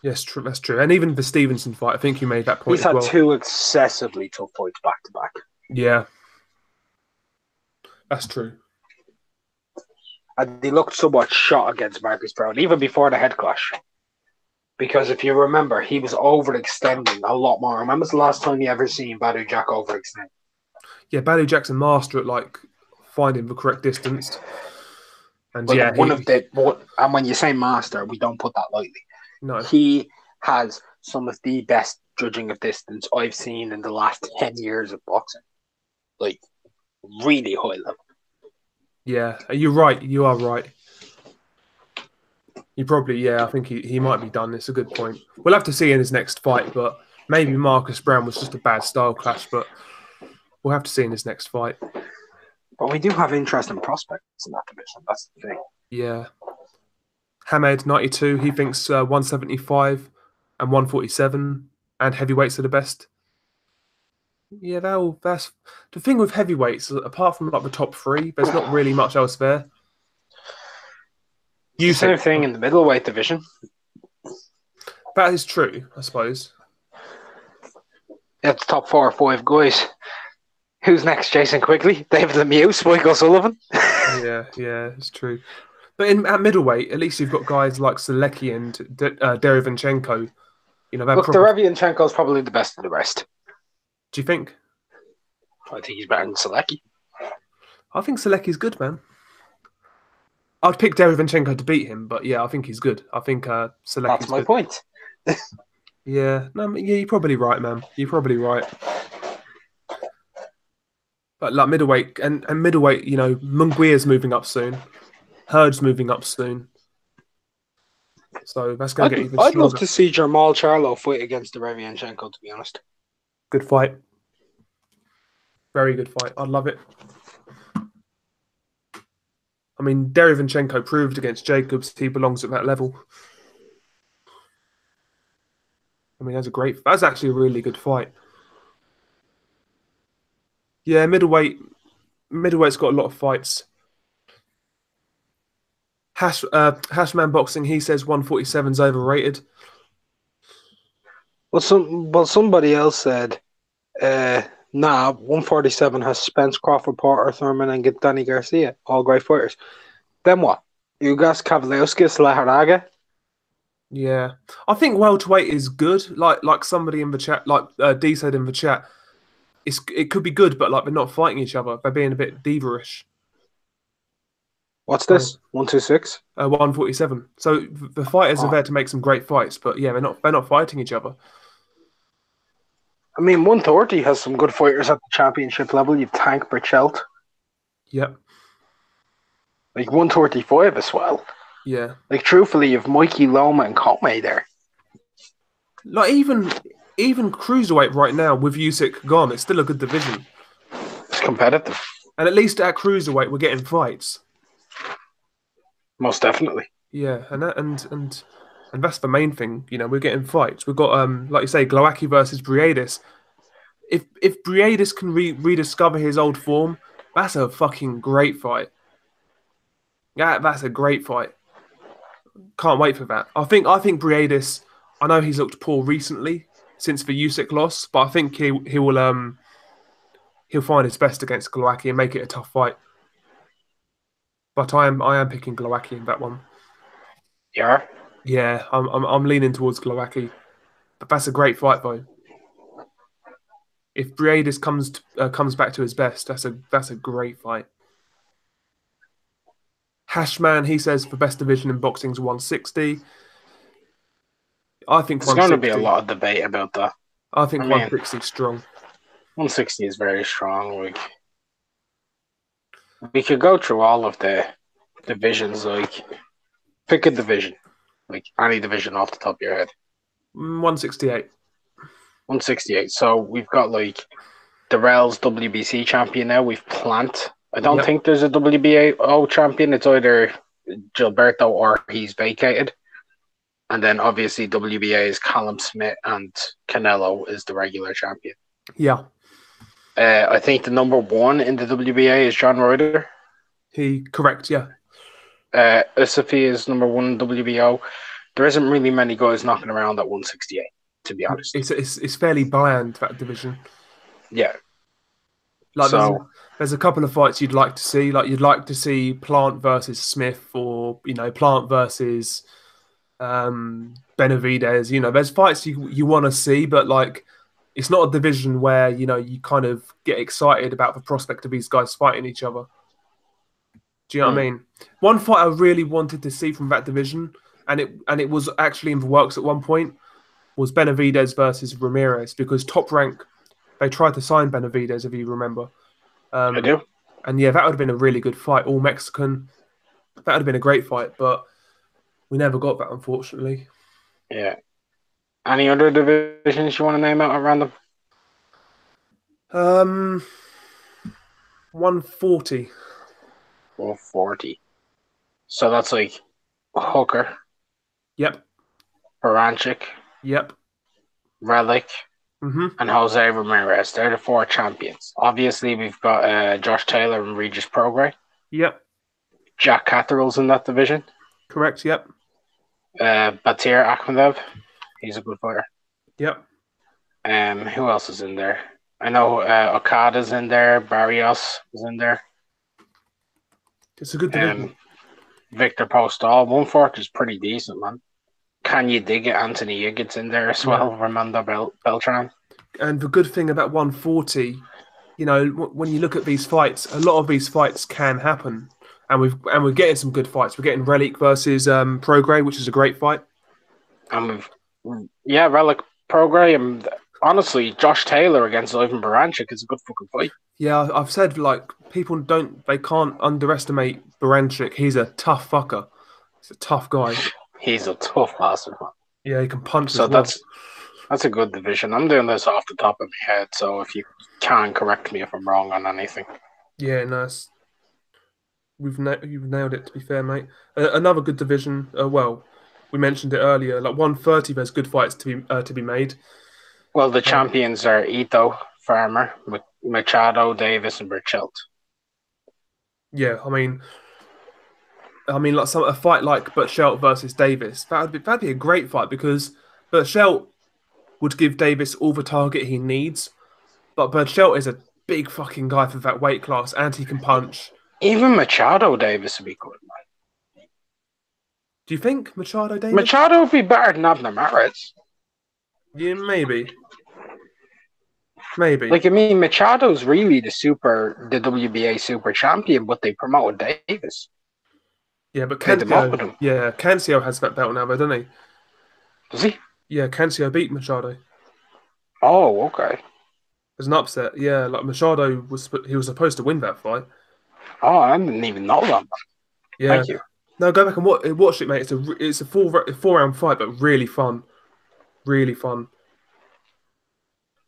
Yes, true. That's true. And even the Stevenson fight, I think you made that point. He's had two excessively tough fights back to back. Yeah, that's true. And he looked somewhat shot against Marcus Brown, even before the head clash. Because if you remember, he was overextending a lot more. When was the last time you ever seen Badou Jack overextend? Yeah, Badou Jack's a master at like finding the correct distance. And well, yeah, and when you say master, we don't put that lightly. No, he has some of the best judging of distance I've seen in the last 10 years of boxing. Like, really high level. Yeah, you're right. You are right. You probably, yeah, I think he might be done. It's a good point. We'll have to see in his next fight, but maybe Marcus Brown was just a bad style clash, but we'll have to see in his next fight. But we do have interesting prospects in that division. That's the thing. Yeah. Hamed, 92, he thinks 175 and 147 and heavyweights are the best. Yeah, that's the thing with heavyweights. Apart from like the top three, there's not really much else there. Same thing in the middleweight division. That is true, I suppose. Yeah, it's top 4 or 5 guys. Who's next? Jason Quigley, David Lemieux, Michael Sullivan. yeah, it's true. But at middleweight, at least you've got guys like Selecki and Derevinchenko. You know, look, Derevinchenko is probably the best of the rest. Do you think? I think he's better than Selecki. I think Selecki's good, man. I'd pick Derevinchenko to beat him, but yeah, I think he's good. I think Selecki's good. That's my point. Yeah, you're probably right, man. You're probably right. But like middleweight and middleweight, you know, Munguia's moving up soon. Hurd's moving up soon. So that's going to get even I'd love stronger. to see Jamal Charlo fight against Derevianchenko, to be honest. Good fight. Very good fight. I'd love it. I mean, Derevianchenko proved against Jacobs he belongs at that level. I mean, that's actually a really good fight. Yeah, middleweight's got a lot of fights. Hashman Boxing, he says 147's overrated. Well, somebody else said, nah, 147 has Spence, Crawford, Porter, Thurman, and Danny Garcia, all great fighters. Then what? Ugas, Kavaliauskas, Laharaga? Yeah, I think welterweight is good. Like somebody in the chat, like D said in the chat, it could be good, but like they're not fighting each other. They're being a bit diva-ish. What's this? 126? 147. So the fighters are there to make some great fights, but yeah, they're not fighting each other. I mean, 130 has some good fighters at the championship level. You've Tank Burchelt. Yep. Like 135 as well. Yeah. Like truthfully, you've Mikey Loma and Conway there. Like even cruiserweight right now with Usyk gone, it's still a good division. It's competitive. And at least at cruiserweight, we're getting fights. Most definitely. Yeah, and that's the main thing. You know, we're getting fights. We've got like you say, Glowacki versus Briedis. If Briedis can rediscover his old form, that's a fucking great fight. Yeah, that's a great fight. Can't wait for that. I think Briedis. I know he's looked poor recently since the Usyk loss, but I think he'll find his best against Glowacki and make it a tough fight. But I am picking Glowacki in that one. Yeah. Yeah, I'm leaning towards Glowacki, but that's a great fight though. If Briedis comes back to his best, that's a great fight. Hashman, he says the best division in boxing is 160. I think there's going to be a lot of debate about that. I think 160 is strong. 160 is very strong. We could go through all of the divisions. Like, pick a division, like any division off the top of your head. 168. 168. So we've got like Darrell's WBC champion now. We've Plant. I don't think there's a WBO champion. It's either Gilberto or he's vacated. And then obviously WBA is Callum Smith and Canelo is the regular champion. Yeah. I think the number one in the WBA is John Ryder. Correct, yeah. Usafi is number one in WBO. There isn't really many guys knocking around at 168, to be honest. It's fairly bland, that division. Yeah. Like there's a couple of fights you'd like to see. Like you'd like to see Plant versus Smith, or Plant versus Benavidez. There's fights you want to see, but like it's not a division where you kind of get excited about the prospect of these guys fighting each other. Do you know what I mean? One fight I really wanted to see from that division, and it was actually in the works at one point, was Benavidez versus Ramirez, because Top Rank, they tried to sign Benavidez, if you remember. I do. And yeah, that would have been a really good fight, all Mexican. That would have been a great fight, but we never got that, unfortunately. Yeah. Any other divisions you want to name out at random? 140. 140. So that's like Hooker. Yep. Baranchik. Yep. Relic. And Jose Ramirez. They're the four champions. Obviously, we've got Josh Taylor and Regis Prograis. Yep. Jack Catterall's in that division. Correct, yep. Batir Akhmedov. He's a good fighter. Yep. Who else is in there? I know Okada's in there. Barrios is in there. It's a good division. Victor Postal. 140 is pretty decent, man. Can you dig it? Anthony Iggett's in there as well. Armando Beltran. And the good thing about 140, when you look at these fights, a lot of these fights can happen, and we're getting some good fights. We're getting Relic versus Prograis, which is a great fight. And Relic Prograis, and honestly, Josh Taylor against Ivan Baranchik is a good fucking fight. Yeah, I've said people can't underestimate Baranchik. He's a tough fucker. He's a tough guy. He's a tough bastard, man. Yeah, he can punch So as well. that's a good division. I'm doing this off the top of my head, so if you can correct me if I'm wrong on anything. Yeah, nice. You've nailed it. To be fair, mate. Another good division. Well, we mentioned it earlier. Like 130, there's good fights to be made. Well, the champions are Ito, Farmer, Machado, Davis, and Burchelt. Yeah, I mean, like a fight like Burchelt versus Davis. That'd be a great fight because Burchelt would give Davis all the target he needs, but Burchelt is a big fucking guy for that weight class, and he can punch. Even Machado Davis would be good, man. Do you think Machado Davis? Machado would be better than Abner Mares. Yeah, maybe. Maybe. Like, I mean, Machado's really the WBA super champion, but they promoted Davis. Yeah, but Cancio has that belt now, though, doesn't he? Does he? Yeah, Cancio beat Machado. Oh, okay. There's an upset. Yeah, like Machado was supposed to win that fight. Oh, I didn't even know that. Yeah. Thank you. No, go back and watch it, mate. It's a 4-round fight, but really fun. Really fun.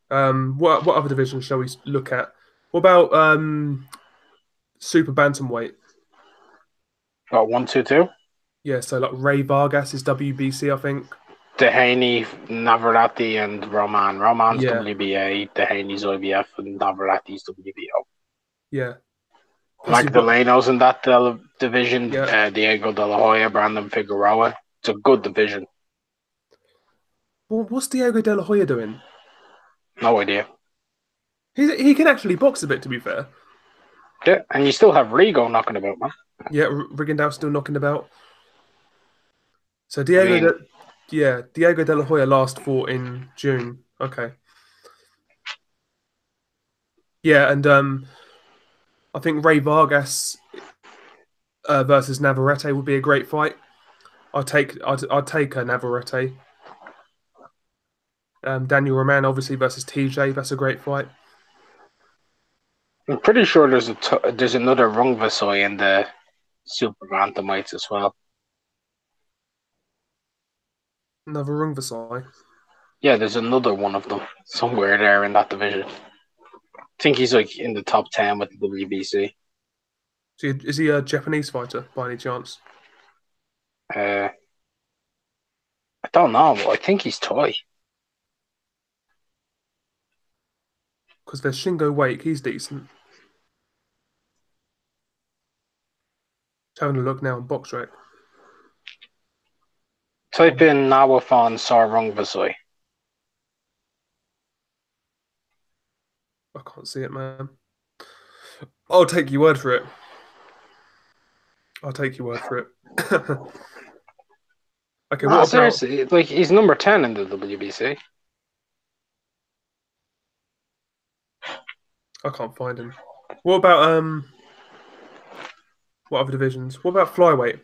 What other divisions shall we look at? What about super bantamweight? Got 1, 2, 2. Yeah, so like Ray Vargas is WBC, I think. Dehaney, Navarrete, and Roman. Roman's Yeah. WBA, Dehaney's IBF, and Navarrete's WBO. Yeah. Magdalena's in that division. Yeah. Diego De La Hoya, Brandon Figueroa. It's a good division. Well, what's Diego De La Hoya doing? No idea. He can actually box a bit, to be fair. Yeah, and you still have Rigo knocking about, man. Yeah, Rigondeaux's still knocking about. So Diego De La Hoya last fought in June. Okay. Yeah, and I think Ray Vargas versus Navarrete would be a great fight. I'd take Navarrete. Daniel Roman obviously versus TJ. That's a great fight. I'm pretty sure there's another Rungvisai in the super bantamweights as well. Another Rungvisai. Yeah, there's another one of them somewhere there in that division. I think he's like in the top 10 with the WBC. So is he a Japanese fighter by any chance? I don't know, but I think he's Thai. Because there's Shingo Wake, he's decent. Just having a look now on BoxRec. Type in Nawafon Rungvisai. I can't see it, man. I'll take your word for it. Okay, what seriously, like he's number 10 in the WBC. I can't find him. What about what other divisions? What about flyweight?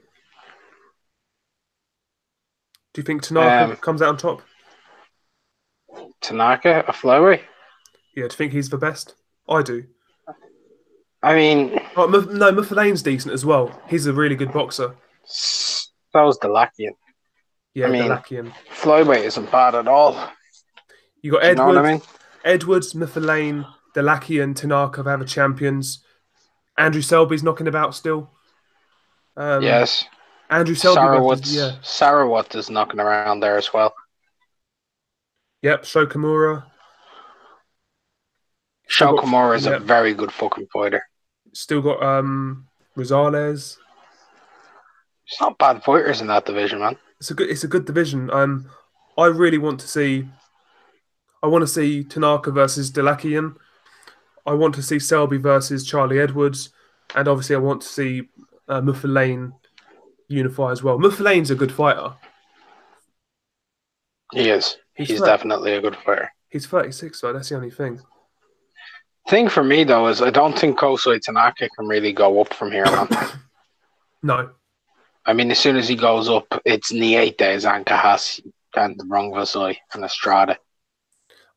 Do you think Tanaka comes out on top? Tanaka, a flyweight? Yeah, do you think he's the best? I do. I mean... no, Muffalane's decent as well. He's a really good boxer. So is Delakian. Yeah, Delakian. Flyweight isn't bad at all. You got Edwards, you know what I mean? Edwards, Muffalane, Delakian, Tanaka, they have champions. Andrew Selby's knocking about still. Yes. Andrew Selby. Sarawat is knocking around there as well. Yep, Sho Kimura. Sho Kimura is a very good fucking fighter. Still got Rosales. It's not bad fighters in that division, man. It's a good division. I really want to see. I want to see Tanaka versus Delakian. I want to see Selby versus Charlie Edwards, and obviously I want to see Muffalane unify as well. Muffalane's a good fighter. He is. He's definitely a good fighter. He's 36, though. That's the only thing. Thing for me though is I don't think Kosei Tanaka can really go up from here, man. No. I mean, as soon as he goes up, it's Nietes, Ankahas, and Rungvisai, and Estrada.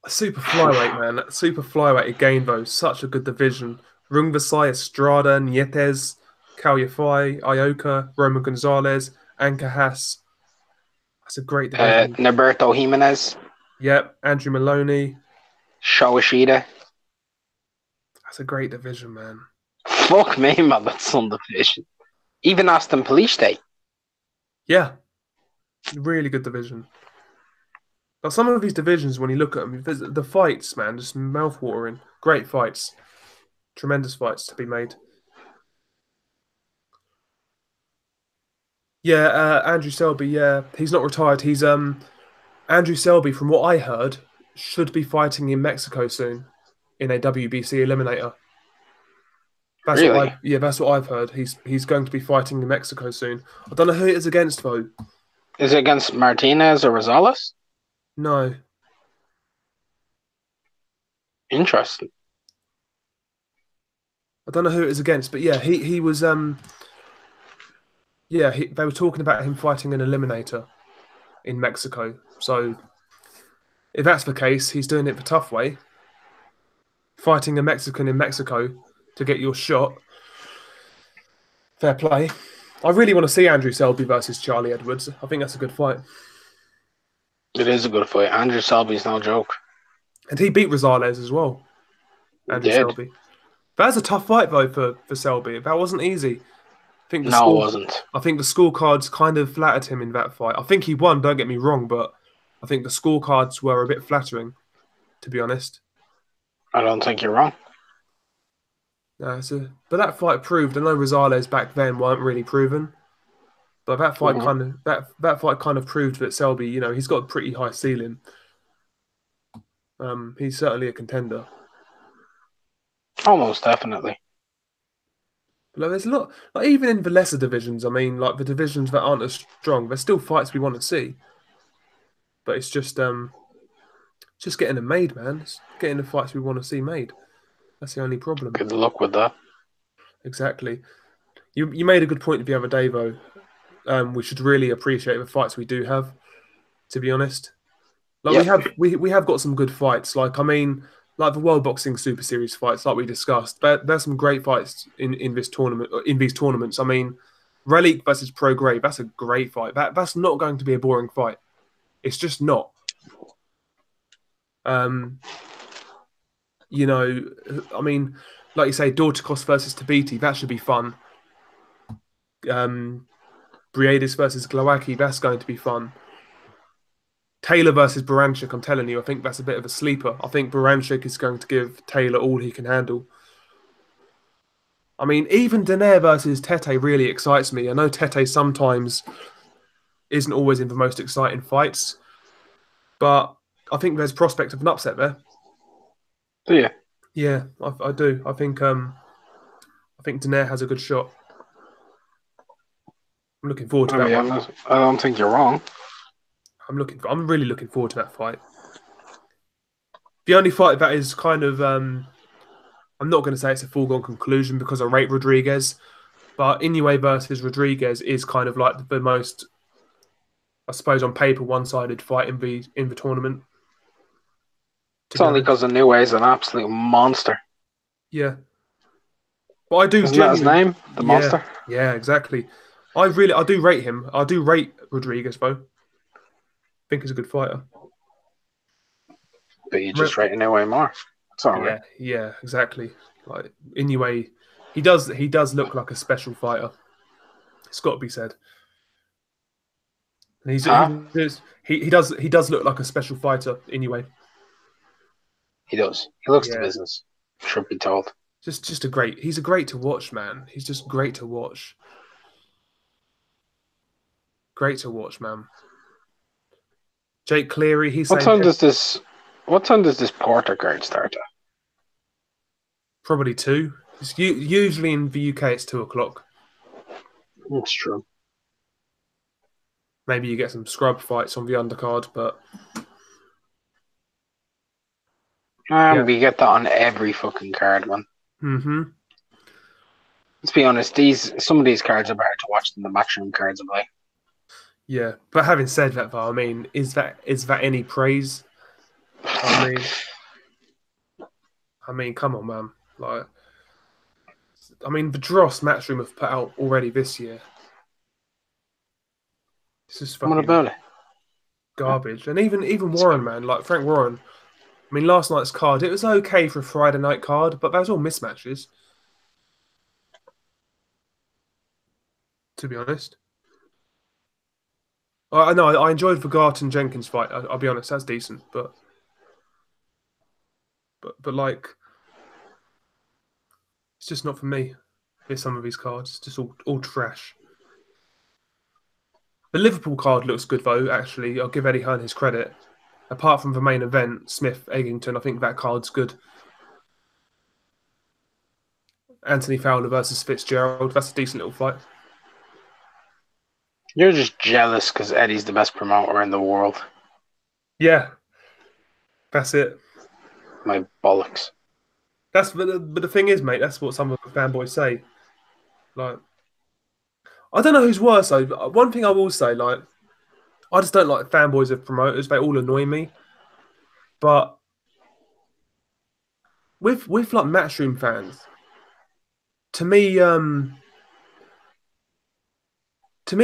Super flyweight, man. Super flyweight again, though. Such a good division. Rungvisai, Estrada, Nietes, Cal Yafai, Ioka, Roman Gonzalez, Ankahas. That's a great division. Norberto Jimenez, Yep, Andrew Maloney. Sho Ishida. That's a great division, man. Fuck me, man, that's some division. Even Aston Police Day. Yeah, really good division. But some of these divisions, when you look at them, the fights, man, just mouth-watering. Great fights. Tremendous fights to be made. Yeah, Andrew Selby, yeah. He's not retired. He's Andrew Selby, from what I heard, should be fighting in Mexico soon in a WBC eliminator. That's Really? what that's what I've heard. He's going to be fighting in Mexico soon. I don't know who it is against though. Is it against Martinez or Rosales? No. Interesting. I don't know who it is against, but yeah, he was they were talking about him fighting an eliminator in Mexico. So if that's the case, he's doing it the tough way. Fighting a Mexican in Mexico to get your shot. Fair play. I really want to see Andrew Selby versus Charlie Edwards. I think that's a good fight. It is a good fight. Andrew Selby's no joke. And he beat Rosales as well. Andrew Selby. That's a tough fight though for Selby. That wasn't easy. It wasn't. I think the scorecards kind of flattered him in that fight. I think he won, don't get me wrong, but I think the scorecards were a bit flattering, to be honest. I don't think you're wrong. No, but that fight proved. I know Rosales back then weren't really proven, but that fight that fight kind of proved that Selby, he's got a pretty high ceiling. He's certainly a contender. Almost definitely. But there's a lot, like even in the lesser divisions. I mean, like the divisions that aren't as strong, there's still fights we want to see. But it's just getting them made, man. It's getting the fights we want to see made. That's the only problem. Good luck with that. Exactly. You made a good point the other day, though. We should really appreciate the fights we do have. To be honest, like we have got some good fights. Like like the World Boxing Super Series fights, like we discussed. There's some great fights in this tournament. In these tournaments, I mean, Relic versus Pro Grey. That's a great fight. That's not going to be a boring fight. It's just not. I mean, like you say, Dorticos versus Tabiti, that should be fun. Briedis versus Glowacki, that's going to be fun. Taylor versus Baranchik, I'm telling you, I think that's a bit of a sleeper. I think Baranchik is going to give Taylor all he can handle. I mean, even Donaire versus Tete really excites me. I know Tete sometimes isn't always in the most exciting fights, but I think there's prospect of an upset there. Do you? Yeah, I do. I think Donaire has a good shot. I'm looking forward to that one. I don't think you're wrong. I'm really looking forward to that fight. The only fight that is kind of I'm not going to say it's a foregone conclusion because I rate Rodriguez, but Inoue versus Rodriguez is kind of like the most, I suppose, on paper, one-sided fight in the tournament. It's only because Inoue is an absolute monster. Yeah. But I do. Isn't that his name? The monster? Yeah, exactly. I do rate him. I do rate Rodriguez, though. I think he's a good fighter. But you just rate Inoue more. That's all right. Yeah, exactly. Like Inoue, he does look like a special fighter. It's got to be said. And he does look like a special fighter Inoue. He does. He looks the business. Should be told. He's a great to watch, man. He's just great to watch. Great to watch, man. Jake Cleary, What time does this Porter card start at? Probably 2. Usually in the UK it's 2:00. That's true. Maybe you get some scrub fights on the undercard, but we get that on every fucking card, man. Mm-hmm. Let's be honest, some of these cards are better to watch than the matchroom cards of like. Yeah, but having said that, though, I mean, is that any praise? I mean, come on, man. Like, I mean, the Dross matchroom have put out already this year. This is fucking. What about it? garbage. And even Warren, man, like Frank Warren. I mean, last night's card, it was okay for a Friday night card, but that was all mismatches, to be honest. I know I enjoyed the Garton Jenkins fight. I'll be honest, that's decent, but like, it's just not for me. Here's some of these cards, it's just all trash. The Liverpool card looks good though. Actually, I'll give Eddie Hearn his credit. Apart from the main event, Smith Eggington, I think that card's good. Anthony Fowler versus Fitzgerald. That's a decent little fight. You're just jealous because Eddie's the best promoter in the world. Yeah, that's it. My bollocks. But the thing is, mate, that's what some of the fanboys say. Like, I don't know who's worse though. But one thing I will say, like, I just don't like fanboys of promoters. They all annoy me. But with like Matchroom fans, to me,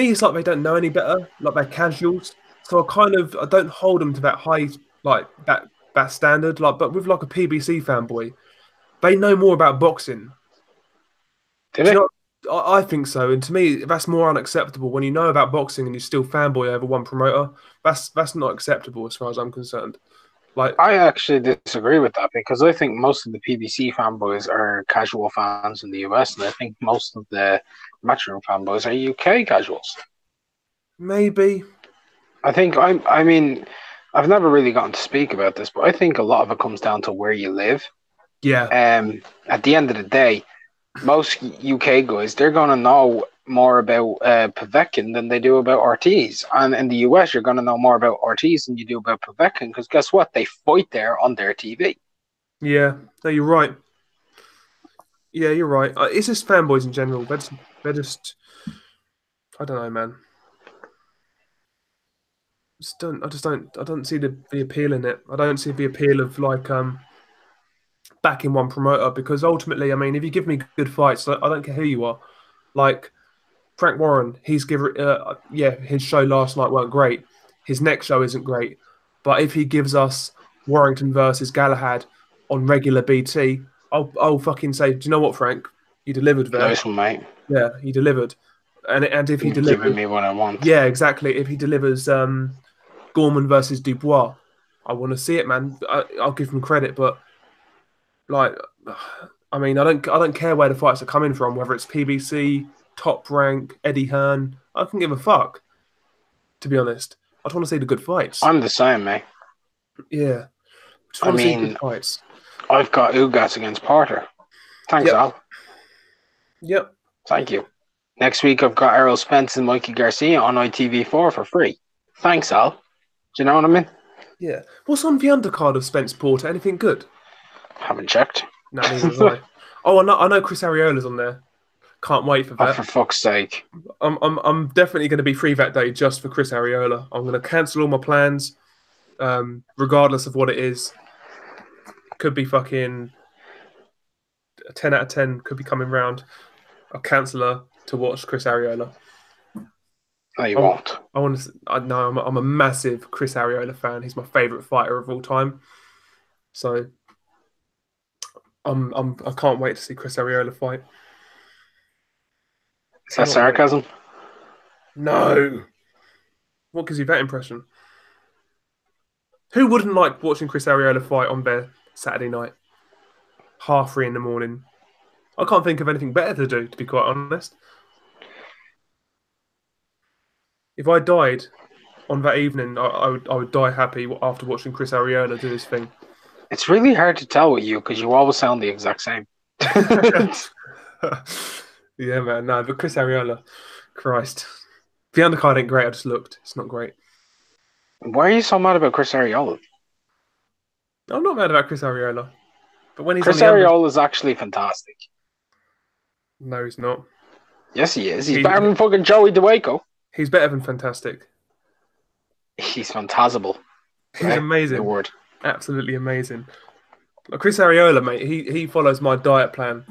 it's like they don't know any better. Like they're casuals. So I don't hold them to that high, like that standard. Like, but with like a PBC fanboy, they know more about boxing. Did Do it? you know, I think so, and to me, that's more unacceptable. When you know about boxing and you still fanboy over one promoter, that's not acceptable as far as I'm concerned. Like, I actually disagree with that because I think most of the PBC fanboys are casual fans in the US, and I think most of the Matchroom fanboys are UK casuals. maybe, I mean, I've never really gotten to speak about this, but I think a lot of it comes down to where you live. yeah, At the end of the day, most UK guys, they're going to know more about Povetkin than they do about Ortiz. And in the US, you're going to know more about Ortiz than you do about Povetkin because guess what? They fight there on their TV. yeah. No, you're right. Yeah, you're right. It's just fanboys in general. They're just, I don't know, man. I don't see the appeal in it. I don't see the appeal of like backing one promoter because ultimately, I mean, if you give me good fights, I don't care who you are. Like Frank Warren, he's given yeah, his show last night weren't great. His next show isn't great, but if he gives us Warrington versus Galahad on regular BT, I'll fucking say, do you know what, Frank? You delivered there. Nice one, mate. Yeah, he delivered. And if he You've given delivers, me what I want. yeah, exactly. If he delivers Gorman versus Dubois, I want to see it, man. I'll give him credit, but like, I mean, I don't care where the fights are coming from, whether it's PBC, Top Rank, Eddie Hearn. I can give a fuck, to be honest. I just want to see the good fights. I'm the same, mate. Yeah, just I want to see mean, good fights. I've got Ugas against Porter. Thanks, Yep. Al. Yep. Thank you. Next week, I've got Errol Spence and Mikey Garcia on ITV4 for free. Thanks, Al. Do you know what I mean? Yeah. What's on the undercard of Spence Porter? Anything good? Haven't checked. No, neither have I. Oh, I know Chris Ariola's on there. Can't wait for Oh, that. for fuck's sake. I'm definitely going to be free that day just for Chris Ariola. I'm going to cancel all my plans, regardless of what it is. Could be fucking a 10 out of 10 could be coming round. I'll cancel her to watch Chris Ariola. No, you won't. I want to. No, I'm a massive Chris Ariola fan. He's my favorite fighter of all time. So I can't wait to see Chris Ariola fight. Is that sarcasm? No. What gives you that impression? Who wouldn't like watching Chris Ariola fight on their Saturday night? 3:30 in the morning. I can't think of anything better to do, to be quite honest. If I died on that evening, I would die happy after watching Chris Ariola do his thing. It's really hard to tell with you because you always sound the exact same. Yeah, man. No, but Chris Ariola, Christ. The undercard ain't great. I just looked. It's not great. Why are you so mad about Chris Ariola? I'm not mad about Chris Ariola. But when he's Chris on the Ariola is actually fantastic. No, he's not. Yes, he is. He's better than fucking Joey DeWaco. He's better than fantastic. He's fantasable. He's amazing. The word. Absolutely amazing. Like Chris Ariola, mate, he follows my diet plan.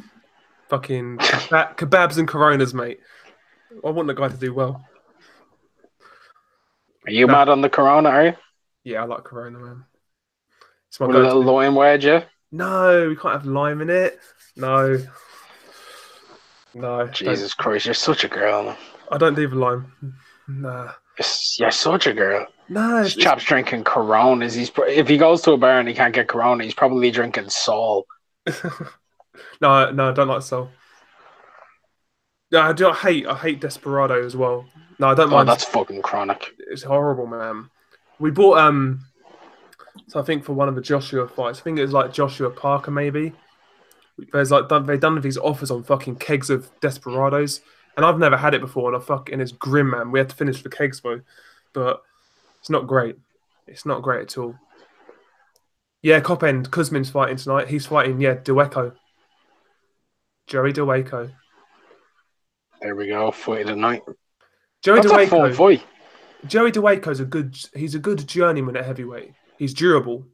Fucking kebabs and Coronas, mate. I want the guy to do well. Are you No, mad on the Corona, are you? yeah, I like Corona, man. It's my With a little go-to. lime wedge, yeah? No, we can't have lime in it. No, don't. Jesus Christ, you're such a girl, man. I don't do the lime. Nah, You're such a girl. no, This chap's drinking Coronas. If he goes to a bar and he can't get Corona, he's probably drinking Sol. no, I don't like Sol. No, I do. I hate Desperado as well. No, I don't Oh, mind. that's fucking chronic. It's horrible, man. We bought so I think for one of the Joshua fights, I think it was like Joshua Parker maybe. There's like they've done these offers on fucking kegs of Desperados, and I've never had it before, and it's grim, man. We had to finish the kegs though, but it's not great. It's not great at all. Yeah, Cop End, Kuzmin's fighting tonight. He's fighting, Dueco. Joey Dueco. There we go. Fight of the night. Joey That's a fun Dueco. fight. Joey Dueco's he's a good journeyman at heavyweight. He's durable.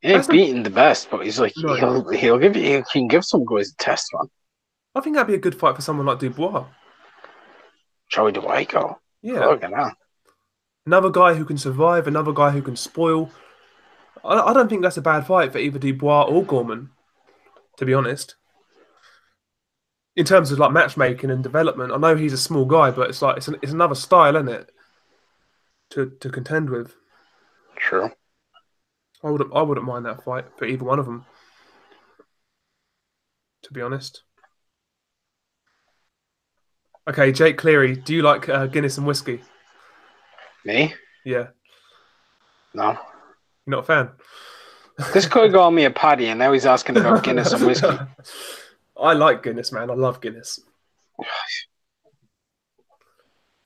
He ain't beating the best, but he's like No. he can give some guys a test, man. I think that'd be a good fight for someone like Dubois. Joey Dueco. Yeah. Look at that. Another guy who can survive, another guy who can spoil. I don't think that's a bad fight for either Dubois or Gorman, to be honest. In terms of like matchmaking and development, I know he's a small guy, but it's like it's another style, isn't it? To contend with. True. I wouldn't mind that fight for either one of them. To be honest. Okay, Jake Cleary, do you like Guinness and whiskey? Me? Yeah. No. You're not a fan? This guy got me a paddy, and now he's asking about Guinness and whiskey. I like Guinness, man. I love Guinness.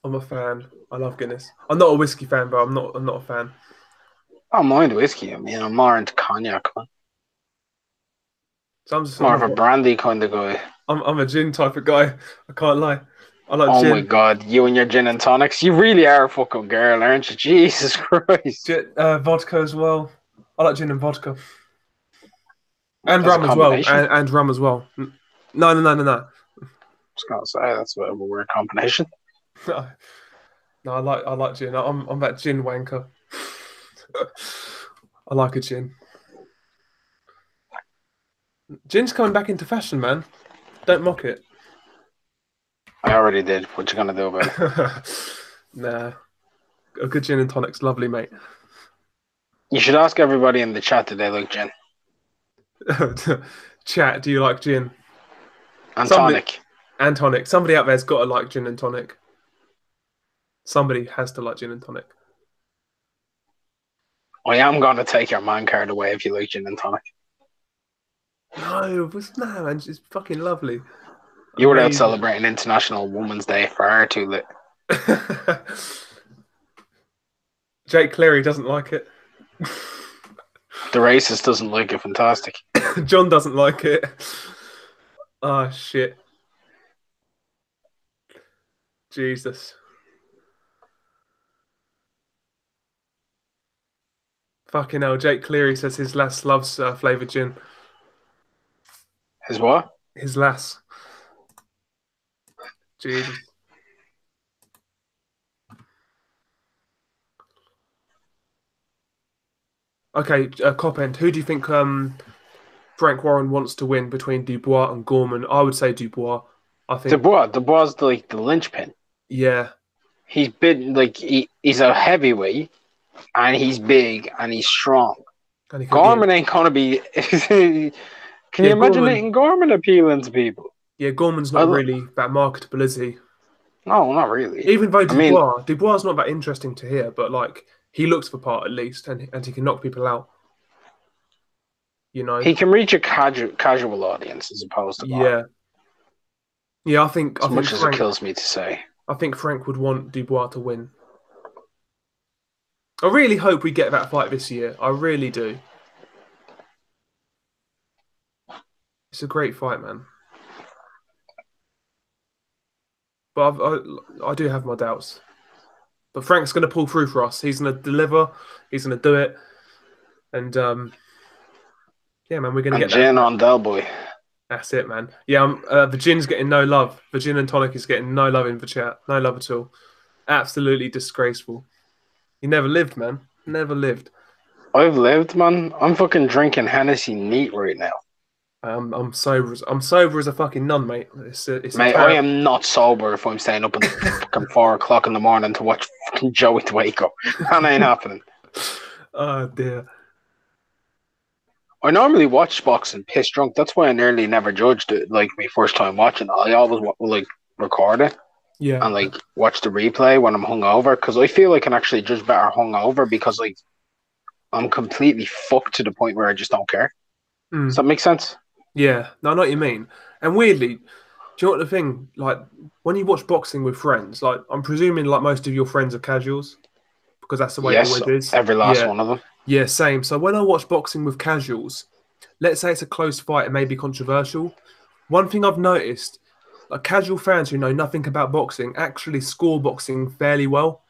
I'm a fan. I love Guinness. I'm not a whiskey fan, but I'm not a fan. I don't mind whiskey. I mean, I'm more into cognac, man. So I'm just More of a brandy kind of guy. I'm a gin type of guy. I can't lie. I like Oh gin. my god, you and your gin and tonics. You really are a fucking girl, aren't you? Jesus Christ. Vodka as well. I like gin and vodka. And As a rum as well. combination? And rum as well. No. I was gonna say that's a bit of a weird combination. No, I like gin. I'm that gin wanker. I like a gin. Gin's coming back into fashion, man. Don't mock it. I already did. What you gonna do about it? Nah. A good gin and tonic's lovely, mate. You should ask everybody in the chat that they like gin Chat, do you like gin? and Somebody- tonic. And tonic. Somebody out there's got to like gin and tonic. Somebody has to like gin and tonic. I am gonna take your man card away if you like gin and tonic. No, man, it's fucking lovely. You were out Amazing. celebrating International Women's Day far too late. Jake Cleary doesn't like it. The racist doesn't like it. Fantastic. John doesn't like it. Oh, shit. Jesus. Fucking hell, Jake Cleary says his lass loves flavoured gin. His what? His lass. Jesus. Okay, Cop End, who do you think Frank Warren wants to win between Dubois and Gorman? I would say Dubois. I think. Dubois is like the linchpin. Yeah. He's big, like he's a heavyweight, and he's big and he's strong. And he could- Gorman ain't gonna be. Can you imagine letting Gorman appealing to people? Yeah, Gorman's not really that marketable, is he? No, not really. Even though Dubois is not that interesting to hear, but like he looks the part at least, and he can knock people out. You know, He can reach a casual audience as opposed to yeah. I think as much Frank, as it kills me to say. I think Frank would want Dubois to win. I really hope we get that fight this year. I really do. It's a great fight, man. But I do have my doubts. But Frank's going to pull through for us. He's going to deliver. He's going to do it. And yeah, man, we're going to get gin on Del Boy. That's it, man. Yeah, the gin's getting no love. The gin and tonic is getting no love in the chat. No love at all. Absolutely disgraceful. You never lived, man. Never lived. I've lived, man. I'm fucking drinking Hennessy neat right now. I'm sober. I'm sober as a fucking nun, mate. It's a Mate, I terrible. am not sober if I'm staying up until fucking 4 o'clock in the morning to watch fucking Joey Dwaco. That ain't happening. Oh dear. I normally watch boxing piss drunk. That's why I nearly never judged it. Like my first time watching it, I always like record it Yeah. and like watch the replay when I'm hungover because I feel I can actually judge better hungover because like I'm completely fucked to the point where I just don't care. Does Mm. that make sense? Yeah. No, I know what you mean. And weirdly, do you know what the thing? Like when you watch boxing with friends, like I'm presuming like most of your friends are casuals because that's the way it Yes, always is. every last Yeah. one of them. Yeah. Same. So when I watch boxing with casuals, let's say it's a close fight and maybe controversial. One thing I've noticed, like casual fans who know nothing about boxing actually score boxing fairly well.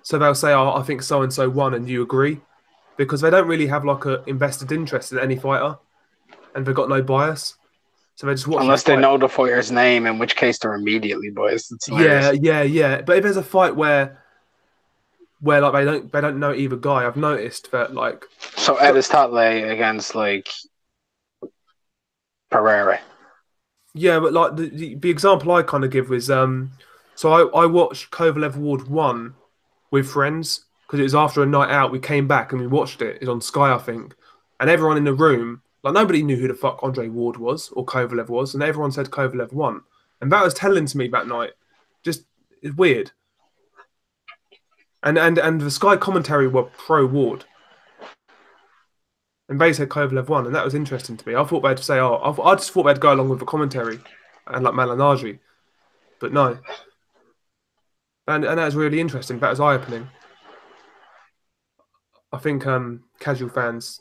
So they'll say, "Oh, I think so and so won," and you agree because they don't really have like a invested interest in any fighter, and they've got no bias. So they just watch the Unless they fight. know the fighter's name, in which case they're immediately biased. It's Yeah, hilarious. yeah, yeah. But if there's a fight where like they don't know either guy, I've noticed that like So so, Edis Tatley against like Pereira. yeah, but like the example I kind of give was so I watched Kovalev Ward 1 with friends because it was after a night out. We came back and we watched it. It's on Sky, I think, and everyone in the room, like nobody knew who the fuck Andre Ward was or Kovalev was, and everyone said Kovalev won, and that was telling to me that night. Just it's weird. And the Sky commentary were pro Ward, and they said Kovalev won, and that was interesting to me. I thought they'd say, oh, I just thought they'd go along with the commentary and like Malignaggi, but no, and that was really interesting. That was eye opening. I think casual fans,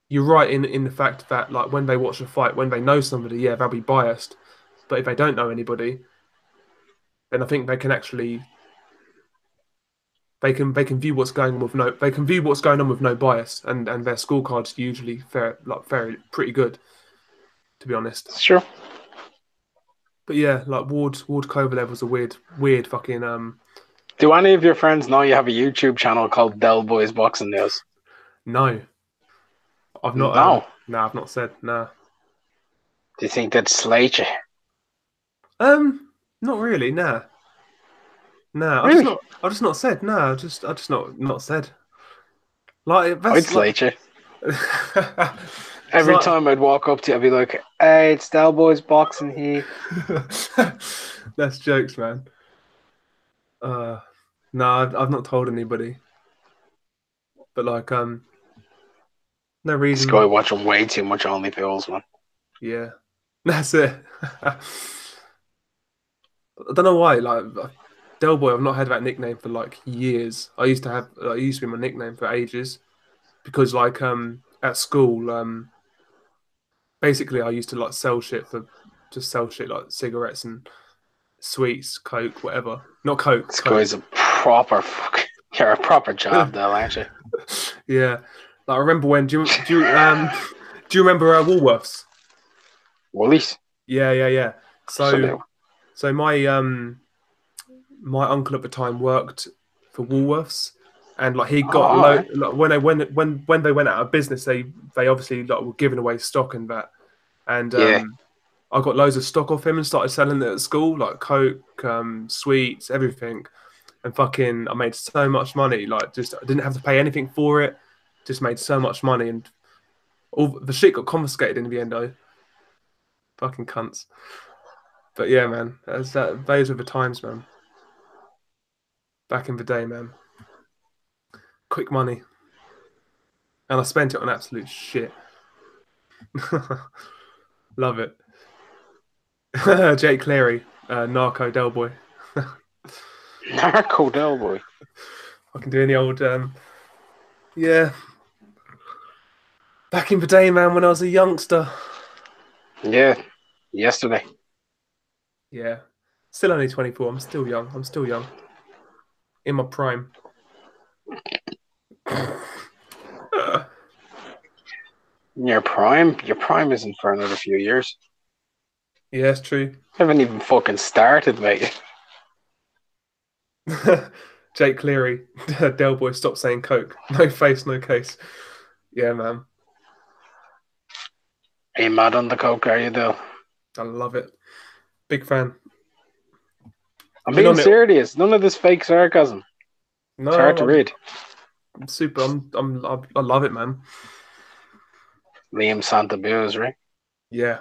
you're right in the fact that like when they watch a fight, when they know somebody, yeah, they'll be biased. But if they don't know anybody, then I think they can actually they can view what's going on with no they can view what's going on with no bias, and their scorecards usually fair pretty good, to be honest. It's true. But yeah, like Ward Kovalev was a weird fucking Do any of your friends know you have a YouTube channel called Del Boys Boxing News? no. I've not No. no, I've not said no. Do you think they'd slate you? Not really, nah. Nah, Really? I just not said, nah, I just not said. Like I'd that's like slate you. it's Every like time I'd walk up to you, I'd be like, hey, it's Del Boys Boxing here. that's jokes, man. Uh no, I've not told anybody. But like no This guy reason. watching way too much OnlyFans, man. Yeah. That's it. I don't know why, like Del Boy, I've not had that nickname for like years. It used to be my nickname for ages. Because like at school, basically I used to like sell shit for just sell shit like cigarettes and sweets, coke, whatever. Not coke, This coke. guy's a proper fuck. You're a proper job, though, aren't you? Yeah. Like I remember when do you remember Woolworths? Woolies? Yeah, yeah, yeah. So So do. so my uncle at the time worked for Woolworths, and like he Oh, got all right. like when they went out of business, they obviously like were giving away stock and that, and Yeah. I got loads of stock off him and started selling it at school, like Coke, sweets, everything, and fucking I made so much money, like just I didn't have to pay anything for it, just made so much money, and all the shit got confiscated in the end though, fucking cunts. But yeah, man, those were the times, man. Back in the day, man. Quick money. And I spent it on absolute shit. Love it. Jake Cleary, Narco Del Boy. Narco Del Boy. I can do any old, yeah. Back in the day, man, when I was a youngster. Yeah. Yesterday. Yeah. Still only 24. I'm still young. I'm still young. In my prime. Your prime? Your prime isn't for another few years. Yeah, it's true. I haven't even fucking started, mate. Jake Cleary, Del Boy, stop saying coke. No face, no case. Yeah, man. Are you mad on the coke, are you, though? I love it. Big fan. I'm Been being on it. serious. None of this fake sarcasm. No, It's hard to read. I'm super. I love it, man. Liam Santabuse, right? Yeah.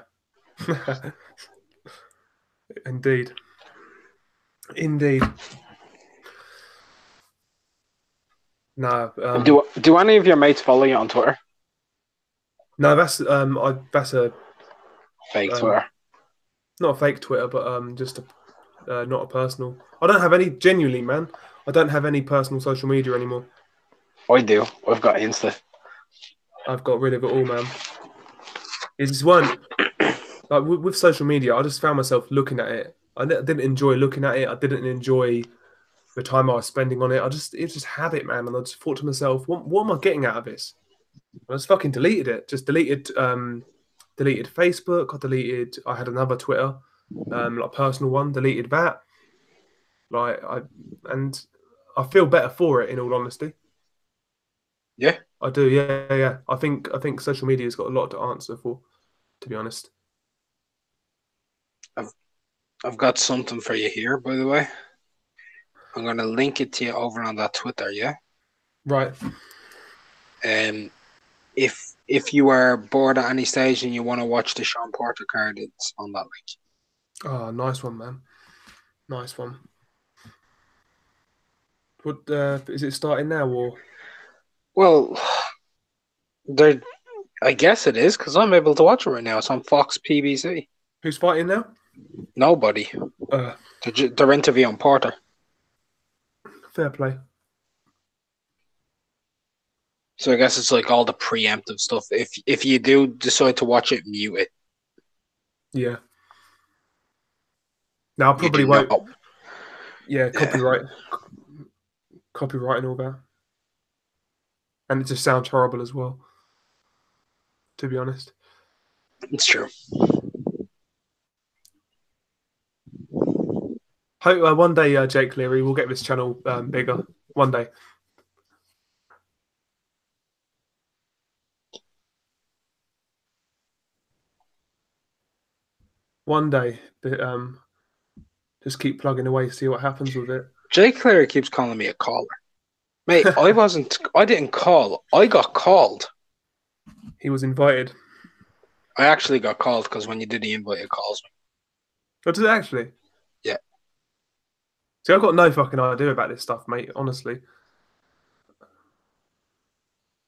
Indeed. Indeed. No. Do any of your mates follow you on Twitter? No, that's that's a Fake Twitter. not a fake Twitter, but just a not a personal. I don't have any. Genuinely, man. I don't have any personal social media anymore. I do. I've got Insta. I've got rid of it all, man. It's one like with social media. I just found myself looking at it. I didn't enjoy looking at it. I didn't enjoy the time I was spending on it. It's just habit, man. And I just thought to myself, what am I getting out of this? I just fucking deleted it. Just deleted Facebook. I had another Twitter, like personal one. Deleted that. And I feel better for it. In all honesty. Yeah, I do. Yeah. I think social media's got a lot to answer for. To be honest. I've got something for you here, by the way. I'm gonna link it to you over on that Twitter. Yeah. Right. If you are bored at any stage and you want to watch the Sean Porter card, it's on that link. Oh, nice one, man. Nice one. What is it starting now or? Well, I guess it is because I'm able to watch it right now. It's on Fox PBC. Who's fighting now? Nobody. They're interviewing Porter. Fair play. So I guess it's like all the preemptive stuff. If you do decide to watch it, mute it. Yeah. Now I probably won't. Know. Yeah, copyright and all that. And it just sounds horrible as well. To be honest. It's true. Hope one day, Jake Cleary, will get this channel bigger. One day. One day, but just keep plugging away, see what happens with it. Jake Cleary keeps calling me a caller, mate. I didn't call. I got called. He was invited. I actually got called because when you did the invite, it calls me. Oh, did it actually? Yeah. See, I've got no fucking idea about this stuff, mate. Honestly.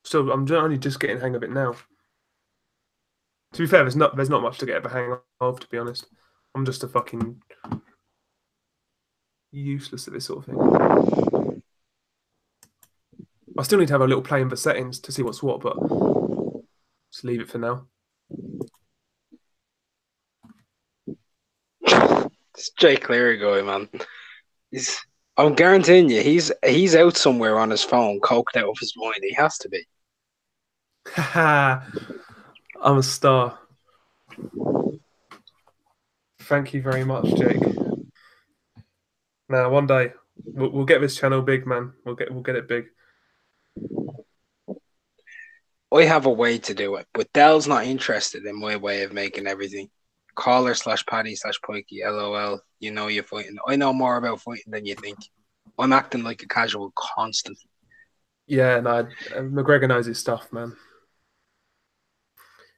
So I'm only just getting the hang of it now. To be fair, there's not much to get a hang of. To be honest, I'm just a fucking useless at this sort of thing. I still need to have a little play in the settings to see what's what, but just leave it for now. This Jake Cleary guy, man. I'm guaranteeing you, he's out somewhere on his phone, coked out of his mind. He has to be. I'm a star. Thank you very much, Jake. Now, one day we'll get this channel big, man. We'll get it big. I have a way to do it, but Dell's not interested in my way of making everything. Caller/Paddy/Pikey, LOL. You know you're fighting. I know more about fighting than you think. I'm acting like a casual constantly. Yeah, no, McGregor knows his stuff, man.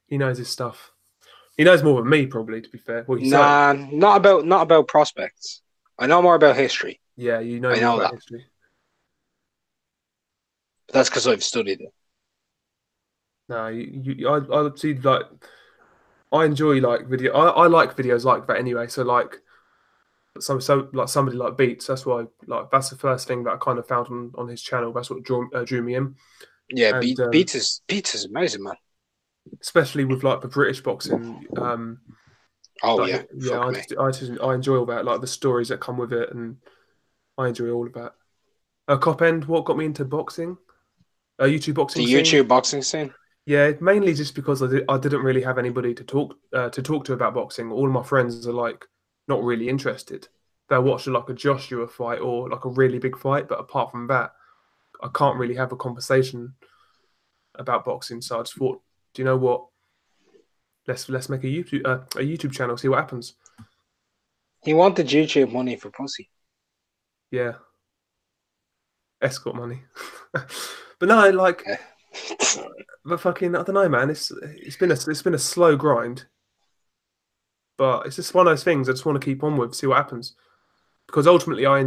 He knows his stuff. He knows more than me, probably. To be fair, well, not about prospects. I know more about history. Yeah, you know more about history. But that's because I've studied it. No, I see. Like, I enjoy like video. I like videos like that anyway. So like, like somebody like Beats. That's why that's the first thing that I kind of found on his channel. That's what drew me in. Yeah, and, Beats is amazing, man. Especially with like the British boxing. I enjoy all that, like the stories that come with it, and I enjoy all of that. Cop End, what got me into boxing? YouTube boxing. The YouTube boxing scene. Yeah, mainly just because I didn't really have anybody to talk to about boxing. All of my friends are like not really interested. they'll watch like a Joshua fight or like a really big fight. But apart from that, I can't really have a conversation about boxing. So I just thought, do you know what? Let's make a YouTube channel, see what happens. He wanted YouTube money for pussy. Yeah, escort money. But no, like, but fucking, I don't know, man. It's been a slow grind, but it's just one of those things. I just want to keep on with, see what happens, because ultimately, I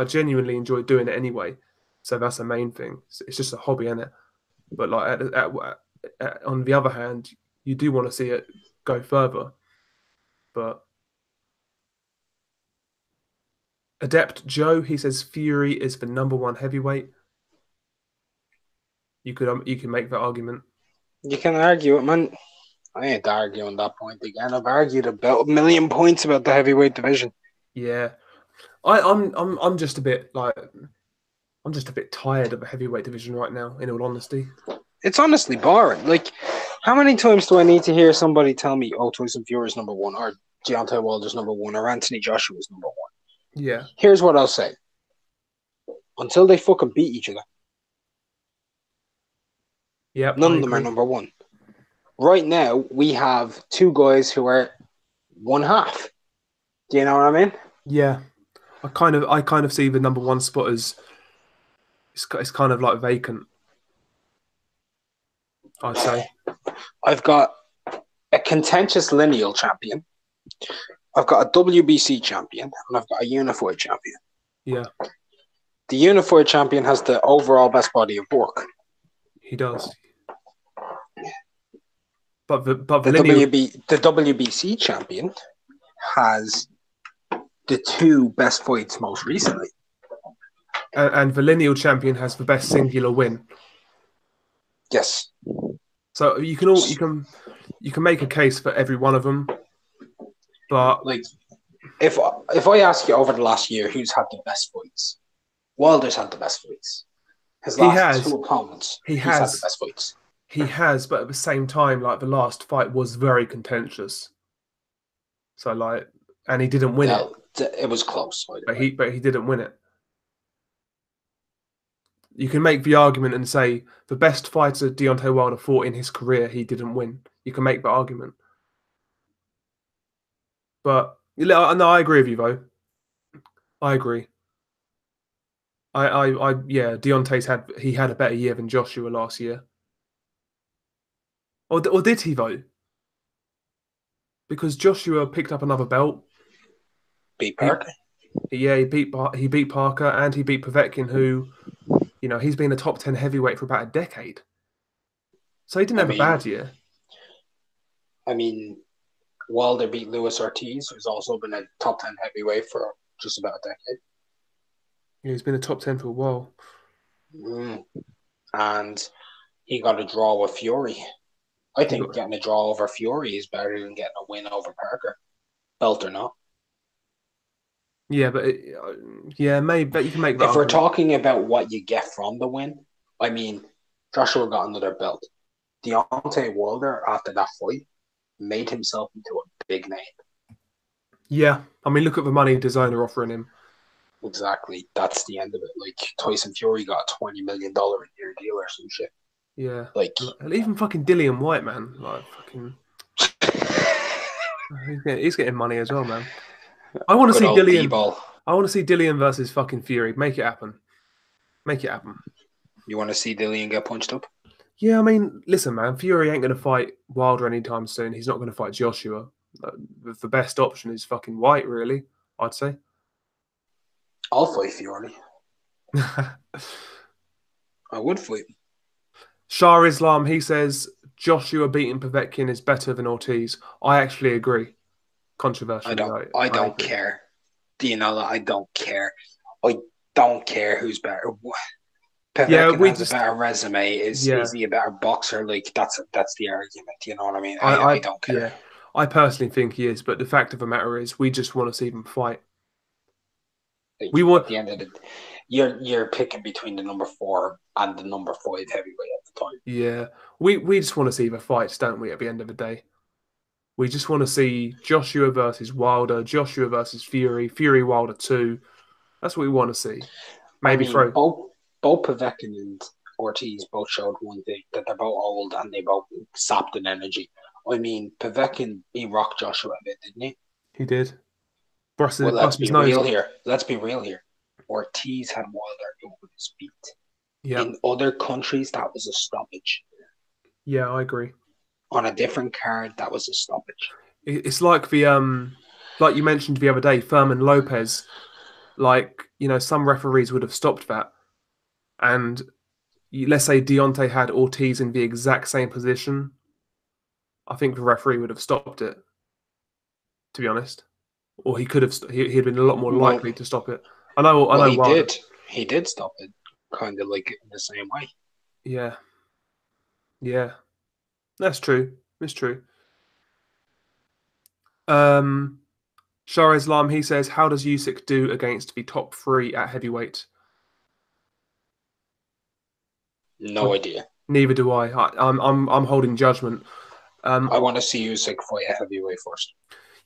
genuinely enjoy doing it anyway. So that's the main thing. It's just a hobby, isn't it? But like, on the other hand, you do want to see it go further, but. Adept Joe, he says Fury is the #1 heavyweight. You can make that argument. You can argue it, man. I ain't arguing that point again. I've argued about a million points about the heavyweight division. Yeah, I'm just a bit like I'm just a bit tired of the heavyweight division right now. In all honesty, it's honestly boring. Like, how many times do I need to hear somebody tell me, "Oh, Tyson Fury is #1," or Deontay Wilder's #1, or Anthony Joshua's #1? Yeah. Here's what I'll say: until they fucking beat each other, Yep, none of them are #1. Right now, we have two guys who are one half. Do you know what I mean? Yeah, I kind of see the #1 spot as it's kind of like vacant. I'd say. I've got a contentious lineal champion. I've got a WBC champion, and I've got a unified champion. Yeah. The unified champion has the overall best body of work. He does. But the WBC champion has the two best fights most recently. And the lineal champion has the best singular win. Yes. So you can make a case for every one of them. But like, if I ask you over the last year who's had the best fights, Wilder's had the best fights. His last two opponents, he's had the best fights. He has, but at the same time, like the last fight was very contentious. So like, and he didn't win it. It was close. But he didn't win it. You can make the argument and say the best fighter Deontay Wilder fought in his career, he didn't win. You can make the argument. But no, I agree with you though. I agree. Yeah, Deontay's had a better year than Joshua last year. Or did he though? Because Joshua picked up another belt. Beat Parker. He beat Parker and he beat Povetkin, who, you know, he's been a top 10 heavyweight for about a decade. So he didn't have a bad year. I mean, Wilder beat Luis Ortiz, who's also been a top 10 heavyweight for just about a decade. Yeah, he's been a top 10 for a while. And he got a draw with Fury. I think getting a draw over Fury is better than getting a win over Parker, belt or not. Yeah, but maybe. But you can make that. If we're talking about what you get from the win, I mean, Joshua got another belt. Deontay Wilder, after that fight, made himself into a big name. Yeah, I mean, look at the money DAZN are offering him. Exactly, that's the end of it. Like, Tyson Fury got a $20 million a year deal or some shit. Yeah, like even fucking Dillian White, man, like fucking, he's getting money as well, man. I want to see Dillian. D-ball. I want to see Dillian versus fucking Fury. Make it happen. Make it happen. You want to see Dillian get punched up? Yeah, I mean, listen, man. Fury ain't going to fight Wilder anytime soon. He's not going to fight Joshua. The best option is fucking White, really, I'd say. I'll fight Fury. I would fight. Shah Islam, he says Joshua beating Povetkin is better than Ortiz. I actually agree. Controversial. I don't care. Do you know that I don't care? I don't care who's better. Povetkin has a better resume. Is he a better boxer? Like that's the argument. You know what I mean? I don't care. Yeah, I personally think he is, but the fact of the matter is, we just want to see them fight. We want at the end of the. You're picking between the #4 and the #5 heavyweight at the time. Yeah, we just want to see the fights, don't we? At the end of the day. We just want to see Joshua versus Wilder, Joshua versus Fury, Fury Wilder 2. That's what we want to see. Maybe throw. Both Povetkin and Ortiz both showed one thing, that they're both old and they both sapped in energy. I mean, Povetkin, he rocked Joshua a bit, didn't he? He did. Let's be real here. Let's be real here. Ortiz had Wilder over his feet. Yep. In other countries, that was a stoppage. Yeah, I agree. On a different card, that was a stoppage. It's like like you mentioned the other day, Furman Lopez. Like, some referees would have stopped that. And let's say Deontay had Ortiz in the exact same position. I think the referee would have stopped it, to be honest. Or he could have. He'd been a lot more likely to stop it. I know. He did. He did stop it, kind of like in the same way. Yeah. Yeah. That's true. It's true. Shah Islam, he says, how does Usyk do against the top 3 at heavyweight? No idea. Neither do I. I'm holding judgment. I want to see Usyk fight at heavyweight first.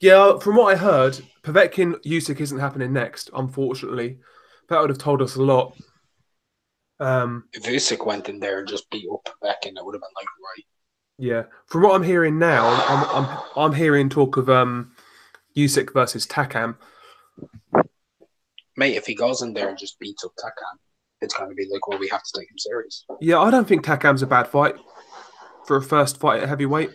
Yeah, from what I heard, Povetkin Usyk isn't happening next, unfortunately. That would have told us a lot. If Usyk went in there and just beat up Povetkin, it would have been like, right. Yeah. From what I'm hearing now, I'm hearing talk of Usyk versus Takam. Mate, if he goes in there and just beats up Takam, it's going to be like, well, we have to take him serious. Yeah, I don't think Takam's a bad fight for a first fight at heavyweight.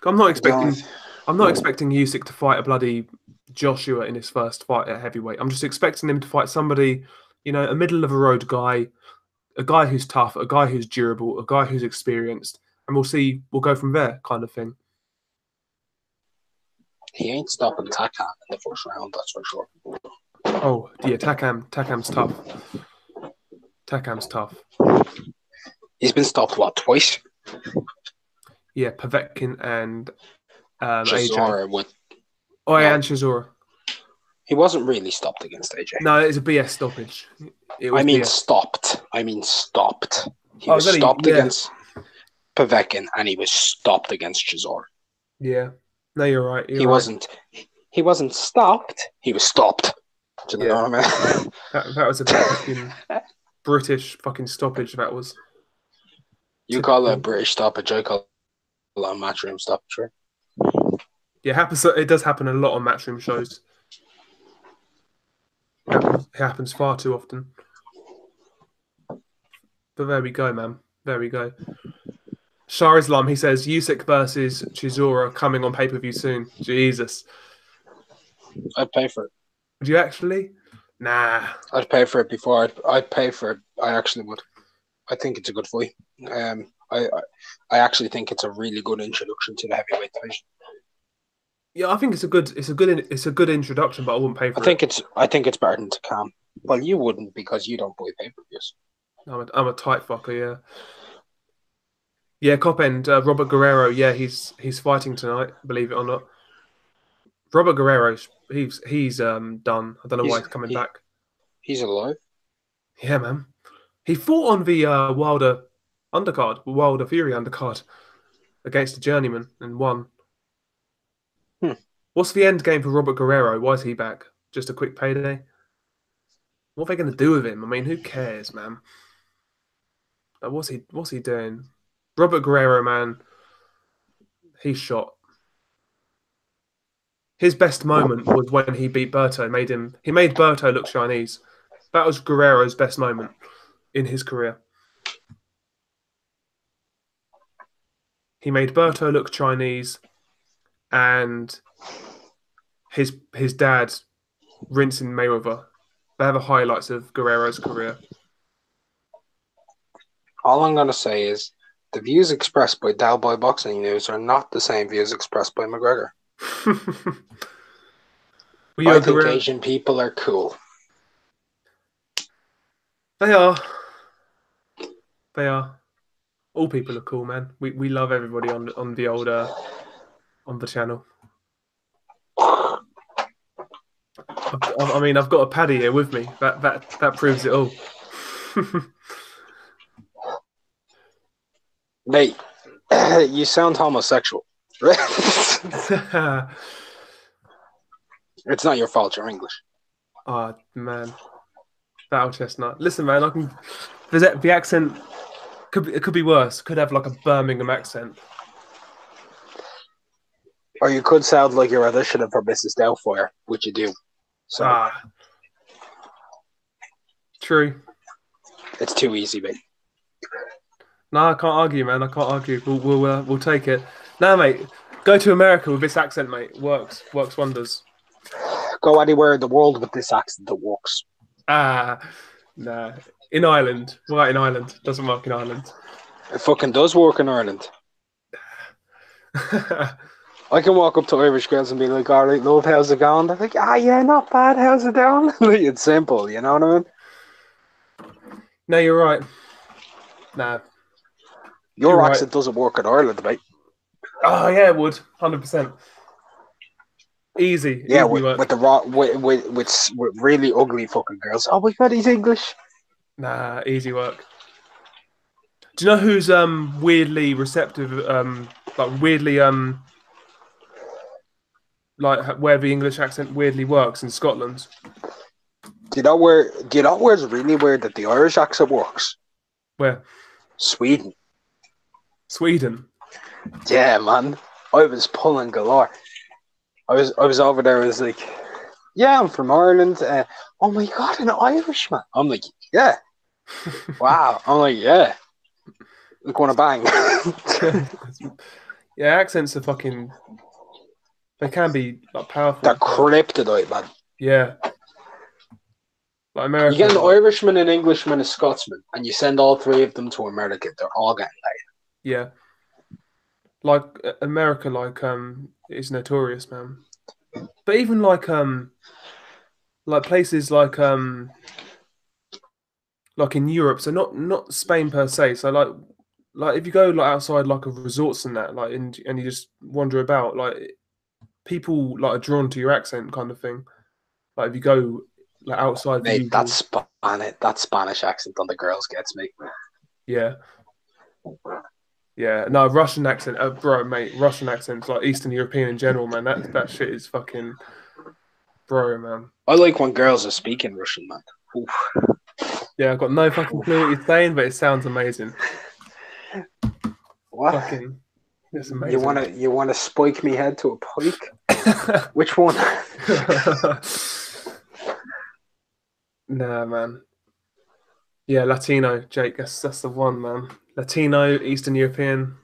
I'm not expecting Usyk to fight a bloody Joshua in his first fight at heavyweight. I'm just expecting him to fight somebody, a middle of the road guy, a guy who's tough, a guy who's durable, a guy who's experienced, and we'll go from there, kind of thing. He ain't stopping Takam in the first round, that's for sure. Oh, yeah, Takam's tough. Takam's tough. He's been stopped, twice? Yeah, Povetkin and Chisora AJ. And Chisora. He wasn't really stopped against AJ. No, it's a BS stoppage. Stopped. He was stopped against Povetkin and he was stopped against Chisora. Yeah. No, you're right. He wasn't stopped. He was stopped. Do you know what I mean? That was a fucking British fucking stoppage. That was. You call it a British stoppage. I call it a matchroom stoppage. Right? Yeah, it does happen a lot on matchroom shows. It happens far too often. But there we go, man. There we go. Shah Islam, he says, Usyk versus Chisora coming on pay-per-view soon. Jesus. I'd pay for it. Would you actually? Nah. I'd pay for it before. I'd pay for it. I actually would. I think it's a good fight. I actually think it's a really good introduction to the heavyweight division. Yeah, I think it's a good introduction, but I wouldn't pay for it. I think it's better than Takam. Well, you wouldn't because you don't buy pay-per-views. I'm a tight fucker, yeah. Yeah, Cop End, Robert Guerrero, yeah, he's fighting tonight, believe it or not. Robert Guerrero, he's done. I don't know why he's coming back. He's alive. Yeah, man. He fought on the Wilder Fury undercard against a journeyman and won. What's the end game for Robert Guerrero? Why is he back? Just a quick payday? What are they going to do with him? I mean, who cares, man? Like, what's he doing? Robert Guerrero, man, he's shot. His best moment was when he beat Berto. He made Berto look Chinese. That was Guerrero's best moment in his career. He made Berto look Chinese, and his dad rinsing Mayweather. They have the highlights of Guerrero's career. All I'm going to say is the views expressed by Dalboy Boxing News are not the same views expressed by McGregor. I think Asian people are cool. They are. They are. All people are cool, man. We love everybody on the old on the channel. I mean, I've got a Paddy here with me. That proves it all. Mate, You sound homosexual. It's not your fault. You're English. Oh man, battle chestnut. Listen, man, I can. The accent could be worse. Could have like a Birmingham accent. Or you could sound like you're auditioning for Mrs. Doubtfire, which you do. So true. It's too easy, mate. No, I can't argue, man. I can't argue. We'll take it. Now, mate, go to America with this accent, mate. Works wonders. Go anywhere in the world with this accent that works. Nah. In Ireland. Right, in Ireland. Doesn't work in Ireland. It fucking does work in Ireland. I can walk up to Irish girls and be like, all right, love, how's it going? They're like, yeah, not bad, how's it going? It's simple, you know what I mean? No, you're right. Nah. Your accent doesn't work in Ireland, mate. Oh, yeah, it would. 100%. Easy. Yeah, easy with really ugly fucking girls. Oh my god, he's English. Nah, easy work. Do you know who's weirdly receptive? Like weirdly like where the English accent weirdly works in Scotland. Do you know where it's really weird that the Irish accent works? Where? Sweden. Yeah, man. I was pulling galore. I was over there. I was like, yeah, I'm from Ireland. Oh my god, an Irishman. I'm like, yeah. Wow. I'm like, yeah. I'm going to bang. Yeah, accents are fucking. They can be like powerful. They're kryptonite, man. Yeah. Like America. You get an Irishman, an Englishman, a Scotsman, and you send all three of them to America. They're all getting laid. Yeah. Like America, is notorious, man. But even like places like in Europe, so not Spain per se. So like if you go like outside like of resorts and that, like and you just wander about, like people like are drawn to your accent kind of thing. Like if you go like outside, mate, that Spanish accent on the girls gets me. Yeah. Yeah, no, Russian accent, bro, mate. Russian accents, like Eastern European in general, man. That shit is fucking, bro, man. I like when girls are speaking Russian, man. Oof. Yeah, I've got no fucking clue what you're saying, but it sounds amazing. What? Fucking, it's amazing. You wanna spike me head to a pike? Which one? Nah, man. Yeah, Latino, Jake. That's the one, man. Latino, Eastern European.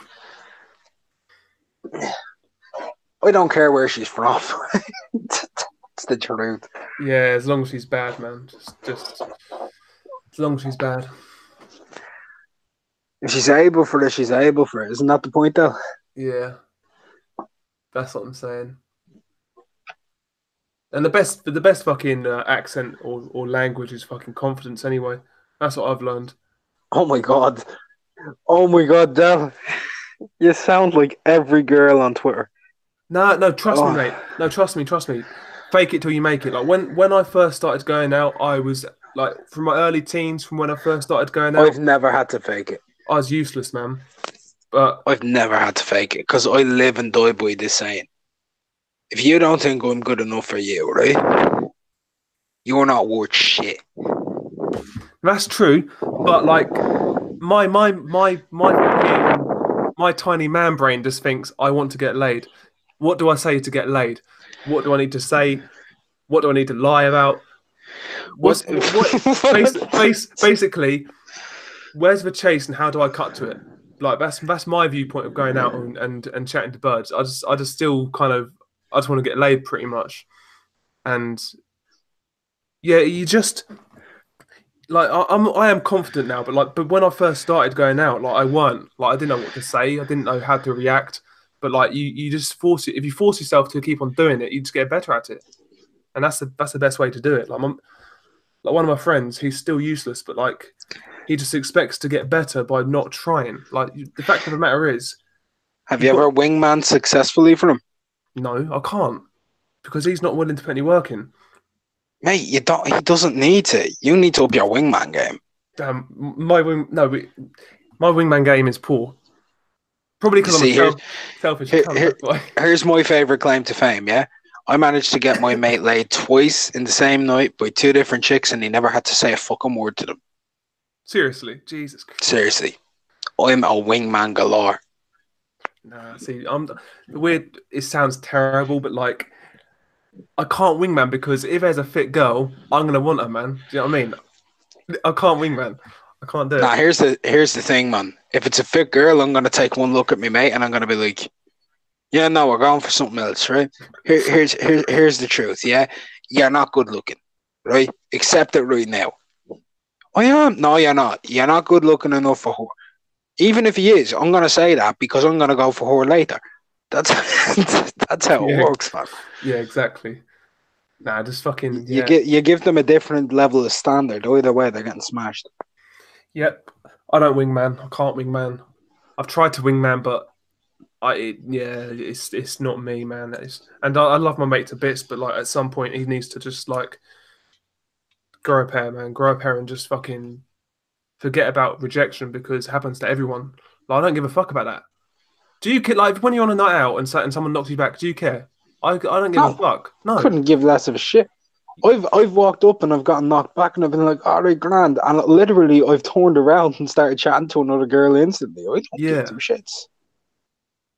I don't care where she's from. It's the truth. Yeah, as long as she's bad, man. Just as long as she's bad. If she's able for it, she's able for it. Isn't that the point, though? Yeah. That's what I'm saying. And the best fucking accent or language is fucking confidence anyway. That's what I've learned. Oh my god, Del. You sound like every girl on Twitter. No, trust me, mate. No, trust me. Fake it till you make it. Like when I first started going out, I was like from my early teens, from when I first started going out. I've never had to fake it. I was useless, man. But I've never had to fake it because I live and die by this saying. If you don't think I'm good enough for you, right? You're not worth shit. That's true, but like my tiny man brain just thinks I want to get laid. What do I say to get laid? What do I need to say? What do I need to lie about? Basically, where's the chase and how do I cut to it? Like that's my viewpoint of going out and chatting to birds. I just still kind of I just want to get laid pretty much, and yeah, you just. Like I am confident now, but when I first started going out, like I weren't. Like I didn't know what to say. I didn't know how to react. But like you just force it. If you force yourself to keep on doing it, you just get better at it. And that's the best way to do it. Like one of my friends, he's still useless, but like he just expects to get better by not trying. Like the fact of the matter is, have you ever wingman successfully for him? No, I can't because he's not willing to put any work in. Mate, he doesn't need to. You need to up your wingman game. My wingman game is poor. Probably because I'm a See, selfish here, cunt. here, That's why. here's my favorite claim to fame. Yeah, I managed to get my mate laid twice in the same night by two different chicks, and he never had to say a fucking word to them. Seriously, Jesus Christ. Seriously, I'm a wingman galore. Nah, see, I'm weird. It sounds terrible, but like, I can't wingman because if there's a fit girl, I'm gonna want her, man. Do you know what I mean? I can't wingman. I can't do Now, it. here's the thing, man. If it's a fit girl, I'm gonna take one look at me mate, and I'm gonna be like, yeah, no, we're going for something else, right? Here's the truth. Yeah, you're not good looking, right? Accept it right now. I am. No, you're not. You're not good looking enough for her. Even if he is, I'm gonna say that because I'm gonna go for her later. That's that's how it Yeah, works, man. yeah, exactly. Nah, just fucking You yeah. give them a different level of standard. Either way, they're getting smashed. Yep. I don't wingman. I can't wingman. I've tried to wingman, but it's not me, man. I love my mate to bits, but like at some point he needs to just like grow a pair, man. Grow a pair and just fucking forget about rejection because it happens to everyone. Like, I don't give a fuck about that. Do you care? Like when you're on a night out and someone knocks you back? Do you care? I don't give a No, fuck. No. couldn't give less of a shit. I've walked up and I've gotten knocked back and I've been like, all right, grand. And literally, I've turned around and started chatting to another girl instantly. I don't give two Yeah. shits.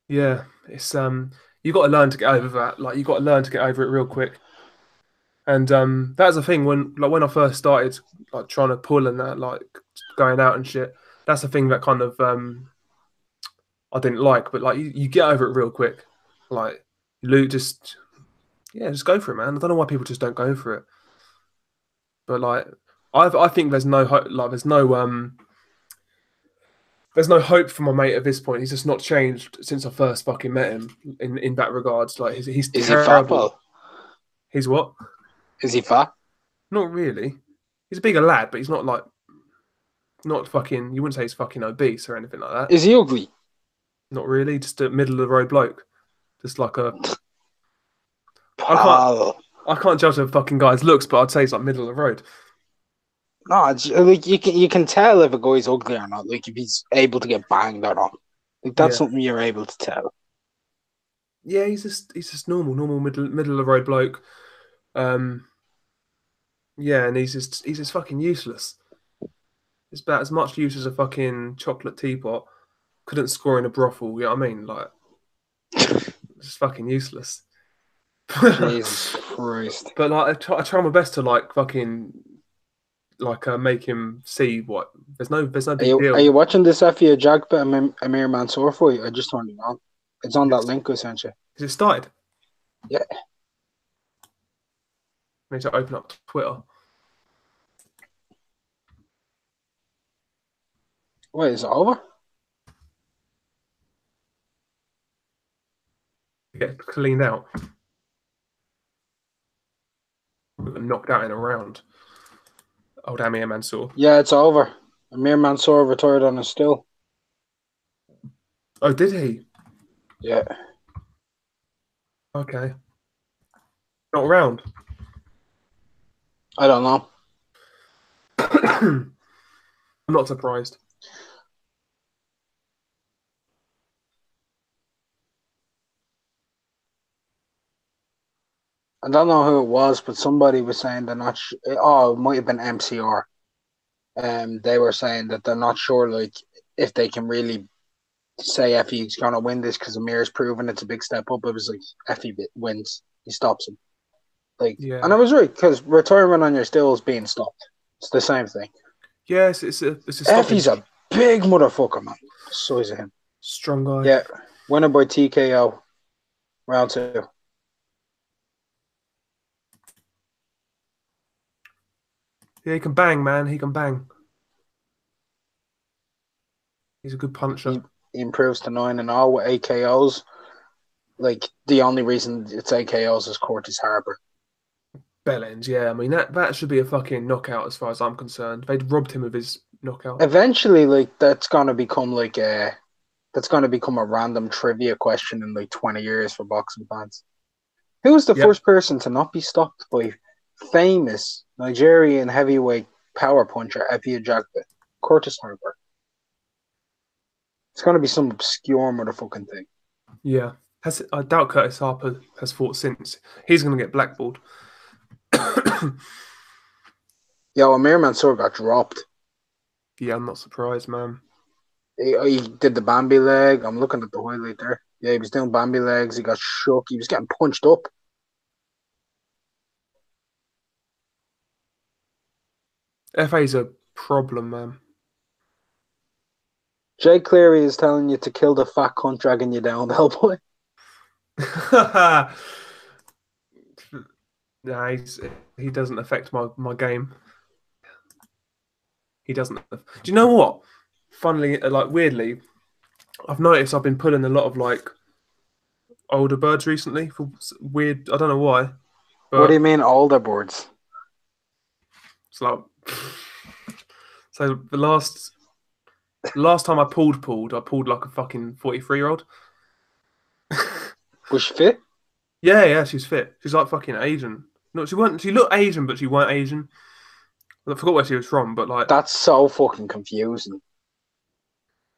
Yeah. It's you got to learn to get over that. Like you got to learn to get over it real quick. And that's the thing when I first started like trying to pull and that like going out and shit. That's the thing that kind of I didn't like, but like you get over it real quick. Like Luke just just go for it, man. I don't know why people just don't go for it. But like I think there's no hope. Like there's no hope for my mate at this point. He's just not changed since I first fucking met him in that regards. Like he's Is he fat, terrible. Paul? He's what? Is he fat? Not really. He's a bigger lad, but he's not like not fucking. You wouldn't say he's fucking obese or anything like that. Is he ugly? Not really. Just a middle of the road bloke. Just like a. Paul. I can't judge a fucking guy's looks, but I'd say he's like middle of the road. No, it's, like you can tell if a guy's ugly or not. Like if he's able to get banged or not. Like that's Yeah. something you're able to tell. Yeah, he's just normal middle of the road bloke. Yeah, and he's just fucking useless. It's about as much use as a fucking chocolate teapot. Couldn't score in a brothel. You know what I mean? Like, just fucking useless. Jesus Christ. But like, I try my best to like fucking like make him see what there's no big deal. Are you watching this Effie Jagba and Amir Mansour fight? I just turned it on. It's on that link I sent you. Has it started? Yeah. I need to open up Twitter. Wait, is it over? Get cleaned out. Knocked out in a round. Old Amir Mansour. Yeah, it's over. Amir Mansour retired on a still. Oh, did he? Yeah. Okay. Not around. I don't know. I'm not surprised. I don't know who it was, but somebody was saying they're not. Oh, it might have been MCR. They were saying that they're not sure, like, if they can really say Effie's gonna win this because Amir's proven it's a big step up. It was like Effie wins, he stops him. Like, Yeah. and I was right because retirement on your still is being stopped. It's the same thing. Yes, it's a Effie's a big motherfucker, man. The size of him. strong guy. Yeah, winner by TKO, round 2. Yeah, he can bang, man. He can bang. He's a good puncher. He improves to 9-0 with 8 KOs. Like, the only reason it's 8 KOs is Curtis Harbour. Bellends, yeah. I mean that should be a fucking knockout as far as I'm concerned. They'd robbed him of his knockout. Eventually, like, that's gonna become a random trivia question in like 20 years for boxing fans. Who was the first person to not be stopped by famous Nigerian heavyweight power puncher Effie Ajagba? Curtis Harbour. It's gonna be some obscure motherfucking thing. Yeah. I doubt Curtis Harper has fought since. He's going to get blackballed. Yo, Amir Mansour got dropped. Yeah, I'm not surprised, man. He did the Bambi leg. I'm looking at the highlight there. Yeah, he was doing Bambi legs. He got shook. He was getting punched up. FA's a problem, man. Jay Cleary is telling you to kill the fat cunt dragging you down, Bellboy. Nah, he doesn't affect my game. He doesn't. Do you know what? Funnily, like weirdly, I've noticed I've been pulling a lot of like older birds recently for weird. I don't know why. But What do you mean, older boards? it's like so the last time I pulled like a fucking 43-year-old. Was she fit? Yeah, she's fit. She's like fucking Asian. No, she weren't. She looked Asian, but she weren't Asian. I forgot where she was from, but like That's so fucking confusing.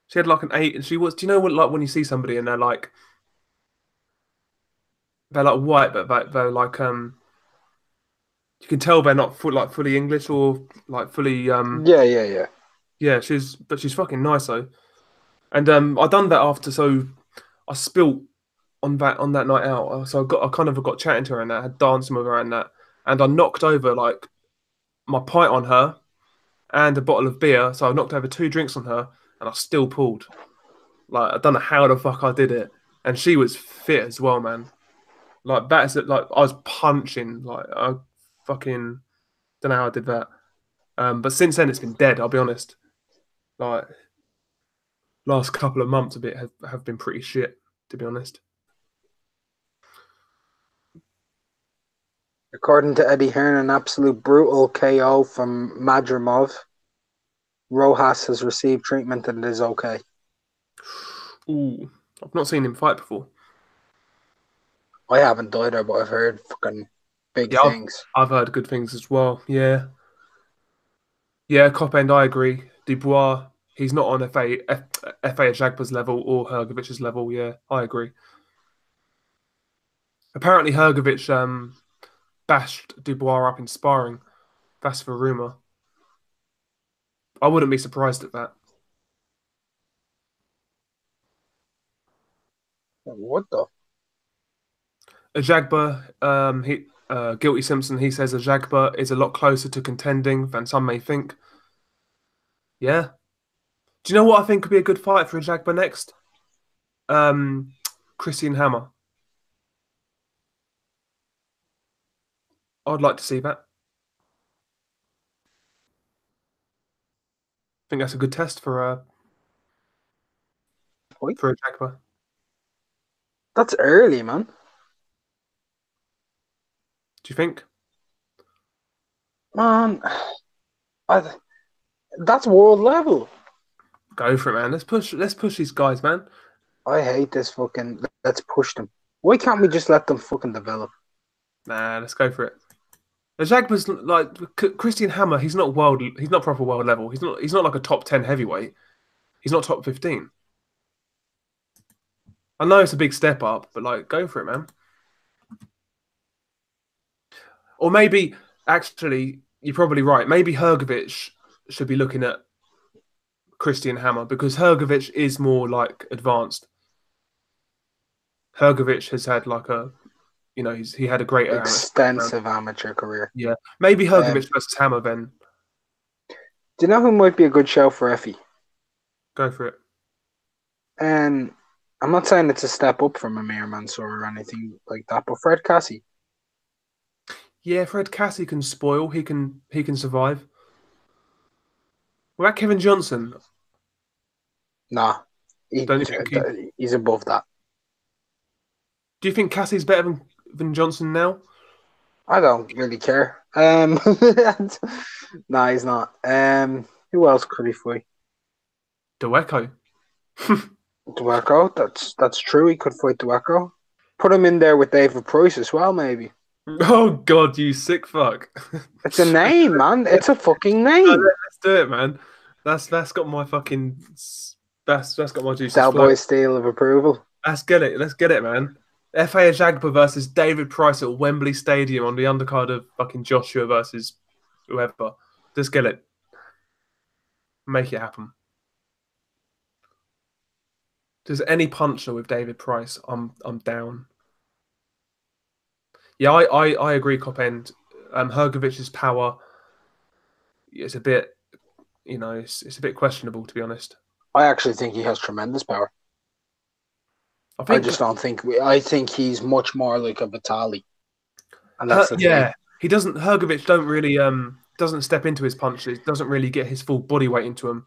she had like an eight, and she was. Do you know what? Like when you see somebody and they're like white, but they're like you can tell they're not fully English or like fully Yeah. yeah. She's fucking nice though. And I done that after, so I spilt on that night out. So I kind of got chatting to her and that, had dancing with her and that, and I knocked over like my pint on her and a bottle of beer. So I knocked over 2 drinks on her, and I still pulled. Like I don't know how the fuck I did it, and she was fit as well, man. Like that is like I was punching. Like I fucking don't know how I did that. But since then it's been dead. I'll be honest. Like last couple of months have been pretty shit, to be honest. According to Eddie Hearn, an absolute brutal KO from Madrimov. Rojas has received treatment and is okay. Ooh, I've not seen him fight before. I haven't either, but I've heard fucking big things. I've heard good things as well. Yeah. Yeah, Copend, I agree. Dubois, he's not on FA Ajagba's level or Hrgovic's level. Yeah, I agree. Apparently, Hrgovic bashed Dubois up in sparring. That's the rumor. I wouldn't be surprised at that. What the? Ajagba, Guilty Simpson, he says Ajagba is a lot closer to contending than some may think. Yeah. Do you know what I think could be a good fight for Ajagba next? Christian Hammer. I'd like to see that. I think that's a good test for Ajagba. That's early, man. Do you think? Man, that's world level. Go for it, man. Let's push these guys, man. I hate this fucking. Let's push them. Why can't we just let them fucking develop? Nah, let's go for it. Ajagba's like Christian Hammer. He's not proper world level. He's not like a top 10 heavyweight. He's not top 15. I know it's a big step up, but like, go for it, man. Or maybe, actually, you're probably right. Maybe Hrgovic should be looking at Christian Hammer because Hrgovic is more like advanced. Hrgovic has had like he had a great extensive amateur career. Yeah, maybe Hrgovic versus Hammer then. Do you know who might be a good show for Effie? Go for it. I'm not saying it's a step up from Amir Mansour or anything like that, but Fred Cassie. Yeah, Fred Cassie can spoil. He can survive. What about Kevin Johnson? Nah, he's above that. Do you think Cassie's better than Johnson now? I don't really care. Nah, he's not. Who else could he fight? Dueco. Dueco, that's true. He could fight Dueco. Put him in there with David Price as well, maybe. Oh God, you sick fuck! It's a name, man. It's a fucking name. Let's do it, man. That's got my fucking That's got my juices Cowboy flowing. steel of approval. Let's get it. Let's get it, man. FA Ajagba versus David Price at Wembley Stadium on the undercard of fucking Joshua versus whoever. Let's get it. Make it happen. Does any puncher with David Price? I'm down. Yeah, I agree. Cop end. Hrgovic's power is a bit, it's a bit questionable, to be honest. I actually think he has tremendous power. I just don't think. I think he's much more like a Vitali, and that's the thing. He doesn't. Hrgovic don't really doesn't step into his punches. Doesn't really get his full body weight into him.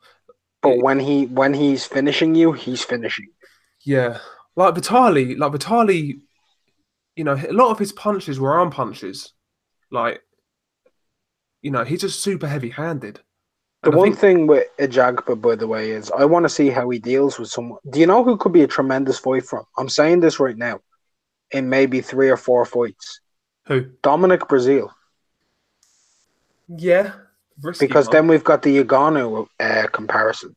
But when he's finishing you, he's finishing. Yeah, like Vitali, a lot of his punches were arm punches. Like, he's just super heavy-handed. The one thing with Ajagba, by the way, is I want to see how he deals with someone. Do you know who could be a tremendous fight from? I'm saying this right now. In maybe 3 or 4 fights. Who? Dominic Brazil. Yeah. Because then we've got the Ngannou comparison.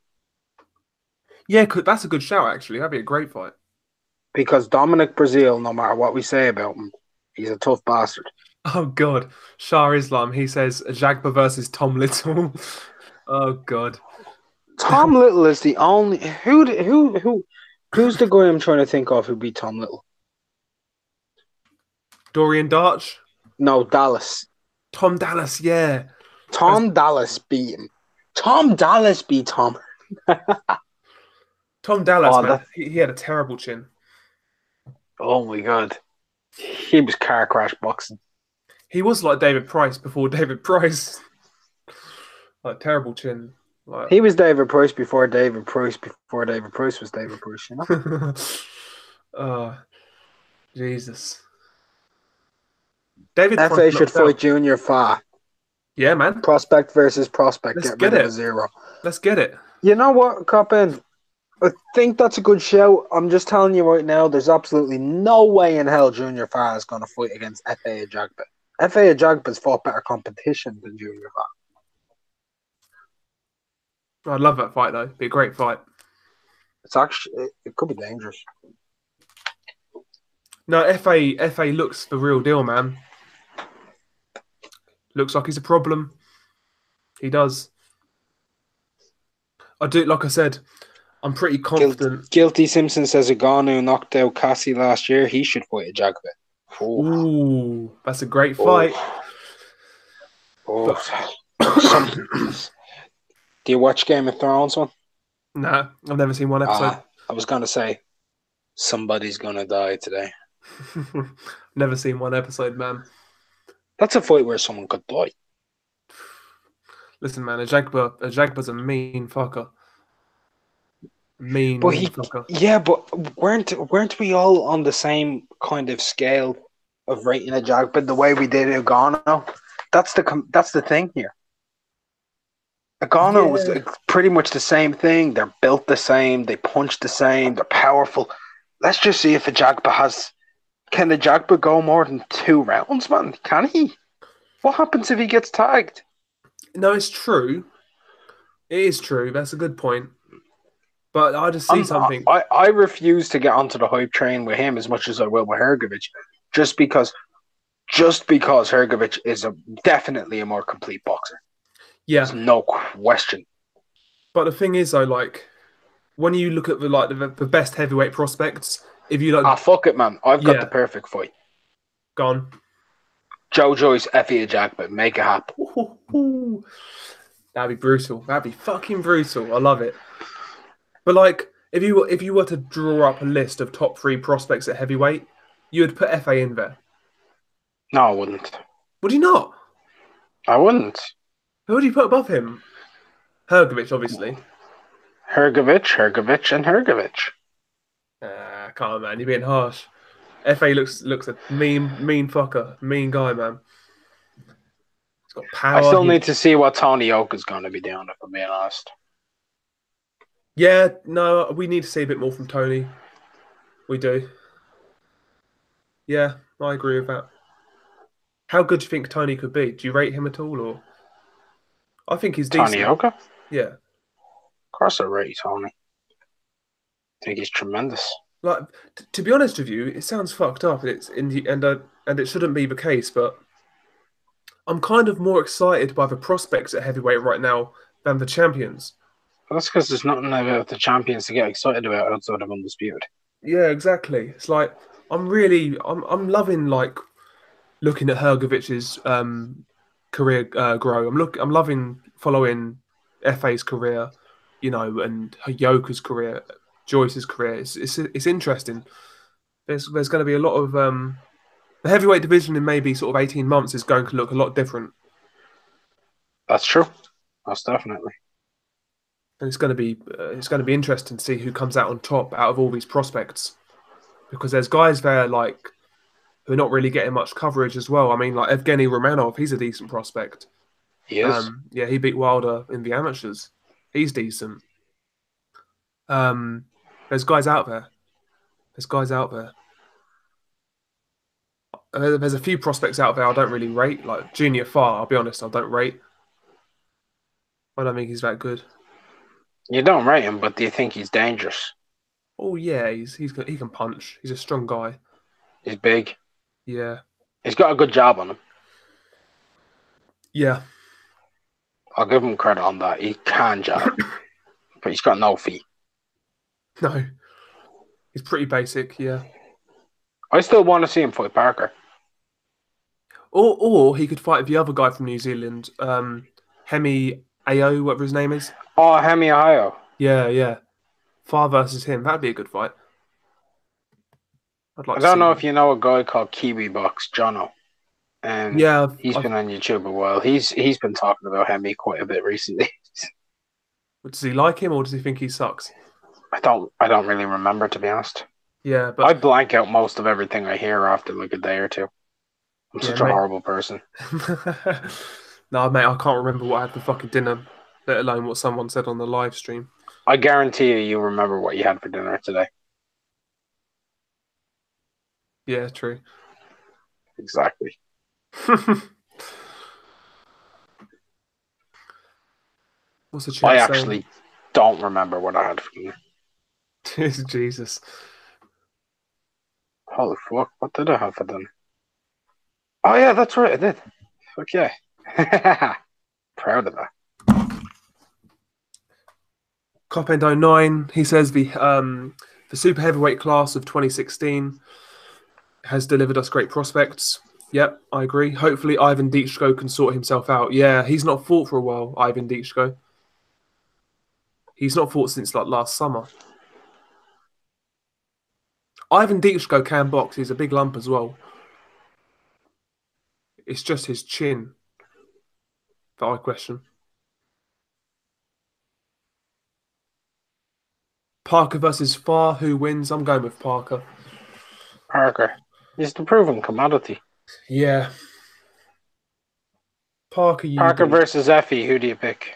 Yeah, that's a good shout, actually. That'd be a great fight. Because Dominic Brazil, no matter what we say about him, he's a tough bastard. Oh, God. Shah Islam, he says Ajagba versus Tom Little. Oh, God. Tom Little is the only... Who's the guy I'm trying to think of who beat Tom Little? Dorian Darch? No, Dallas. Tom Dallas, yeah. Dallas beat him. Tom Dallas beat Tom. Tom Dallas, man. He had a terrible chin. Oh, my God. He was car crash boxing. He was like David Price before David Price. Like, terrible chin. Like... He was David Price before David Price before David Price was David Price, you know? Oh, Jesus. David FA should fight Junior Fa. Yeah, man. Prospect versus prospect. Let's get rid of a 0. Let's get it. You know what, Coppin? I think that's a good show. I'm just telling you right now, there's absolutely no way in hell Junior Fa is going to fight against FA Ajagba. FA Ajagba's fought better competition than Junior Fa. I'd love that fight, though. It'd be a great fight. It's actually, it could be dangerous. No, FA looks the real deal, man. Looks like he's a problem. He does. I do, like I said, I'm pretty confident. Guilty Simpson says Ngannou knocked out Cassie last year. He should fight Ajagba. Ooh, that's a great fight. Do you watch Game of Thrones one? Nah, I've never seen one episode. I was going to say, somebody's going to die today. Never seen one episode, man. That's a fight where someone could die. Listen, man, Ajagba's a mean fucker. Mean fucker. Yeah, but weren't we all on the same kind of scale of rating Ajagba the way we did Ngannou? That's the thing here. Ngannou was pretty much the same thing. They're built the same. They punch the same. They're powerful. Let's just see if Ajagba has... Can Ajagba go more than 2 rounds, man? Can he? What happens if he gets tagged? No, it's true. It is true. That's a good point. But I just see something. I refuse to get onto the hype train with him as much as I will with Hrgovic, just because Hrgovic is definitely a more complete boxer. Yeah, there's no question. But the thing is, though, like when you look at the best heavyweight prospects, if you like, fuck it, man, I've got the perfect fight. Gone. Joe Joyce, Effie Ajagba, make it happen. That'd be brutal. That'd be fucking brutal. I love it. But like, if you were to draw up a list of top 3 prospects at heavyweight, you would put FA in there. No, I wouldn't. Would you not? I wouldn't. Who would you put above him? Hrgovic, obviously. Hrgovic, and Hrgovic. Come on, man. You're being harsh. FA looks a mean fucker. Mean guy, man. He's got power. I still need to see what Tony Oak is going to be doing, if I'm being honest. Yeah, no, we need to see a bit more from Tony. We do. Yeah, I agree with that. How good do you think Tony could be? Do you rate him at all, or? I think he's decent. Tony Oka? Yeah. Of course I rate Tony. think he's tremendous. Like, to be honest with you, it sounds fucked up, and it's in the and it shouldn't be the case. But I'm kind of more excited by the prospects at heavyweight right now than the champions. Well, that's because there's nothing about the champions to get excited about outside of Undisputed. Yeah, exactly. It's like I'm loving like looking at Hergovic's career grow. I'm loving following FA's career, you know, and Yoka's career, Joyce's career. It's interesting. There's going to be a lot of the heavyweight division in maybe sort of 18 months is going to look a lot different, That's true. That's definitely. and it's going to be interesting to see who comes out on top out of all these prospects, because there's guys there like who are not really getting much coverage as well. I mean, like Evgeny Romanov, he's a decent prospect. He is. Yeah, he beat Wilder in the amateurs. He's decent. There's guys out there. There's guys out there. There's a few prospects out there I don't really rate, like Junior Farr. I'll be honest, I don't rate. I don't think he's that good. You don't rate him, but do you think he's dangerous? Oh yeah, he can punch. He's a strong guy. He's big. Yeah, He's got a good job on him. yeah. I'll give him credit on that. He can jab, but he's got no feet. No, he's pretty basic. Yeah. I still want to see him fight Parker. Or he could fight the other guy from New Zealand, Hemi Ao, whatever his name is. Oh, Hemi Ohio. Yeah, yeah. Farr versus him. That'd be a good fight. I'd like I to don't see know that. if you know a guy called Kiwi Box, Jono. And Yeah, he's been on YouTube a while. He's been talking about Hemi quite a bit recently. does he like him or does he think he sucks? I don't really remember, to be honest. Yeah, I but blank out most of everything I hear after like a day or two. I'm yeah, such a horrible person. no, mate, I can't remember what I had for fucking dinner, let alone what someone said on the live stream. I guarantee you remember what you had for dinner today. Yeah, true. Exactly. What's the I chat actually don't remember what I had for dinner. saying? Jesus. Holy fuck, what did I have for dinner? Oh yeah, that's right, I did. Fuck yeah. Proud of that. Copendo 9, he says the super heavyweight class of 2016 has delivered us great prospects. Yep, I agree. Hopefully Ivan Dichko can sort himself out. Yeah, he's not fought for a while, Ivan Dichko. He's not fought since like last summer. Ivan Dichko can box. He's a big lump as well. It's just his chin that I question. Parker versus Farr. Who wins? I'm going with Parker. Parker. He's the proven commodity. Yeah. Parker, you Parker do. versus Effie, who do you pick?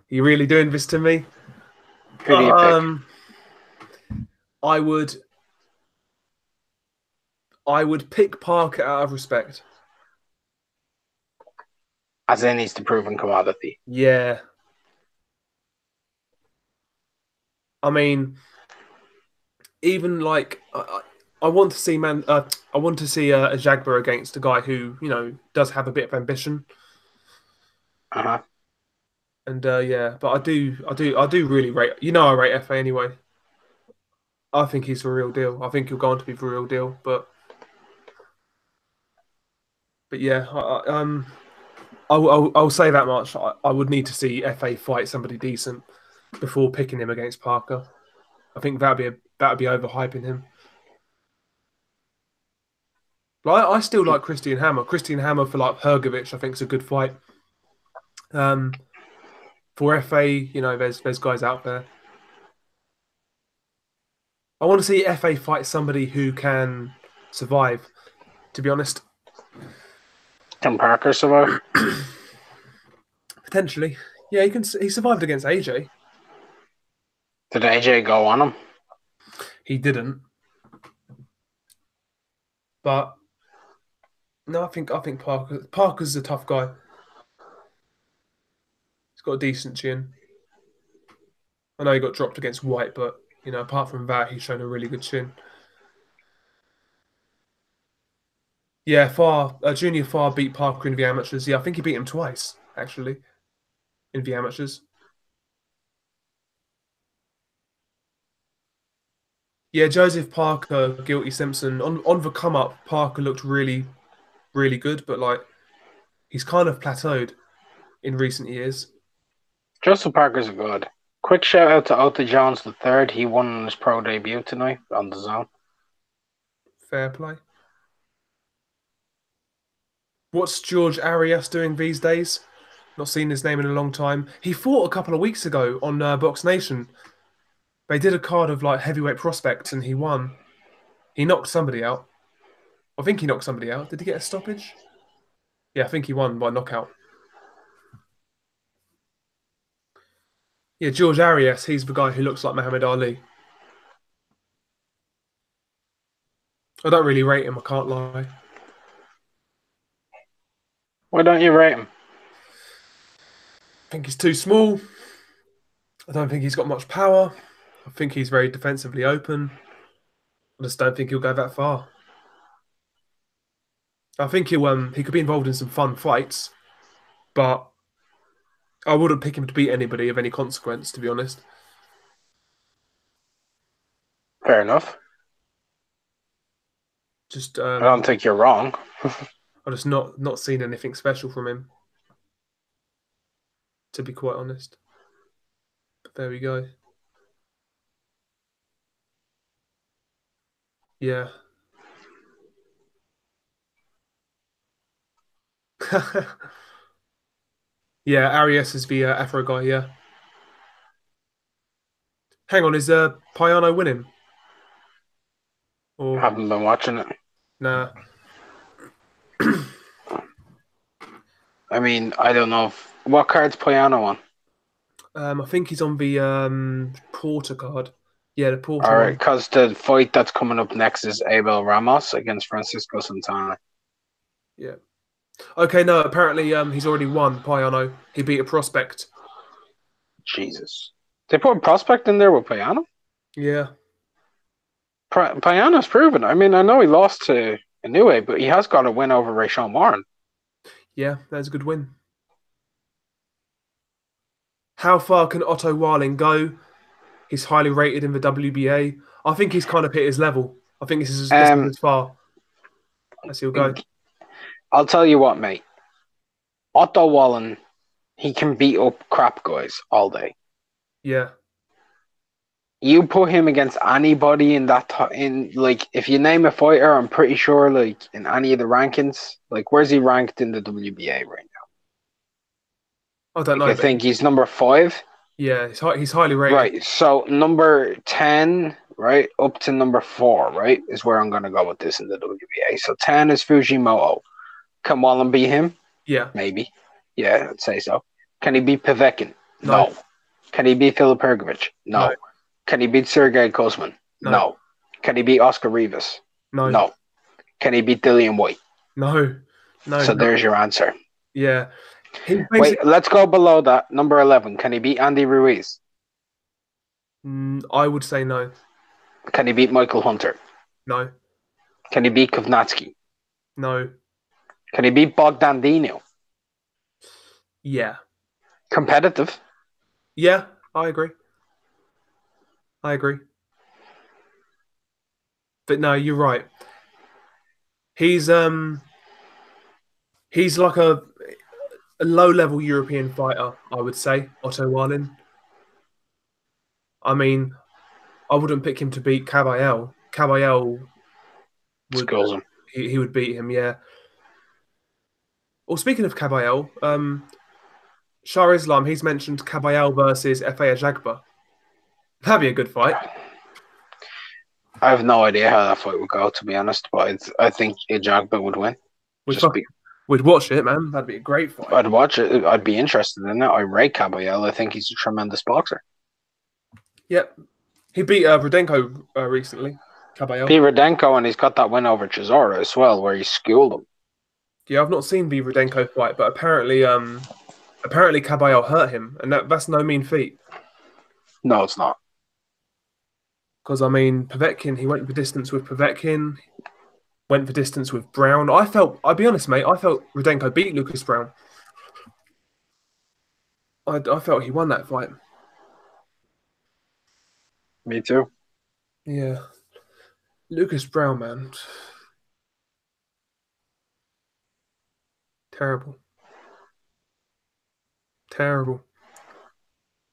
You really doing this to me? Who do you pick? I would pick Parker out of respect. As in, he's the proven commodity. Yeah. I mean, even like I want to see I want to see a Jagber against a guy who does have a bit of ambition. Uh-huh. And yeah, but I do really rate. I rate FA anyway. I think he's the real deal. I think he'll go on to be the real deal. But yeah, I'll say that much. I would need to see FA fight somebody decent before picking him against Parker. I think that'd be overhyping him. Like, I still like Christian Hammer. Christian Hammer for like Hergovic, I think is a good fight. For FA, there's guys out there. I want to see FA fight somebody who can survive. To be honest, Can Parker survive? potentially, yeah, he can. He survived against AJ. Did AJ go on him? He didn't, but no, I think Parker's a tough guy. He's got a decent chin. I know he got dropped against White, but apart from that, he's shown a really good chin. Yeah, Junior Farr beat Parker in the amateurs. Yeah, I think he beat him twice actually in the amateurs. Yeah, Joseph Parker, Guilty Simpson on the come up. Parker looked really, really good, but like he's kind of plateaued in recent years. Joseph Parker's good. Quick shout out to Otto Jones the third. He won his pro debut tonight on the zone. Fair play. What's George Arias doing these days? Not seen his name in a long time. He fought a couple of weeks ago on Box Nation. They did a card of like heavyweight prospects, and he won. He knocked somebody out. I think he knocked somebody out. Did he get a stoppage? Yeah, I think he won by knockout. Yeah, George Arias, he's the guy who looks like Muhammad Ali. I don't really rate him, I can't lie. Why don't you rate him? I think he's too small. I don't think he's got much power. I think he's very defensively open. I just don't think he'll go that far. I think he could be involved in some fun fights, but I wouldn't pick him to beat anybody of any consequence, to be honest. Fair enough. Just I don't think you're wrong. I just not seen anything special from him, to be quite honest. But there we go. Yeah. Yeah, Arias is the Afro guy, yeah. Hang on, is Payano winning? Or Haven't been watching it. nah? I mean, I don't know what card's Payano on. I think he's on the Porter card. Yeah, the Porter All right, one. because the fight that's coming up next is Abel Ramos against Francisco Santana. Yeah. Okay, no, apparently he's already won, Payano. He beat a prospect. Jesus. They put a prospect in there with Payano? Yeah. Payano's proven. I mean, I know he lost to Inoue, but he has got a win over Rayshawn Warren. Yeah, that's a good win. How far can Otto Warling go? He's highly rated in the WBA. I think he's kind of hit his level. I think this is as far as he'll go. I'll tell you what, mate. Otto Wallen, he can beat up crap guys all day. Yeah. You put him against anybody like if you name a fighter, I'm pretty sure like in any of the rankings, like where's he ranked in the WBA right now? I don't know. I think he's number 5. Yeah, he's highly rated. Right. So number 10, right, up to number 4, right, is where I'm gonna go with this in the WBA. So 10 is Fujimoto. Can Wallen beat him? Yeah. Maybe. Yeah, I'd say so. Can he beat Povetkin? No. Can he beat Filip Pergovic? No. Can he beat Sergey Kuzmin? No. Can he beat Oscar Rivas? No. Can he beat Dillian White? No. So there's your answer. Yeah. Wait, let's go below that. Number 11. Can he beat Andy Ruiz? I would say no. Can he beat Michael Hunter? No. Can he beat Kovnatsky? No. Can he beat Bogdan Dino? Yeah. Competitive? Yeah, I agree. But no, you're right. He's like a low-level European fighter, I would say, Otto Warling. I mean, I wouldn't pick him to beat Caballel. Caballel would he would beat him, yeah. Well, speaking of Caballel, Shah Islam, he's mentioned Caballel versus F.A. Ajagba. That'd be a good fight. I have no idea how that fight would go, to be honest, but I think Ajagba would win. We'd watch it, man. That'd be a great fight. I'd watch it. I'd be interested in it. I rate Caballel. I think he's a tremendous boxer. Yep. He beat Rudenko recently. Caballel. Beat Rudenko, and he's got that win over Chisora as well, where he schooled him. Yeah, I've not seen the Rudenko fight, but apparently Caballel hurt him, and that's no mean feat. No, it's not. Because, I mean, Povetkin, he went for distance with Povetkin, went for distance with Brown. I'll be honest, mate, I felt Rudenko beat Lucas Brown. I felt he won that fight. Me too. Yeah. Lucas Brown, man. Terrible. Terrible.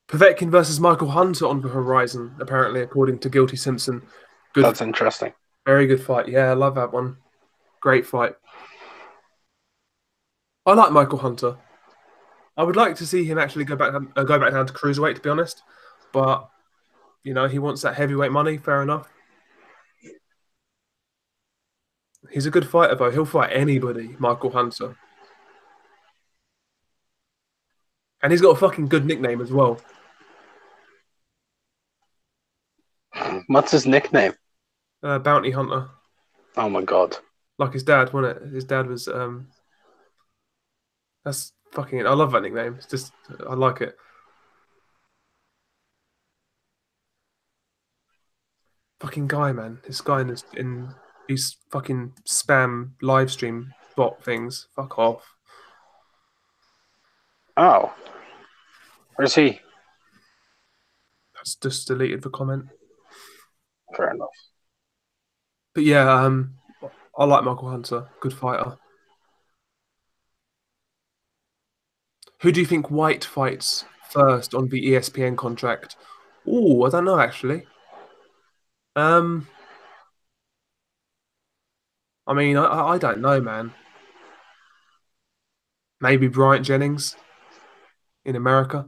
Povetkin versus Michael Hunter on the horizon, apparently, according to Guilty Simpson. Good. That's interesting. Very good fight. Yeah, I love that one. Great fight. I like Michael Hunter. I would like to see him actually go back down to cruiserweight, to be honest. But, you know, he wants that heavyweight money. Fair enough. He's a good fighter, though. He'll fight anybody, Michael Hunter. And he's got a fucking good nickname as well. What's his nickname? Bounty Hunter. Oh my god. Like his dad, wasn't it? His dad was that's fucking I love that nickname. It's just I like it. Fucking guy, man. This guy in these fucking spam live stream bot things. Fuck off. Oh. Where's he? That's just deleted the comment. Fair enough. But yeah, I like Michael Hunter. Good fighter. Who do you think White fights first on the ESPN contract? Oh, I don't know actually. I mean, I don't know, man. Maybe Bryant Jennings in America.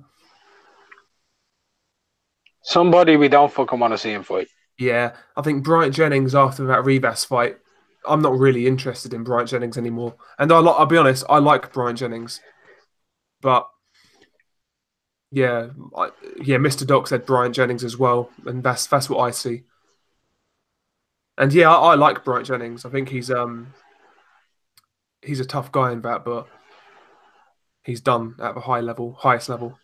Somebody we don't fucking want to see him fight. Yeah, I think Bryant Jennings after that Rivas fight. I'm not really interested in Bryant Jennings anymore. And I'll be honest, I like Bryant Jennings, but yeah, Mr. Doc said Bryant Jennings as well, and that's what I see. And yeah, I like Bryant Jennings. I think he's a tough guy in that, but he's done at the highest level.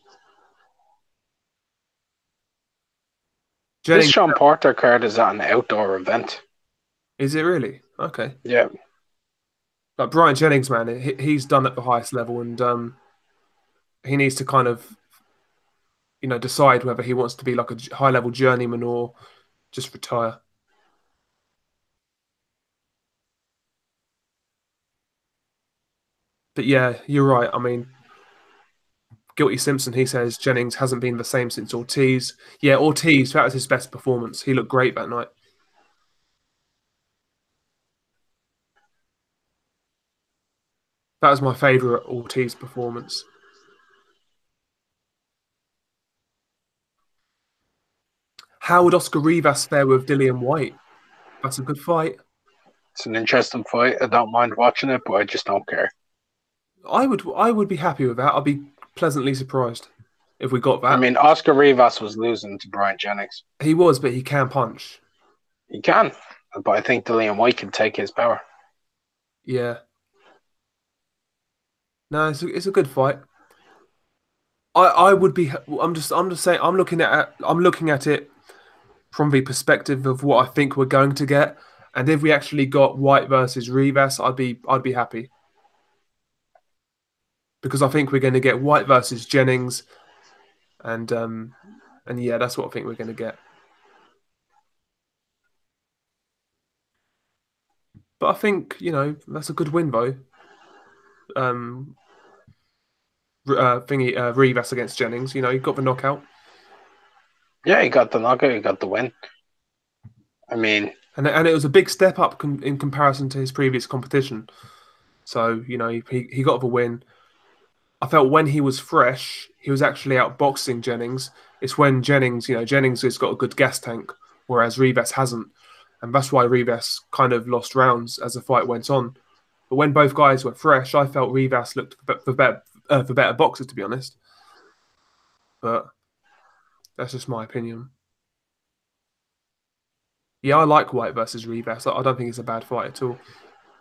This Sean Porter card is at an outdoor event. Is it really? Okay. Yeah. Like Bryant Jennings, man, he's done at the highest level, and he needs to kind of, you know, decide whether he wants to be like a high-level journeyman or just retire. But yeah, you're right. I mean, Guilty Simpson, he says Jennings hasn't been the same since Ortiz. Yeah, Ortiz, that was his best performance. He looked great that night. That was my favourite Ortiz performance. How would Oscar Rivas fare with Dillian White? That's a good fight. It's an interesting fight. I don't mind watching it, but I just don't care. I would be happy with that. I'd be pleasantly surprised if we got that. I mean, Oscar Rivas was losing to Bryant Jennings. He was, but he can punch. He can, but I think Dillian White can take his power. Yeah. No, it's a good fight. I would be. I'm just saying. I'm looking at it from the perspective of what I think we're going to get, and if we actually got White versus Rivas, I'd be happy. Because I think we're going to get White versus Jennings, and yeah, that's what I think we're going to get. But I think, you know, that's a good win though. Rivas against Jennings, you know, he got the knockout. Yeah, he got the knockout, he got the win. I mean, and it was a big step up in comparison to his previous competition. So, you know, he got the win. I felt when he was fresh, he was actually outboxing Jennings. It's when Jennings has got a good gas tank, whereas Rivas hasn't. And that's why Rivas kind of lost rounds as the fight went on. But when both guys were fresh, I felt Rivas looked for better boxers, to be honest. But that's just my opinion. Yeah, I like White versus Rivas. I don't think it's a bad fight at all.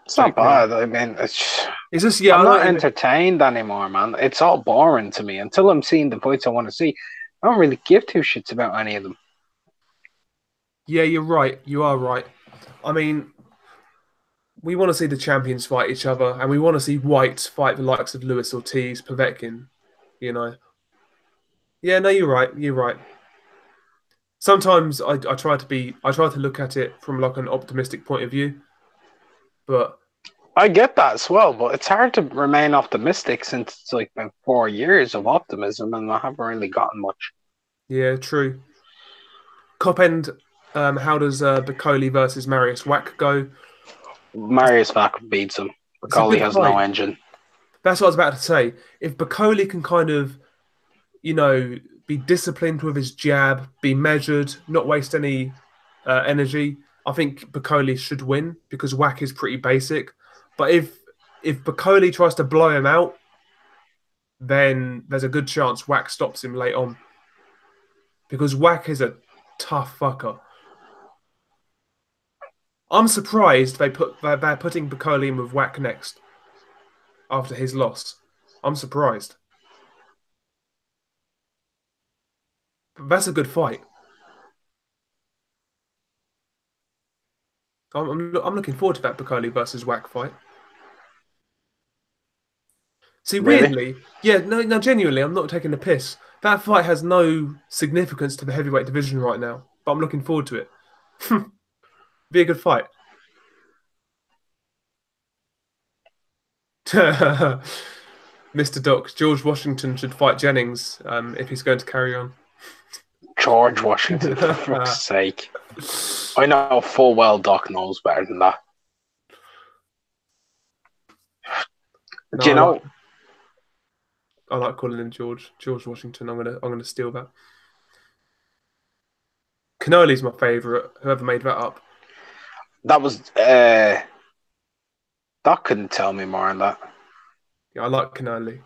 It's not bad. I mean, is this? Yeah, I'm not entertained anymore, man. It's all boring to me until I'm seeing the fights I want to see. don't really give two shits about any of them. Yeah, you're right. You are right. I mean, we want to see the champions fight each other, and we want to see White fight the likes of Luis Ortiz, Povetkin. You know. Yeah, no, you're right. You're right. Sometimes I try to look at it from like an optimistic point of view, but I get that as well, but it's hard to remain optimistic since it's like been 4 years of optimism and I haven't really gotten much. yeah, true. Cop end. How does Bacoli versus Marius Wack go? Marius Vac beats him. It's a Bacoli good has fight. no engine. That's what I was about to say. If Bacoli can kind of, be disciplined with his jab, be measured, not waste any energy, I think Bacoli should win because Wack is pretty basic. But if Bacoli tries to blow him out, then there's a good chance Wack stops him late on. Because Wack is a tough fucker. I'm surprised they're putting Bacoli in with Wack next after his loss. I'm surprised. But that's a good fight. I'm looking forward to that Bacoli versus Wack fight. See, Really? weirdly, yeah, no, genuinely, I'm not taking the piss. That fight has no significance to the heavyweight division right now, but I'm looking forward to it. Be a good fight. Mr. Doc, George Washington should fight Jennings if he's going to carry on. George Washington, for fuck's sake. I know full well Doc knows better than that. No, Do you know? I like calling him George Washington. I'm gonna steal that. Cannoli's my favourite. Whoever made that up. That was Doc couldn't tell me more on that. Yeah, I like Cannoli.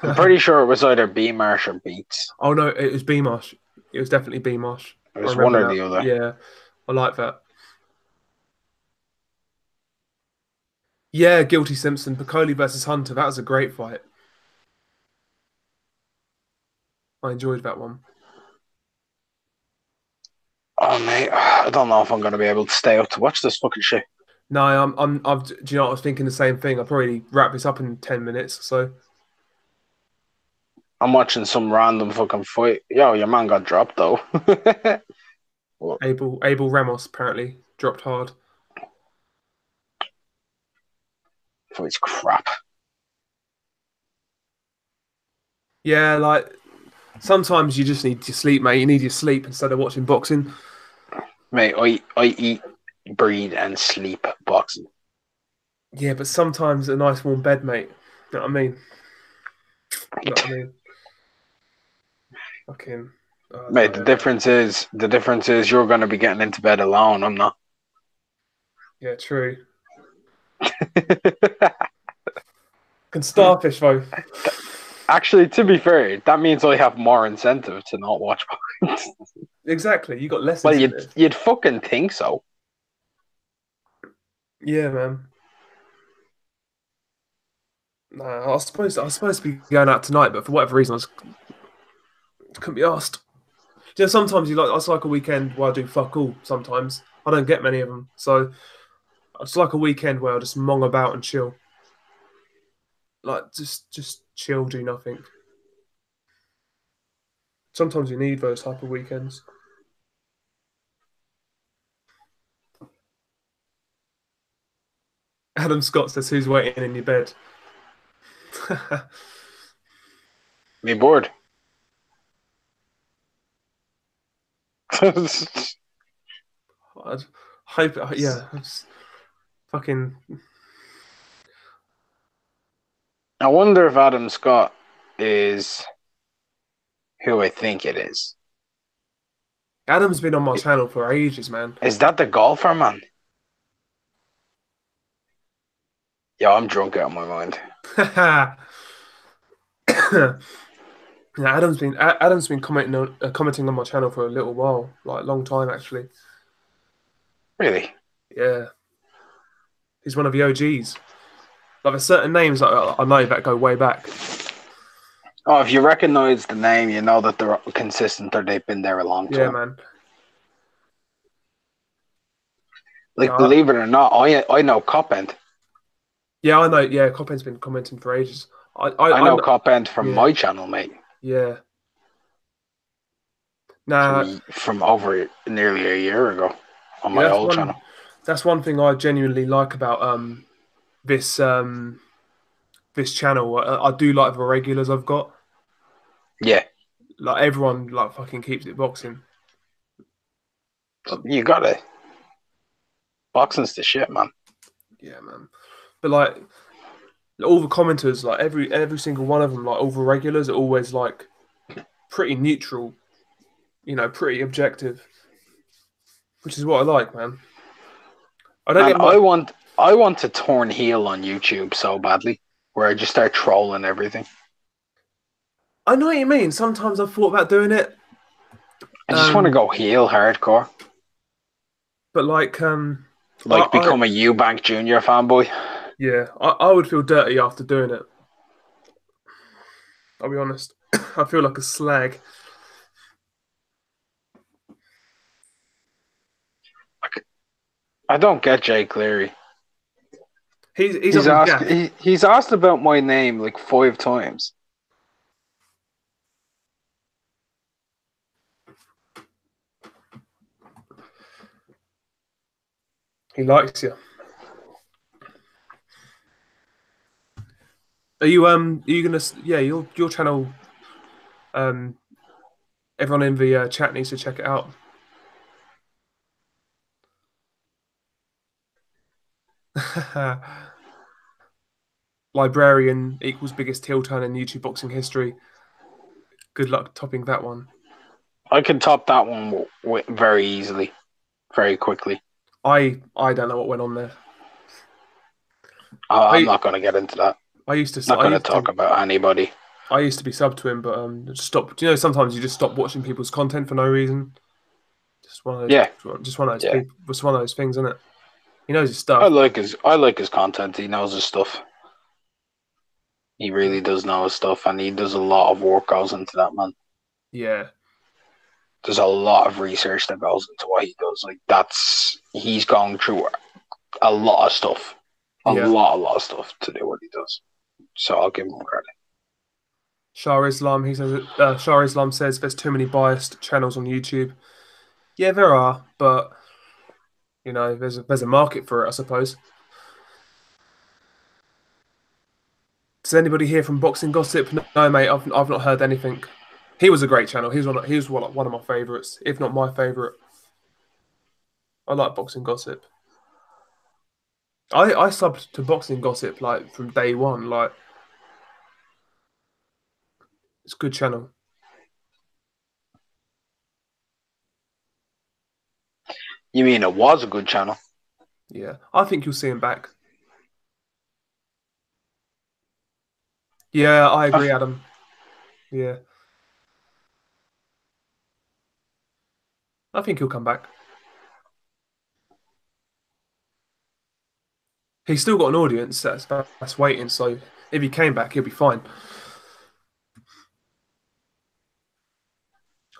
I'm pretty sure it was either B Marsh or Beats. Oh no, it was B Marsh. It was definitely B Marsh. It was one or the other. Yeah, I like that. Yeah, Guilty Simpson, Bacoli versus Hunter. That was a great fight. I enjoyed that one. Oh mate, I don't know if I'm gonna be able to stay up to watch this fucking shit. No, do you know what? I was thinking the same thing. I'll probably wrap this up in 10 minutes. So I'm watching some random fucking fight. Yo, your man got dropped though. Abel Ramos apparently dropped hard. Fight's crap. Yeah, like sometimes you just need to sleep, mate. You need your sleep instead of watching boxing. Mate, I eat, breathe, and sleep boxing. Yeah, but sometimes a nice warm bed, mate. You know what I mean? You know what I mean? Fucking. Mate, the difference is you're gonna be getting into bed alone. I'm not. Yeah, true. Can starfish though. Actually, to be fair, that means I have more incentive to not watch boxing. Exactly, you got less. Well, you'd fucking think so. Yeah, man. Nah, I was supposed to be going out tonight, but for whatever reason, couldn't be asked. You know, sometimes it's like a weekend where I do fuck all. Sometimes I don't get many of them, so it's like a weekend where I just mong about and chill. Like just chill, do nothing. Sometimes you need those type of weekends. Adam Scott says, "Who's waiting in your bed?" Me bored. I'd hope, yeah. Fucking. I wonder if Adam Scott is who I think it is. Adam's been on my channel for ages, man. Is that the golfer, man? Yeah, I'm drunk out of my mind. Yeah, Adam's been commenting on my channel for a little while, like a long time actually. Really? Yeah, he's one of the OGs. Like there's certain names I know that go way back. Oh, if you recognize the name, you know that they're consistent or they've been there a long Yeah, time. man. Like, Yeah, believe it or not, I know Copend. yeah, I know. Yeah, Coppen's been commenting for ages. I I know know. Copend from Yeah, my channel, mate. yeah. Nah, From over nearly a year ago on yeah. my old channel. That's one thing I genuinely like about this this channel. I do like the regulars I've got. Yeah, Like everyone, like fucking keeps it boxing. you got it. Boxing's the shit, man. Yeah, man. But like all the commenters, like every single one of them, like all the regulars, are always like pretty neutral. You know, pretty objective, which is what I like, man. I don't Man, get much. I want to turn heel on YouTube so badly, where I just start trolling everything. I know what you mean. Sometimes I've thought about doing it, I just want to go heel hardcore, but like like become a Eubank Junior fanboy. yeah, I would feel dirty after doing it. I'll be honest. I feel like a slag. I don't get Jay Cleary. He's off his gaff. He's asked about my name like 5 times. He likes you. Are you gonna yeah your channel everyone in the chat needs to check it out. Librarian equals biggest heel turn in YouTube boxing history. Good luck topping that one. I can top that one very easily, very quickly. I don't know what went on there. I'm I not going to get into that. I used to Not I going to used talk to about anybody. I used to be sub to him, but just stop. You know, sometimes you just stop watching people's content for no reason. Yeah, Just one of those yeah. people. Just one of those things, isn't it? He knows his stuff. I like his content. He knows his stuff. He really does know his stuff, and he does a lot of work goes into that, man. Yeah, There's a lot of research that goes into what he does. Like he's gone through a lot of stuff, yeah. a lot of stuff to do what he does. So I'll give him credit. Shah Islam. He says Shah Islam says there's too many biased channels on YouTube. Yeah, there are, but you know, there's a market for it, I suppose. Does anybody hear from Boxing Gossip? No, mate. I've not heard anything. He was a great channel. He was one of my favorites, if not my favorite. I like Boxing Gossip. I subbed to Boxing Gossip like from day one. Like it's a good channel. You mean it was a good channel? Yeah, I think you'll see him back. Yeah, I agree, Adam. Yeah, I think he'll come back. He's still got an audience that's waiting. So if he came back, he'll be fine.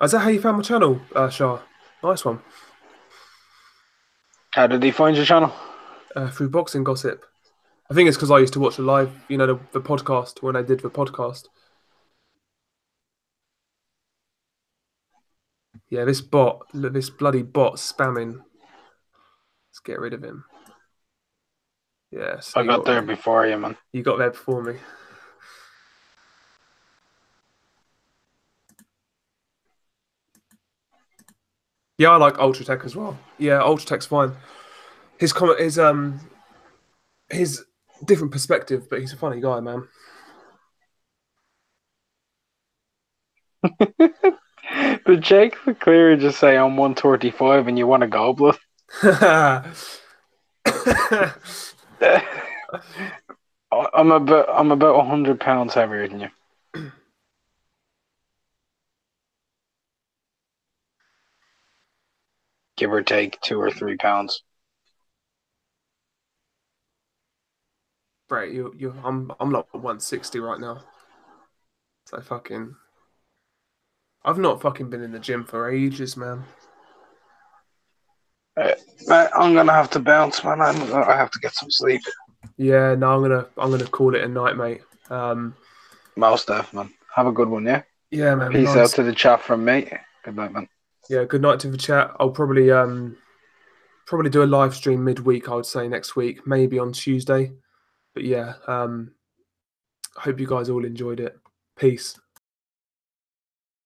Is that how you found my channel, Shah? Nice one. How did he find your channel? Through Boxing Gossip. I think it's because I used to watch the live, you know, the podcast when I did the podcast. Yeah, this bloody bot spamming. Let's get rid of him. Yeah, so I got there before you, man. you got there before me. Yeah, I like Ultratech as well. Yeah, Ultratech's fine. His different perspective, but he's a funny guy, man. Did Jake Cleary just say I'm 135 and you want to go, blood? I'm about 100 pounds heavier than you. Give or take 2 or 3 pounds. Right, I'm like 160 right now. So I've not fucking been in the gym for ages, man. Mate, I'm gonna have to bounce, man. I have to get some sleep. Yeah, no, I'm gonna call it a night, mate. Most def, man. Have a good one, yeah? Yeah, man. Peace Nice. out to the chat from me. Good night, man. Yeah, good night to the chat. I'll probably do a live stream midweek, I would say next week, maybe on Tuesday. But yeah, I hope you guys all enjoyed it. Peace.